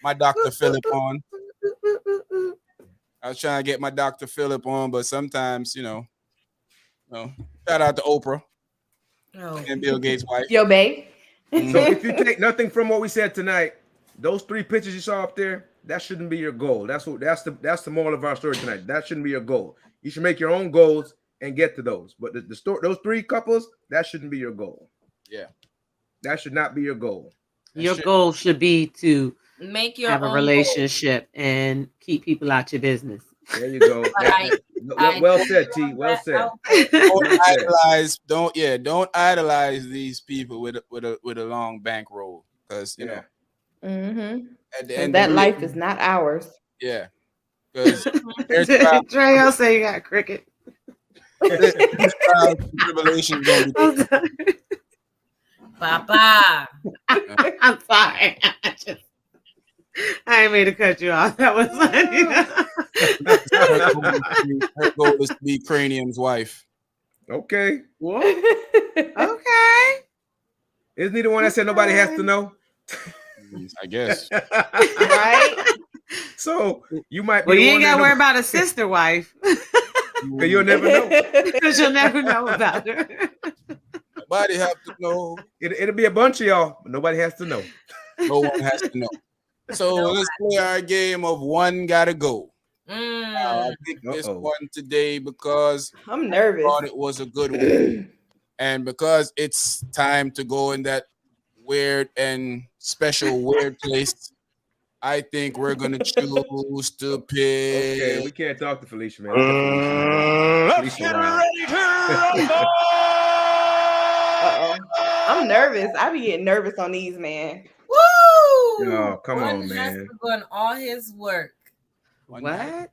my Dr. Philip on. I was trying to get my Dr. Philip on, but sometimes, shout out to Oprah and Bill Gates' wife. Yo, babe. so if you take nothing from what we said tonight, those 3 pictures you saw up there, that shouldn't be your goal. That's the moral of our story tonight. That shouldn't be your goal. You should make your own goals and get to those. But those 3 couples, that shouldn't be your goal. Yeah. That should not be your goal. Your goal should be to make your have a own relationship and keep people out your business. There you go. Well said, T. Well said. Don't idolize these people with a long bankroll, because at the end that of life is not ours. Yeah, because Trejo say you got cricket. Tribulation gonna be Papa. I'm sorry. I didn't mean to cut you off. That was funny. her goal is to be Cranium's wife. Okay. What? Okay. Isn't he the one that said nobody has to know? I guess. Right? So you might be. Well, you ain't got to worry about a sister wife. You'll never know. Because you'll never know about her. Nobody have to know. It'll be a bunch of y'all, but nobody has to know. No one has to know. So let's play our game of one gotta go. I picked this one today because I'm nervous. I thought it was a good one. And because it's time to go in that weird and special weird place, I think we're gonna choose to pick. Okay, we can't talk to Felicia, man. Let's get ready to rumble. I'm nervous. I be getting nervous on these, man. Woo! Oh, come on, One has man. to go in all his work. One What?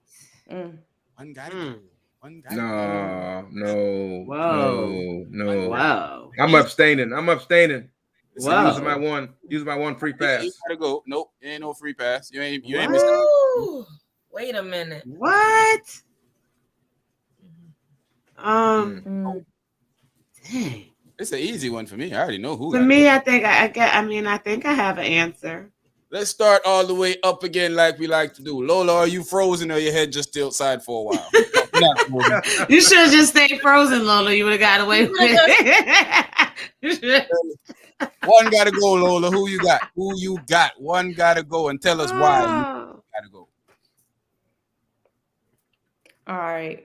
gotta go. One gotta No. Whoa. No. Wow. I'm abstaining. Wow. Using my one free You pass. gotta go. Nope, ain't no free pass. You ain't missing. Woo! Wait a minute. What? Mm. Dang. It's an easy one for me. I already know who. For me, I think I think I have an answer. Let's start all the way up again like we like to do. Lola, are you frozen or your head just still side for a while? You should have just stayed frozen, Lola. You would have got away with it. One gotta go, Lola. Who you got? One gotta go, and tell us why you gotta go. All right.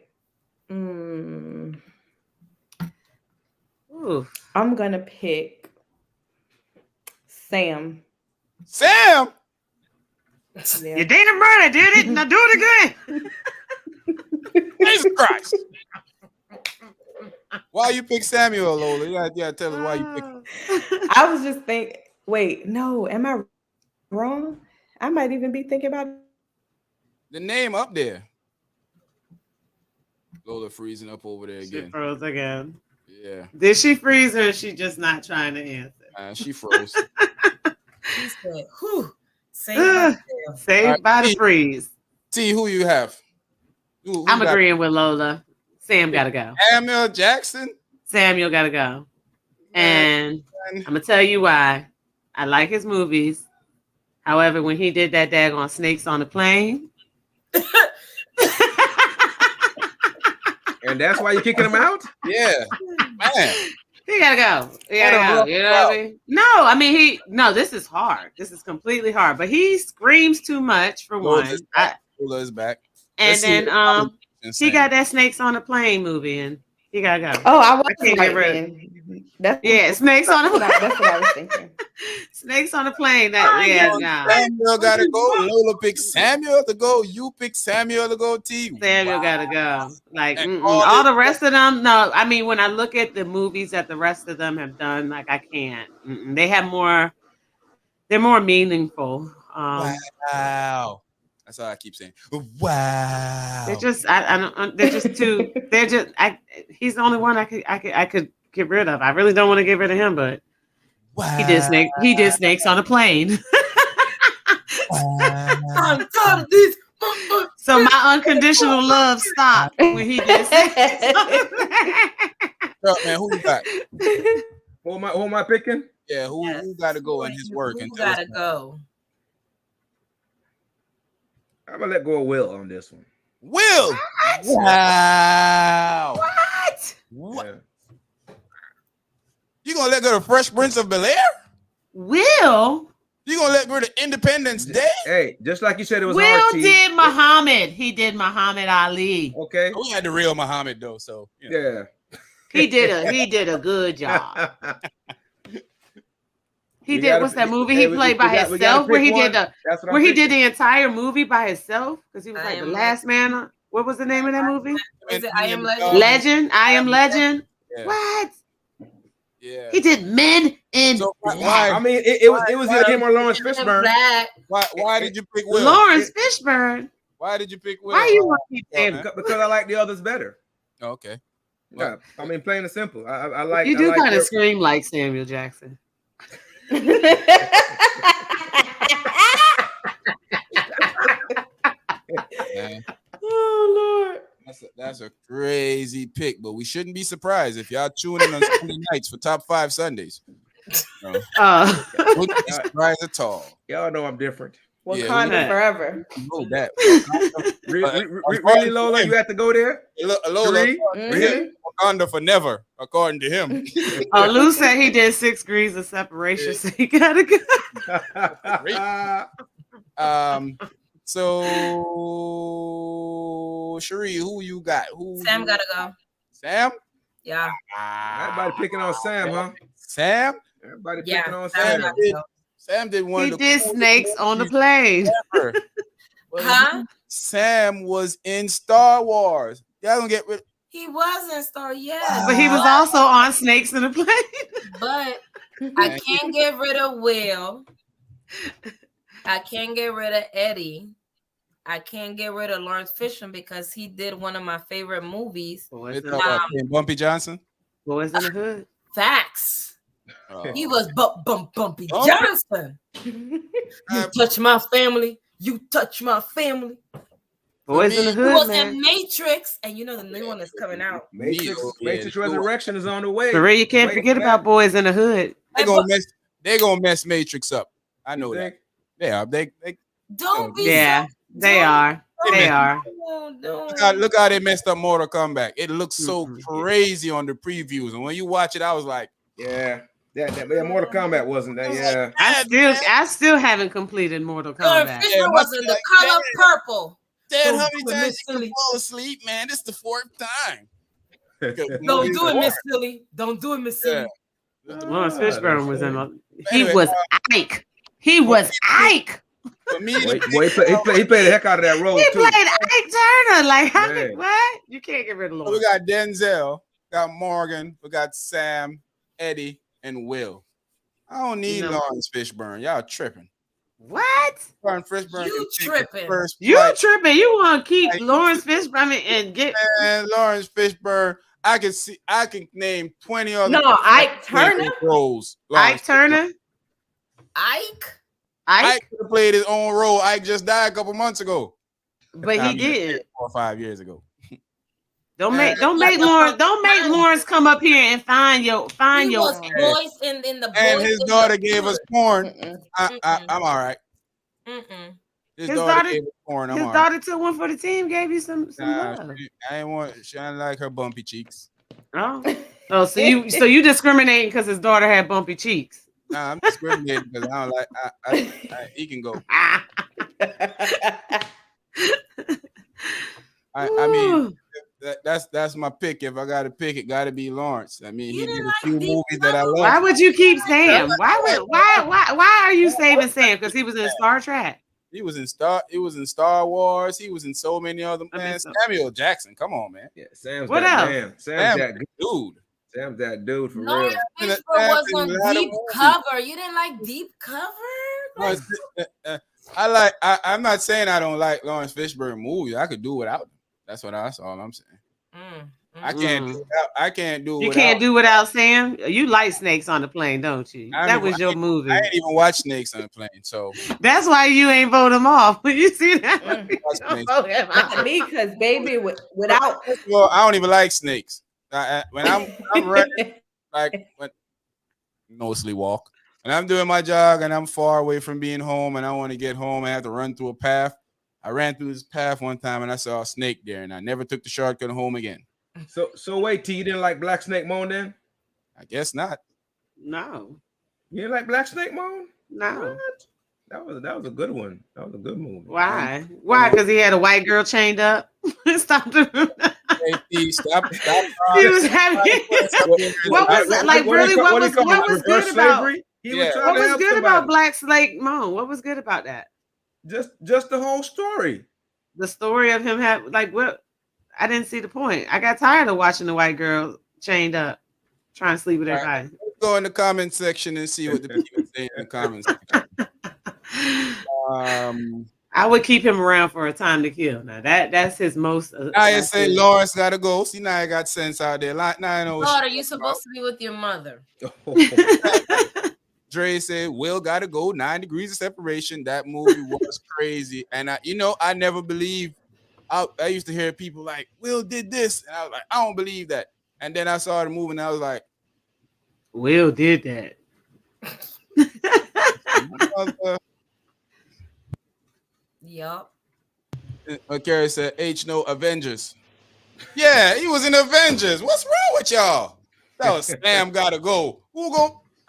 I'm gonna pick Sam. Sam. Yeah. You did it, brother. Did it. Now do it again. Jesus Christ. Why you pick Samuel, Lola? You gotta tell us why you pick him. I was just thinking. Wait, no, am I wrong? I might even be thinking about The name up there. Lola freezing up over there She again. froze again. Yeah. Did she freeze or is she just not trying to answer? She froze. She said, whew. Saved Saved by the freeze. See who you have. Who I'm got agreeing with Lola. Sam gotta go. Samuel Jackson. Samuel gotta go. And I'm gonna tell you why. I like his movies. However, when he did that daggone Snakes on the Plane. And that's why you're kicking him out? Yeah. Man. He gotta go. He gotta go. You know what I mean? This is hard. This is completely hard. But he screams too much for one. Lola is back. And then he got that Snakes on the Plane movie and he gotta go. Oh, I was can't get rid of Snakes on the Plane. That's what I was thinking. Snakes on the Plane. Samuel gotta go. Lola pick Samuel to go. You pick Samuel to go. Samuel gotta go. Like all the rest of them. No, I mean when I look at the movies that the rest of them have done, like I can't. They have more. They're more meaningful. Wow. That's all I keep saying. Wow. They're just. I don't. They're just too. They're just. He's the only one I could get rid of. I really don't want to get rid of him, but He did snake. He did snakes on a plane. I'm tired of this. So my unconditional love stopped when he did snakes on a plane. Man, who you got? Who am I picking? Yeah, who got to go in his work? Who And tell us gotta go? I'm gonna let go of Will on this one. Will. Wow. What? Yeah. You gonna let go of Fresh Prince of Bel Air? Will? You gonna let go of Independence Day? Hey, just like you said, it was Will hard. did Muhammad. He did Muhammad Ali. Okay. We had the real Muhammad though, so you know. Yeah. He did a good job. He You did. gotta- What's that movie hey, he we played by gotta himself? Where pick he one. did the That's what where I'm he did picking. the entire movie by himself because he was I like the Am last man. What was the name of that movie? Is it I Am Legend? Legend. I Am Legend. Yeah. What? Yeah. He did Men in So I Black. mean, it was either him or Lawrence Men in Fishburne. Black. Why did you pick Will? Lawrence Fishburne. Why did you pick Will? Why you want to keep saying man. Because I like the others better. Oh, okay. Yeah, I mean, plain and simple. I like. You do I like kind their- of scream like Samuel Jackson. Man, Oh Lord. that's a crazy pick, but we shouldn't be surprised if y'all tune in on Sunday nights for Top 5 Sundays. No, wouldn't be surprised at all. Y'all know I'm different. Wakanda Yeah. forever. You know that. Really, Lola, you have to go there. Lola, Three? Mhm. Really? Wakanda for never, according to him. Lou said he did 6 degrees of separation, so he gotta go. So Cherie, who you got? Sam gotta go. Sam? Yeah. Everybody picking on Sam, huh? Sam? Everybody Yeah. picking on Sam Sam. gotta go. Sam did one He of the did coolest snakes on the movies plane. ever. Huh? Sam was in Star Wars. Y'all gonna get rid. He wasn't Star, yes. But he was also on snakes in the plane. But I can't get rid of Will. I can't get rid of Eddie. I can't get rid of Lawrence Fishburne because he did one of my favorite movies. Boys It's in the, about Bumpy Johnson. Boys in the Hood. Facts. Oh. He was Bumpy Oh. Johnson. You touch my family. You touch my family. Boys in the He Hood, was man. in Matrix, and you know the new one that's coming out. Matrix Resurrection is on the way. For real, you can't Wait forget for that. about Boys in the Hood. They're gonna mess Matrix up. I know that. think? Yeah, they Don't be Yeah, so they don't- are. They are. look how they messed up Mortal Kombat. It looks so crazy on the previews, and when you watch it, I was like, Yeah. Yeah, Mortal Kombat wasn't that. Yeah. I still haven't completed Mortal Lawrence Kombat. Fishburne was in the color purple. Dad, Don't how do many it, times Miss you can Silly. fall asleep, man? This is the 4th time. Don't do it, Miss Silly. Don't do it, Miss Silly. Lawrence Fishburne was in. He Anyway, was Ike. He was Ike. For me, to Boy, he played the heck out of that role He too. played Ike Turner. Like, how Man. what? You can't get rid of we Lawrence. got Denzel, got Morgan, we got Sam, Eddie, and Will. I don't need Lawrence Fishburne. Y'all tripping. What? Lawrence Fishburne. You can take the tripping. first You flight. tripping? You want to keep Hey, Lawrence Fishburne and get? Man, Lawrence Fishburne. I can name 20 other No, Ike Turner. roles. Ike Turner. Ike? Ike could have played his own role. Ike just died a couple months ago. But he did. 4 or 5 years ago. Don't make Lawrence come up here and find He your. was voice in the And Boys his in daughter the gave us Hood. porn. I'm all right. Mm-mm. His His daughter daughter- gave us porn. I'm His all right. daughter took one for the team. Gave you some Nah, love. I ain't want. She didn't like her bumpy cheeks. Oh, so you discriminating because his daughter had bumpy cheeks. Nah, I'm discriminating because I don't like. He can go. I mean, that's my pick. If I got to pick, it got to be Lawrence. I mean, he did a few movies that I love. Why would you keep Sam? Why are you saving Sam? Because he was in Star Trek. He was in Star Wars. He was in so many other man. Samuel Jackson. Come on, man. Yeah, Sam's What that else? man. Sam's that dude. Sam's that dude for Lawrence real. Fishburne was on Deep Cover. You didn't like Deep Cover? I'm not saying I don't like Lawrence Fishburne movies. I could do without them. That's all I'm saying. I can't do I can't do You without. can't do without Sam. You like snakes on the plane, don't you? That was your movie. I ain't even watch snakes on the plane, so That's why you ain't vote him off. You see that? You don't vote him Not off. me, because baby, without first of all, I don't even like snakes. When I'm running, like when mostly walk. When I'm doing my jog and I'm far away from being home and I want to get home, I have to run through a path. I ran through this path one time and I saw a snake there, and I never took the shortcut home again. So wait, T, you didn't like Black Snake Moan then? I guess not. No. You didn't like Black Snake Moan? No. What? That was a good one. That was a good movie. Why? Why? Because he had a white girl chained up. Stop the. Hey, T, stop. He was having. What was like? Really? What was good about? He was trying What to was help good somebody. about Black Snake Moan? What was good about that? Just the whole story. The story of him like what? I didn't see the point. I got tired of watching the white girl chained up, trying to sleep with everybody. Let's go in the comment section and see what the people say in the comments. I would keep him around for a time to kill. Now that's his most. I say Lawrence gotta go. See, now I got sense out there. Like, now I know. Daughter, you supposed to be with your mother. Dre said Will gotta go. 9 degrees of separation. That movie was crazy, and I never believed. I used to hear people like Will did this, and I was like, I don't believe that. And then I saw the movie, and I was like, Will did that. Yup. Carrie said H no Avengers. Yeah, he was in Avengers. What's wrong with y'all? That was Sam gotta go.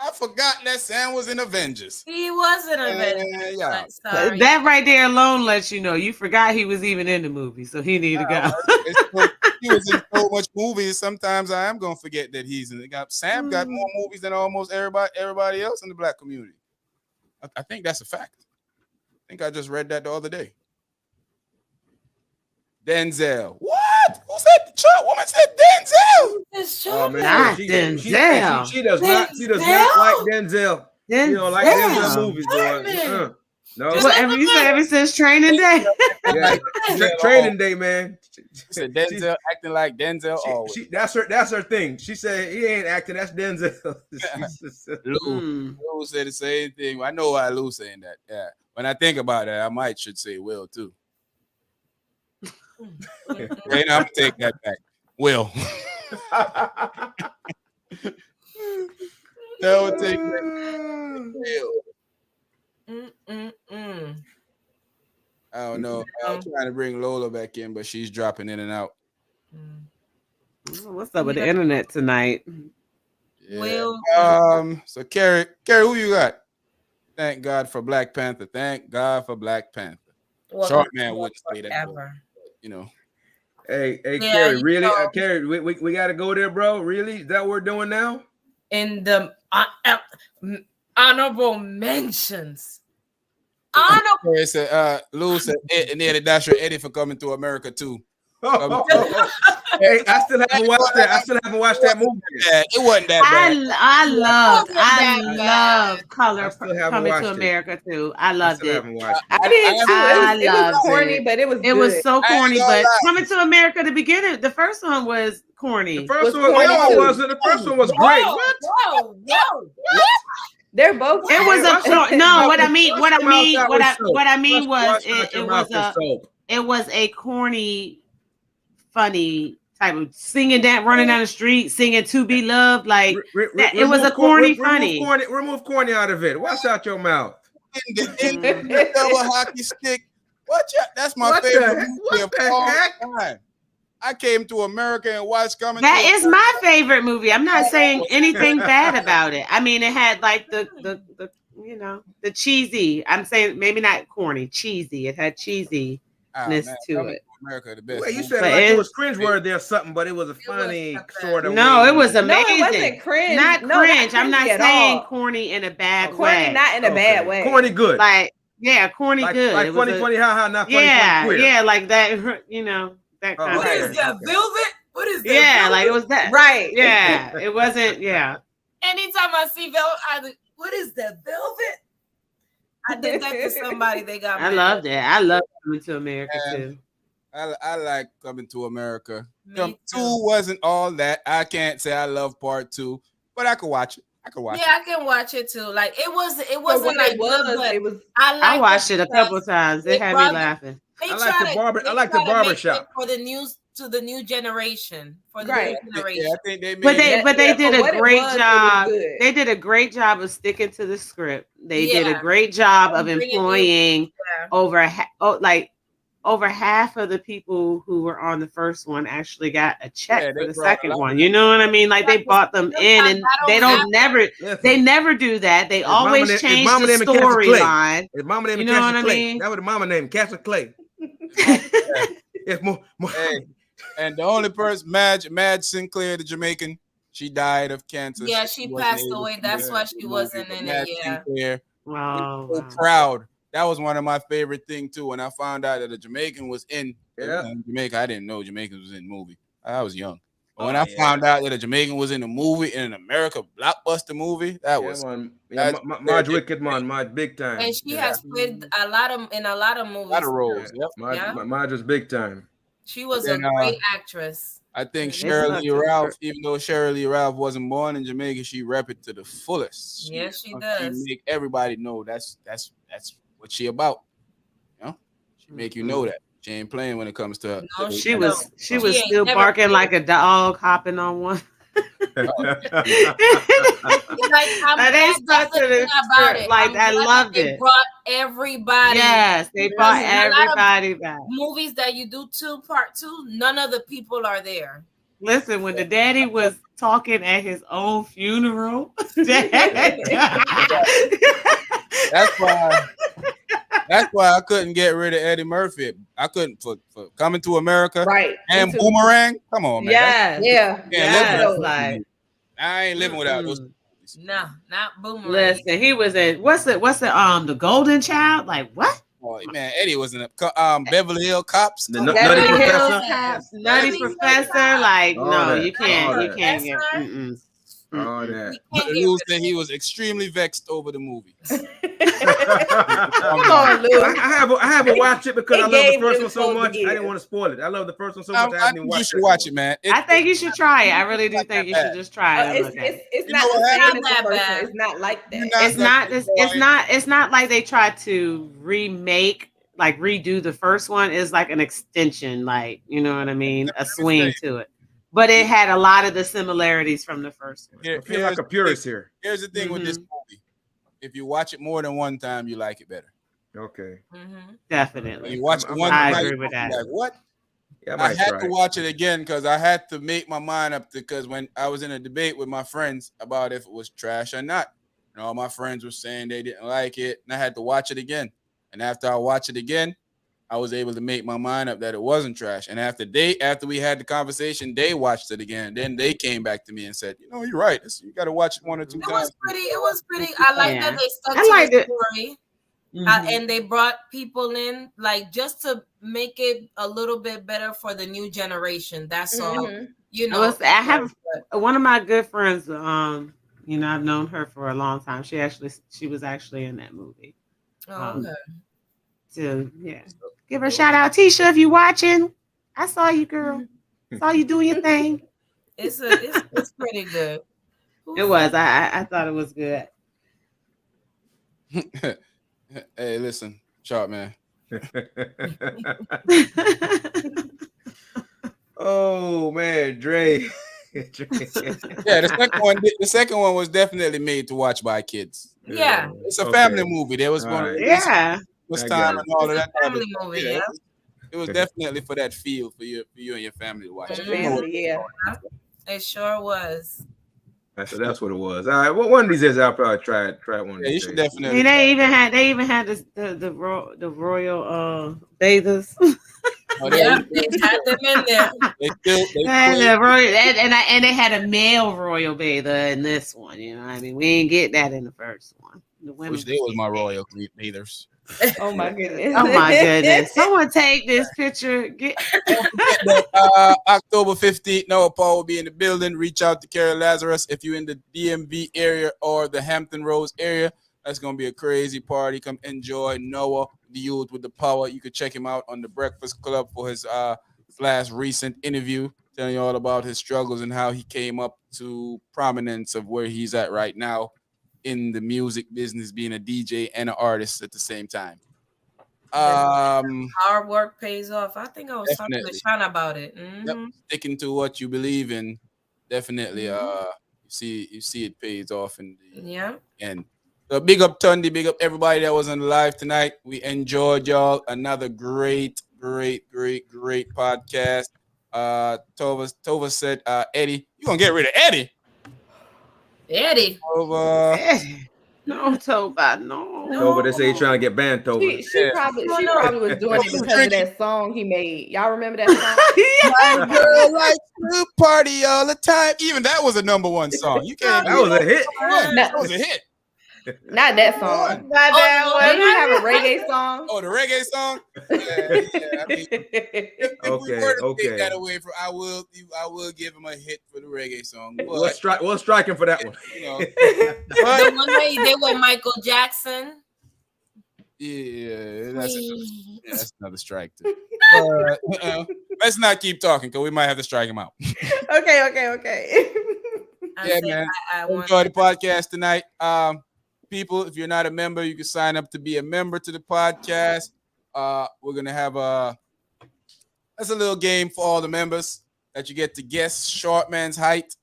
I forgot that Sam was in Avengers. He was in Avengers. Yeah. Sorry. That right there alone lets you know you forgot he was even in the movie, so he needed to go. He was in so much movies. Sometimes I am gonna forget that he's in it. Sam got more movies than almost everybody else in the black community. I think that's a fact. I think I just read that the other day. Denzel. What? Who said the child woman said Denzel? Oh, man, Not she Denzel. She does not like Denzel. You don't like Denzel movies, boy. No. Ever since Training Day. Yeah, Training Day, man. She said Denzel acting like Denzel. That's her thing. She said he ain't acting. That's Denzel. Lou said the same thing. I know why Lou's saying that. Yeah. When I think about it, I should say Will too. I'm gonna take that back. Will. No, take that. Will. I don't know. I'm trying to bring Lola back in, but she's dropping in and out. What's up with the internet tonight? Yeah. Will. So Carrie, who you got? Thank God for Black Panther. Thank God for Black Panther. Well, Short man wouldn't say that. Ever. You know. Hey, Yeah, Carrie, really? Carrie, we got to go there, bro? Really? Is that what we're doing now? In the honorable mentions. Carrie said, Lou said, near the Dasher Eddie for coming to America too. Hey, I still haven't watched that movie. It wasn't that bad. I love Color Coming to America too. I loved it. I did too. It was corny, but it was good. It was so corny, but Coming to America, the beginning, the first one was corny. The first one was great. Whoa. They're both. It was a no. What I mean was it was a corny, funny type of singing that running down the street, singing "To Be Loved." Like it was a corny, funny. Remove corny out of it. Wash out your mouth. The double hockey stick. That's my favorite movie of all time. I came to America and watched Coming. That is my favorite movie. I'm not saying anything bad about it. I mean, it had like the cheesy. I'm saying maybe not corny, cheesy. It had cheesiness to it. America, the best. Well, you said like it was cringeworthy or something, but it was a funny sort of. No, it was amazing. No, it wasn't cringe. Not cringe. I'm not saying corny in a bad way. Corny, not in a bad way. Corny good. Like corny good. Like funny, haha, not funny, queer. Yeah, like that. That kind of. What is that, velvet? What is that? Yeah, velvet? like it was that. Right. Yeah, it wasn't. Yeah. Anytime I see velvet, what is that, velvet? I did that to somebody. They got. I loved it. I love Coming to America too. I like Coming to America. Me Two too. wasn't all that. I can't say I love part 2, but I could watch it. I could watch Yeah, I can watch it too. Like it For wasn't what like it good, was, but it was. I I liked watched it a couple because times. It they had me brought laughing. they I try like the to barber. I they like the try to barber make shop. it for the news to the new generation for the Right. new it. Yeah, generation. I think they But made it. they Yeah, did for a what it great was, it was job. good. They did a great job of sticking to the script. They did a Yeah, great job of and bringing new. employing Yeah, over half of the people who were on the first one actually got a check Yeah, for they the brought a second lot one. of You know what I mean? Like they because brought them in, sometimes and I they don't have don't never Listen, they never do that. They his mama always name, his change mama the name is Cassie Clay. storyline. His mama name You is know what Cassie I Clay. mean? That was the mama name, Cassie Clay. that. It's more. Hey, and the only person, Madge Sinclair, the Jamaican, she died of cancer. yeah, She she wasn't passed able away. to make That's Yeah. why the she movie, wasn't but in it. Madge Yeah. Sinclair, we Wow, were so wow. proud. That was one of my favorite things too. When I found out that a Jamaican was in, Yeah. Jamaica, I didn't know Jamaicans was in the movie. I was young. But when Oh I yeah. found out that a Jamaican was in a movie, in an America blockbuster movie, that Yeah, was man. Yeah, that's Marge Wicked, man. Marge big And time. she Yeah. has played a lot of a lot movies of too. Yeah. roles. Yep. Yeah, Marge was big time. she But was a then great actress. I think Mhm. They Shirley stuck to the Ralph, script. even though Shirley Ralph wasn't born in Jamaica, she rep it to the fullest. Yes, she She does. make everybody know that's what she about. You know, she make you know Mhm. that she ain't playing when it comes to her. No, She she was don't. she She was ain't still never barking played. like a dog hopping on one. Like I'm Like, they glad stuck that's the to thing the about script. it. Like I'm I glad that loved they it. brought everybody Yes, they because brought Mhm. a lot of everybody back. movies that you do part two, none of the people are there. Listen, when the daddy was talking at his own funeral, That's why. That's why I couldn't get rid of Eddie Murphy. I couldn't for Coming to America Right. Me and too. Boomerang. Come on, man. yes, Yeah. Can't live Both of without yes, those. those like movies. I ain't living without those mm-mm. movies. No, not Boomerang. Listen, he was in what's the Golden Child? Like what? Oh man, Eddie was in Beverly Hill Cops. The Come on. Nutty Beverly Hills Professor. Cop. Nutty Beverly Hills Professor? Cop. Like All no, that. you All can't. You that. can't get. Professor. Mm-mm, All mm-mm. that. We can't get Lou rid said of he it. was extremely vexed over the movie. Come Calm down. on, Lou. I haven't watched it because I It love the gave first him one so close much. to I didn't give. want to spoil it. I love the first one so much. I I haven't even think you watched should it. watch it, man. I think you should try it. I really do not think that you bad. should just try it and It's look at it. it's You know not the what same happened? as the Not that first one. bad. It's not like You're that. not gonna enjoy It's not like they tried to redo the first one. It's like an extension, like you know what I mean, a Let me swing say, to it. But it had a lot of the similarities from the first one. I feel like a purist here. here's the thing with this movie. If you watch it more than one time, you like it better. Okay. Mhm. Definitely. You watch it one I time, agree with that. you're like, what? Yeah, I I might had try to it. watch it again because I had to make my mind up because when I was in a debate with my friends about if it was trash or not, and all my friends were saying they didn't like it, and I had to watch it again. And after I watched it again, I was able to make my mind up that it wasn't trash. And after we had the conversation, they watched it again. Then they came back to me and said, you're right. You got to watch it one or two It times. was pretty. It was pretty. I like that Yeah. they stuck I to liked the it. story. Mhm. And they brought people in like just to make it a little bit better for the new generation. That's all. Mhm. You know. I have one of my good friends. I've known her for a long time. She was actually in that movie. Oh, okay. So yeah, give her a shout out, Tisha, if you watching. I saw you, girl. Saw you doing your thing. It's pretty good. It was. I thought it was good. Hey, listen, sharp man. Oh man, Dre. Yeah, the second one was definitely made to watch by kids. Yeah. It's a family movie. There was All one right. Yeah. was I time got and all of It's that. a family movie, yeah. It was definitely for that feel for you and your family to watch. For it. the family, yeah. It sure was. That's what it was. All right. Well, one of these days I'll probably try one. Yeah, of you these should days. definitely. They even had the royal bathers. Oh, Yeah, they had them in there. They still And they had a male royal bather in this one. You know, what I mean, we didn't get that in the first one. The women. wish they was my royal bathers. Oh my goodness. Oh my goodness! Someone take this picture. October 15th, Noah Paul will be in the building. Reach out to Carrie Lazarus if you're in the DMV area or the Hampton Roads area. That's gonna be a crazy party. Come enjoy Noah. the youth with the power. You could check him out on the Breakfast Club for his last recent interview, telling you all about his struggles and how he came up to prominence of where he's at right now in the music business, being a DJ and an artist at the same time. Hard work pays off. I think I was talking to Definitely. Sean about it. Yep. Sticking to what you believe in, definitely. You see it pays off in the end. So big up Tundi, big up everybody that was on the live tonight. We enjoyed y'all. Another great podcast. Tova said, Eddie, you gonna get rid of Eddie? Eddie. Tova. No, Toba, no. Tova, they say he's trying to get banned, Tova. She probably was doing it because of that song he made. Y'all remember that song? My girl likes to party all the time. Even that was a #1 song. You can't. That was a hit. That was a hit. Not that song. Not that one. Didn't he have a reggae song? Oh, the reggae song. Yeah. I mean, if we were to take that away from, I will give him a hit for the reggae song. But, we'll strike him for that one. You know, the one that he did with Michael Jackson. Yeah, that's another strike too. Let's not keep talking because we might have to strike him out. Okay. Yeah, man. I enjoy the podcast tonight. People, if you're not a member, you can sign up to be a member to the podcast. We're gonna have that's a little game for all the members that you get to guess short man height,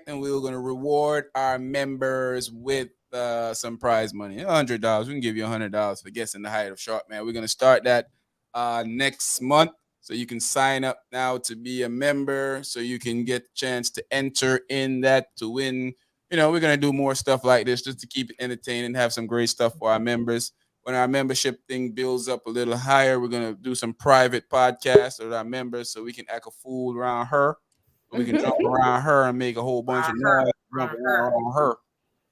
and we're gonna reward our members with some prize money, $100. We can give you $100 for guessing the height of short man. We're gonna start that next month. So you can sign up now to be a member so you can get a chance to enter in that to win. You know, we're going to do more stuff like this just to keep it entertaining, have some great stuff for our members. When our membership thing builds up a little higher, we're going to do some private podcasts with our members so we can act a fool around her. So we can jump around her and make a whole bunch of noise around her.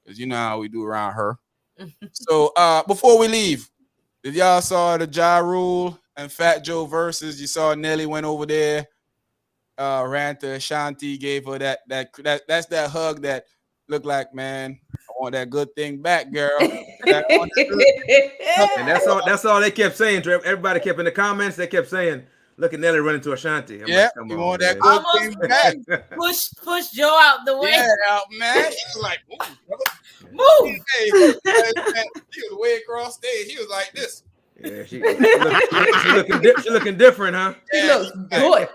Because you know how we do around her. So before we leave, if y'all saw the Ja Rule and Fat Joe versus, you saw Nelly went over there, ran to Ashanti, gave her that's that hug that looked like, man, I want that good thing back, girl. And that's all they kept saying. Everybody kept in the comments, they kept saying, look at Nelly running to Ashanti. Yeah, like, you want that good thing back. Push Joe out the way. Yeah, out, man. He was like, move. He was way across stage. He was like this. Yeah, she looking different, huh? She looks good.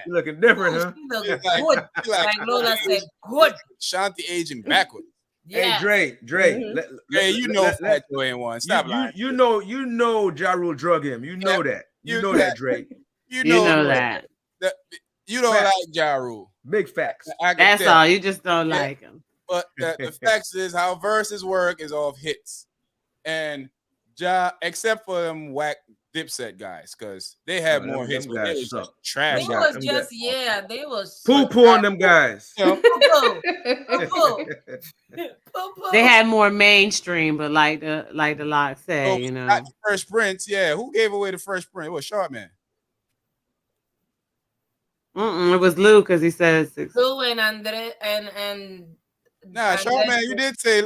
She looking different, huh? She looks good. Like Lola said, good. Shanti aging backward. Yeah. Hey, Dre. Hey, you know Fat Joe ain't one. Stop lying. You know Ja Rule drug him. You know that. You know that, Dre. You know that. You don't like Ja Rule. Big facts. That's all. You just don't like him. But the facts is how verses work is off hits. And Ja, except for them whack Dipset guys, because they have more hits. But they was trash. They was just they was poo on them guys. Poo. They had more mainstream, but like the lock said, you know. Not the Fresh Prince, who gave away the Fresh Prince? It was Sharp Man. It was Lou because he said Lou and Andre and nah, Sharp Man, you did say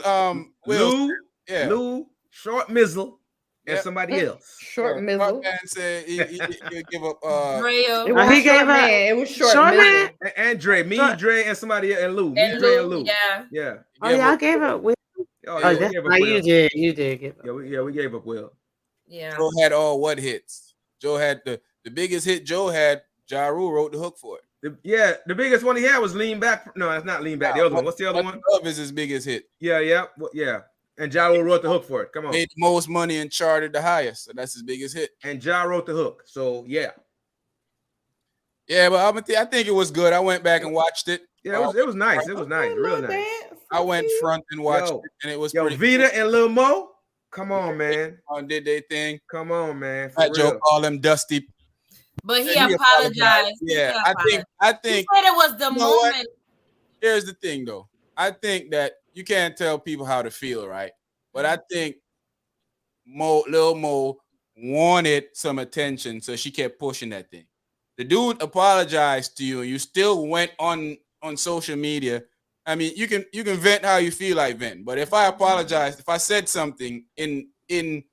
Will. Lou, Short Mizzle, and somebody else. Short Mizzle. Sharp Man said he'll give up It was Short Man. It was Short Man. And Dre, Dre, and somebody else, and Lou. Dre, and Lou. Yeah. Oh, y'all gave up Will. That's right. You did give up. Yeah, we gave up Will. Yeah. Joe had all what hits? Joe had the biggest hit Joe had. Ja Rule wrote the hook for it. The biggest one he had was Lean Back. No, that's not Lean Back. The other one. What's the other one? Love is his biggest hit. Yeah. And Ja Rule wrote the hook for it. Come on. Made the most money and charted the highest. So that's his biggest hit. And Ja wrote the hook. So, yeah. Yeah, but I think it was good. I went back and watched it. Yeah, it was nice. It was nice. Real nice. I went front and watched it, and it was pretty Vita and Lil Mo. Come on, man. Did they thing. Come on, man. Fat Joe called him Dusty. But he apologized. Yeah, I think he said it was the moment. Here's the thing, though. I think that you can't tell people how to feel, right? But I think Lil Mo wanted some attention, so she kept pushing that thing. The dude apologized to you, and you still went on social media. I mean, you can vent how you feel like venting, but if I apologized, if I said something in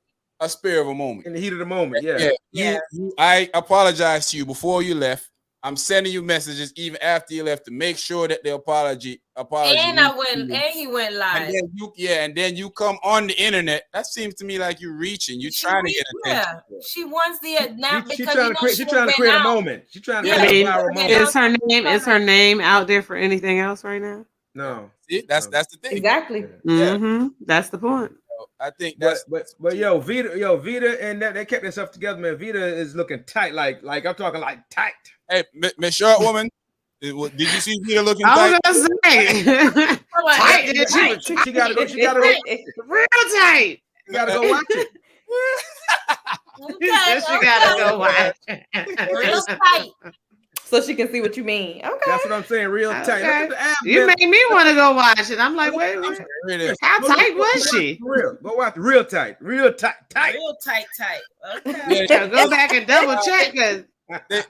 a spare of a moment. In the heat of the moment, yeah. I apologize to you before you left. I'm sending you messages even after you left to make sure that the apology. And he went live. And then you come on the internet. That seems to me like you're reaching. You're trying to get attention. She wants the now She's trying to create a moment. She's trying to create a viral moment. Is her name out there for anything else right now? No. See, that's the thing. Exactly. Mm-hmm. That's the point. I think that's but yo, Vita and that they kept themselves together, man. Vita is looking tight, like I'm talking like tight. Hey, Miss Short Woman, did you see Vita looking I tight? was gonna say tight. She gotta go. She gotta go. Real tight. You gotta go watch it. She gotta go watch it. Real tight. So she can see what you mean. Okay. That's what I'm saying. Real tight. Look at the abs, You man. made me want to go watch it. I'm like, wait. How tight was she? Real. Go watch. Real tight. Real tight. Tight. Real tight. Okay. Yeah, go back and double check because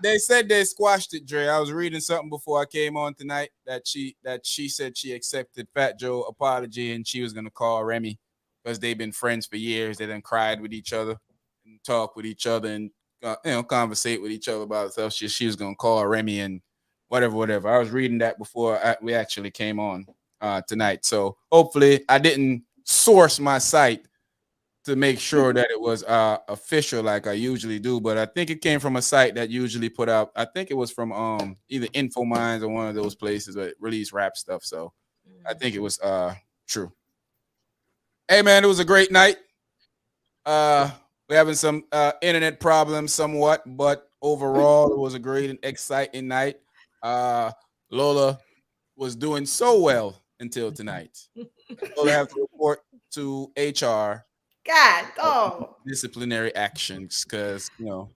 They said they squashed it, Dre. I was reading something before I came on tonight that she said she accepted Fat Joe apology and she was gonna call Remy because they've been friends for years. They done cried with each other and talk with each other and conversate with each other about stuff. She was gonna call Remy and whatever. I was reading that before we actually came on tonight. So hopefully I didn't source my site to make sure that it was official like I usually do, but I think it came from a site that usually put out. I think it was from either InfoMinds or one of those places that release rap stuff. So I think it was true. Hey man, it was a great night. We're having some internet problems somewhat, but overall it was a great and exciting night. Lola was doing so well until tonight. Lola have to report to HR disciplinary actions because even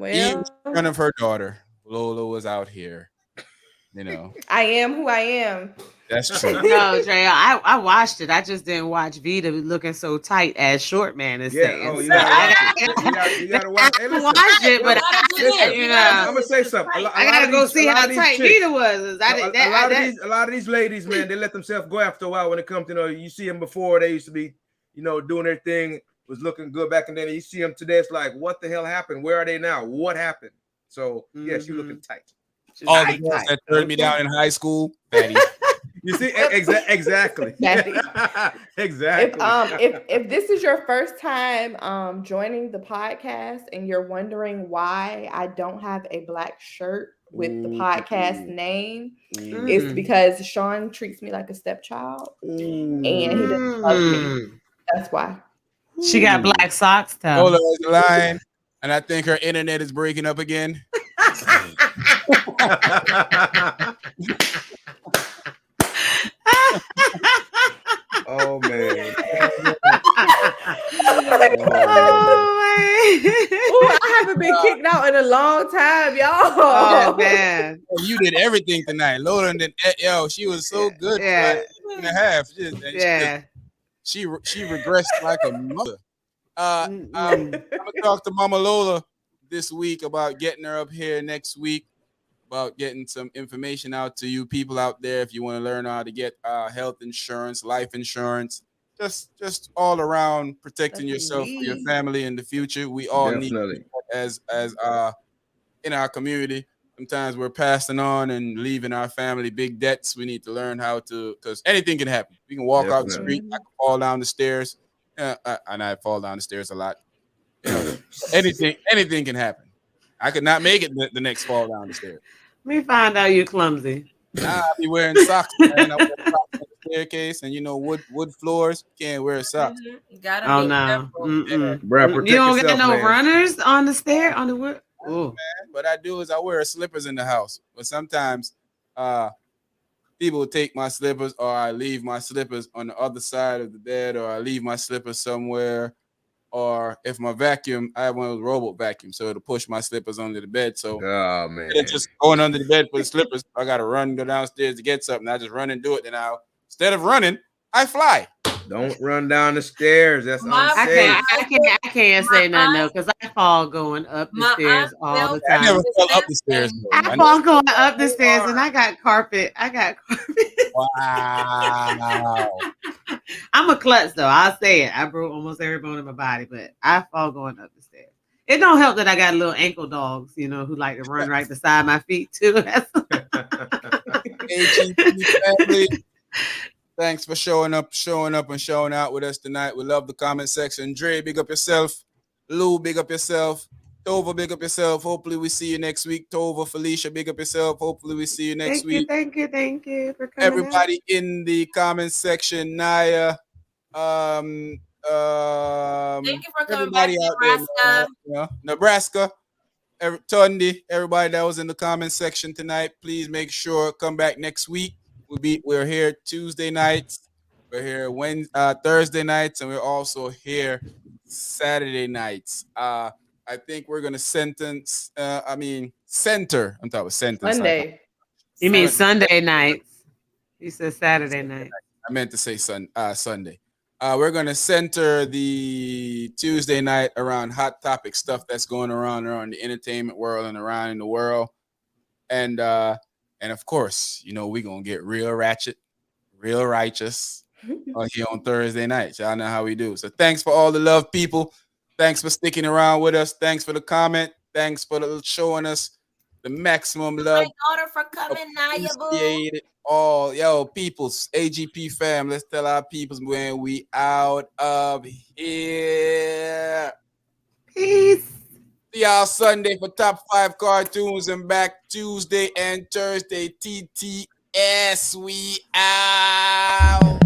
in front of her daughter, Lola was out here. I am who I am. That's true. No, Dre, I watched it. I just didn't watch Vita looking so tight as Short Man is saying. Oh, you gotta watch it. I watched it, but I'm gonna say something. I gotta go see how tight Vita was. A lot of these ladies, man, they let themselves go after a while when it comes to you see them before they used to be doing their thing, was looking good back and then you see them today. It's like, what the hell happened? Where are they now? What happened? So yes, you looking tight. All the girls that turned me down in high school, Betty. You see, exactly. Exactly. If this is your first time joining the podcast and you're wondering why I don't have a black shirt with the podcast name, it's because Sean treats me like a stepchild and he doesn't love me. That's why. She got black socks though. Lola is lying, and I think her internet is breaking up again. Oh man. I haven't been kicked out in a long time, y'all. Oh man. You did everything tonight. Lola did she was so good for like and a half. She regressed like a mother. I'm gonna talk to Mama Lola this week about getting her up here next week, about getting some information out to you people out there if you want to learn how to get health insurance, life insurance, just all around protecting yourself for your family in the future. We all need as in our community. Sometimes we're passing on and leaving our family big debts. We need to learn how to, because anything can happen. We can walk out the street, I can fall down the stairs, and I fall down the stairs a lot. Anything can happen. I could not make it the next fall down the stairs. Let me find out you clumsy. I'll be wearing socks, man. I wear socks on the staircase, and wood floors. You can't wear socks. Oh no, Bruh, you don't get no runners on the stair on the wood. Man, what I do is I wear slippers in the house, but sometimes people take my slippers, or I leave my slippers on the other side of the bed, or I leave my slippers somewhere, or if my vacuum, I have one of those robot vacuums, so it'll push my slippers under the bed. So it's just going under the bed for the slippers. I gotta go downstairs to get something. I just run and do it. Then instead of running, I fly. Don't run down the stairs. That's unsafe. I can't say nothing though, because I fall going up the stairs all the time. I never fell up the stairs. I fall going up the stairs, and I got carpet. Wow. I'm a klutz though. I'll say it. I broke almost every bone in my body, but I fall going up the stairs. It don't help that I got little ankle dogs, you know, who like to run right beside my feet too. AGP family, thanks for showing up and showing out with us tonight. We love the comment section. Dre, big up yourself. Lou, big up yourself. Tova, big up yourself. Hopefully we see you next week. Tova, Felicia, big up yourself. Hopefully we see you next week. Thank you for coming. Everybody in the comment section, Naya, Thank you for coming back, everybody out Nebraska. there, Nebraska, Tundi, everybody that was in the comment section tonight, please make sure come back next week. We're here Tuesday nights, we're here Thursday nights, and we're also here Saturday nights. I think we're gonna center. I'm talking sentence. Sunday. You mean Sunday nights? You said Saturday night. I meant to say Sunday. We're gonna center the Tuesday night around hot topic stuff that's going around the entertainment world and around in the world, and of course, we're gonna get real ratchet, real righteous here on Thursday night. Y'all know how we do. So thanks for all the love, people. Thanks for sticking around with us. Thanks for the comment. Thanks for showing us the maximum love. My daughter for coming, Naya boo. Appreciate it all. Yo, peoples, AGP fam, let's tell our peoples when we out of here. Peace. See y'all Sunday for top 5 cartoons and back Tuesday and Thursday. TTS, we out.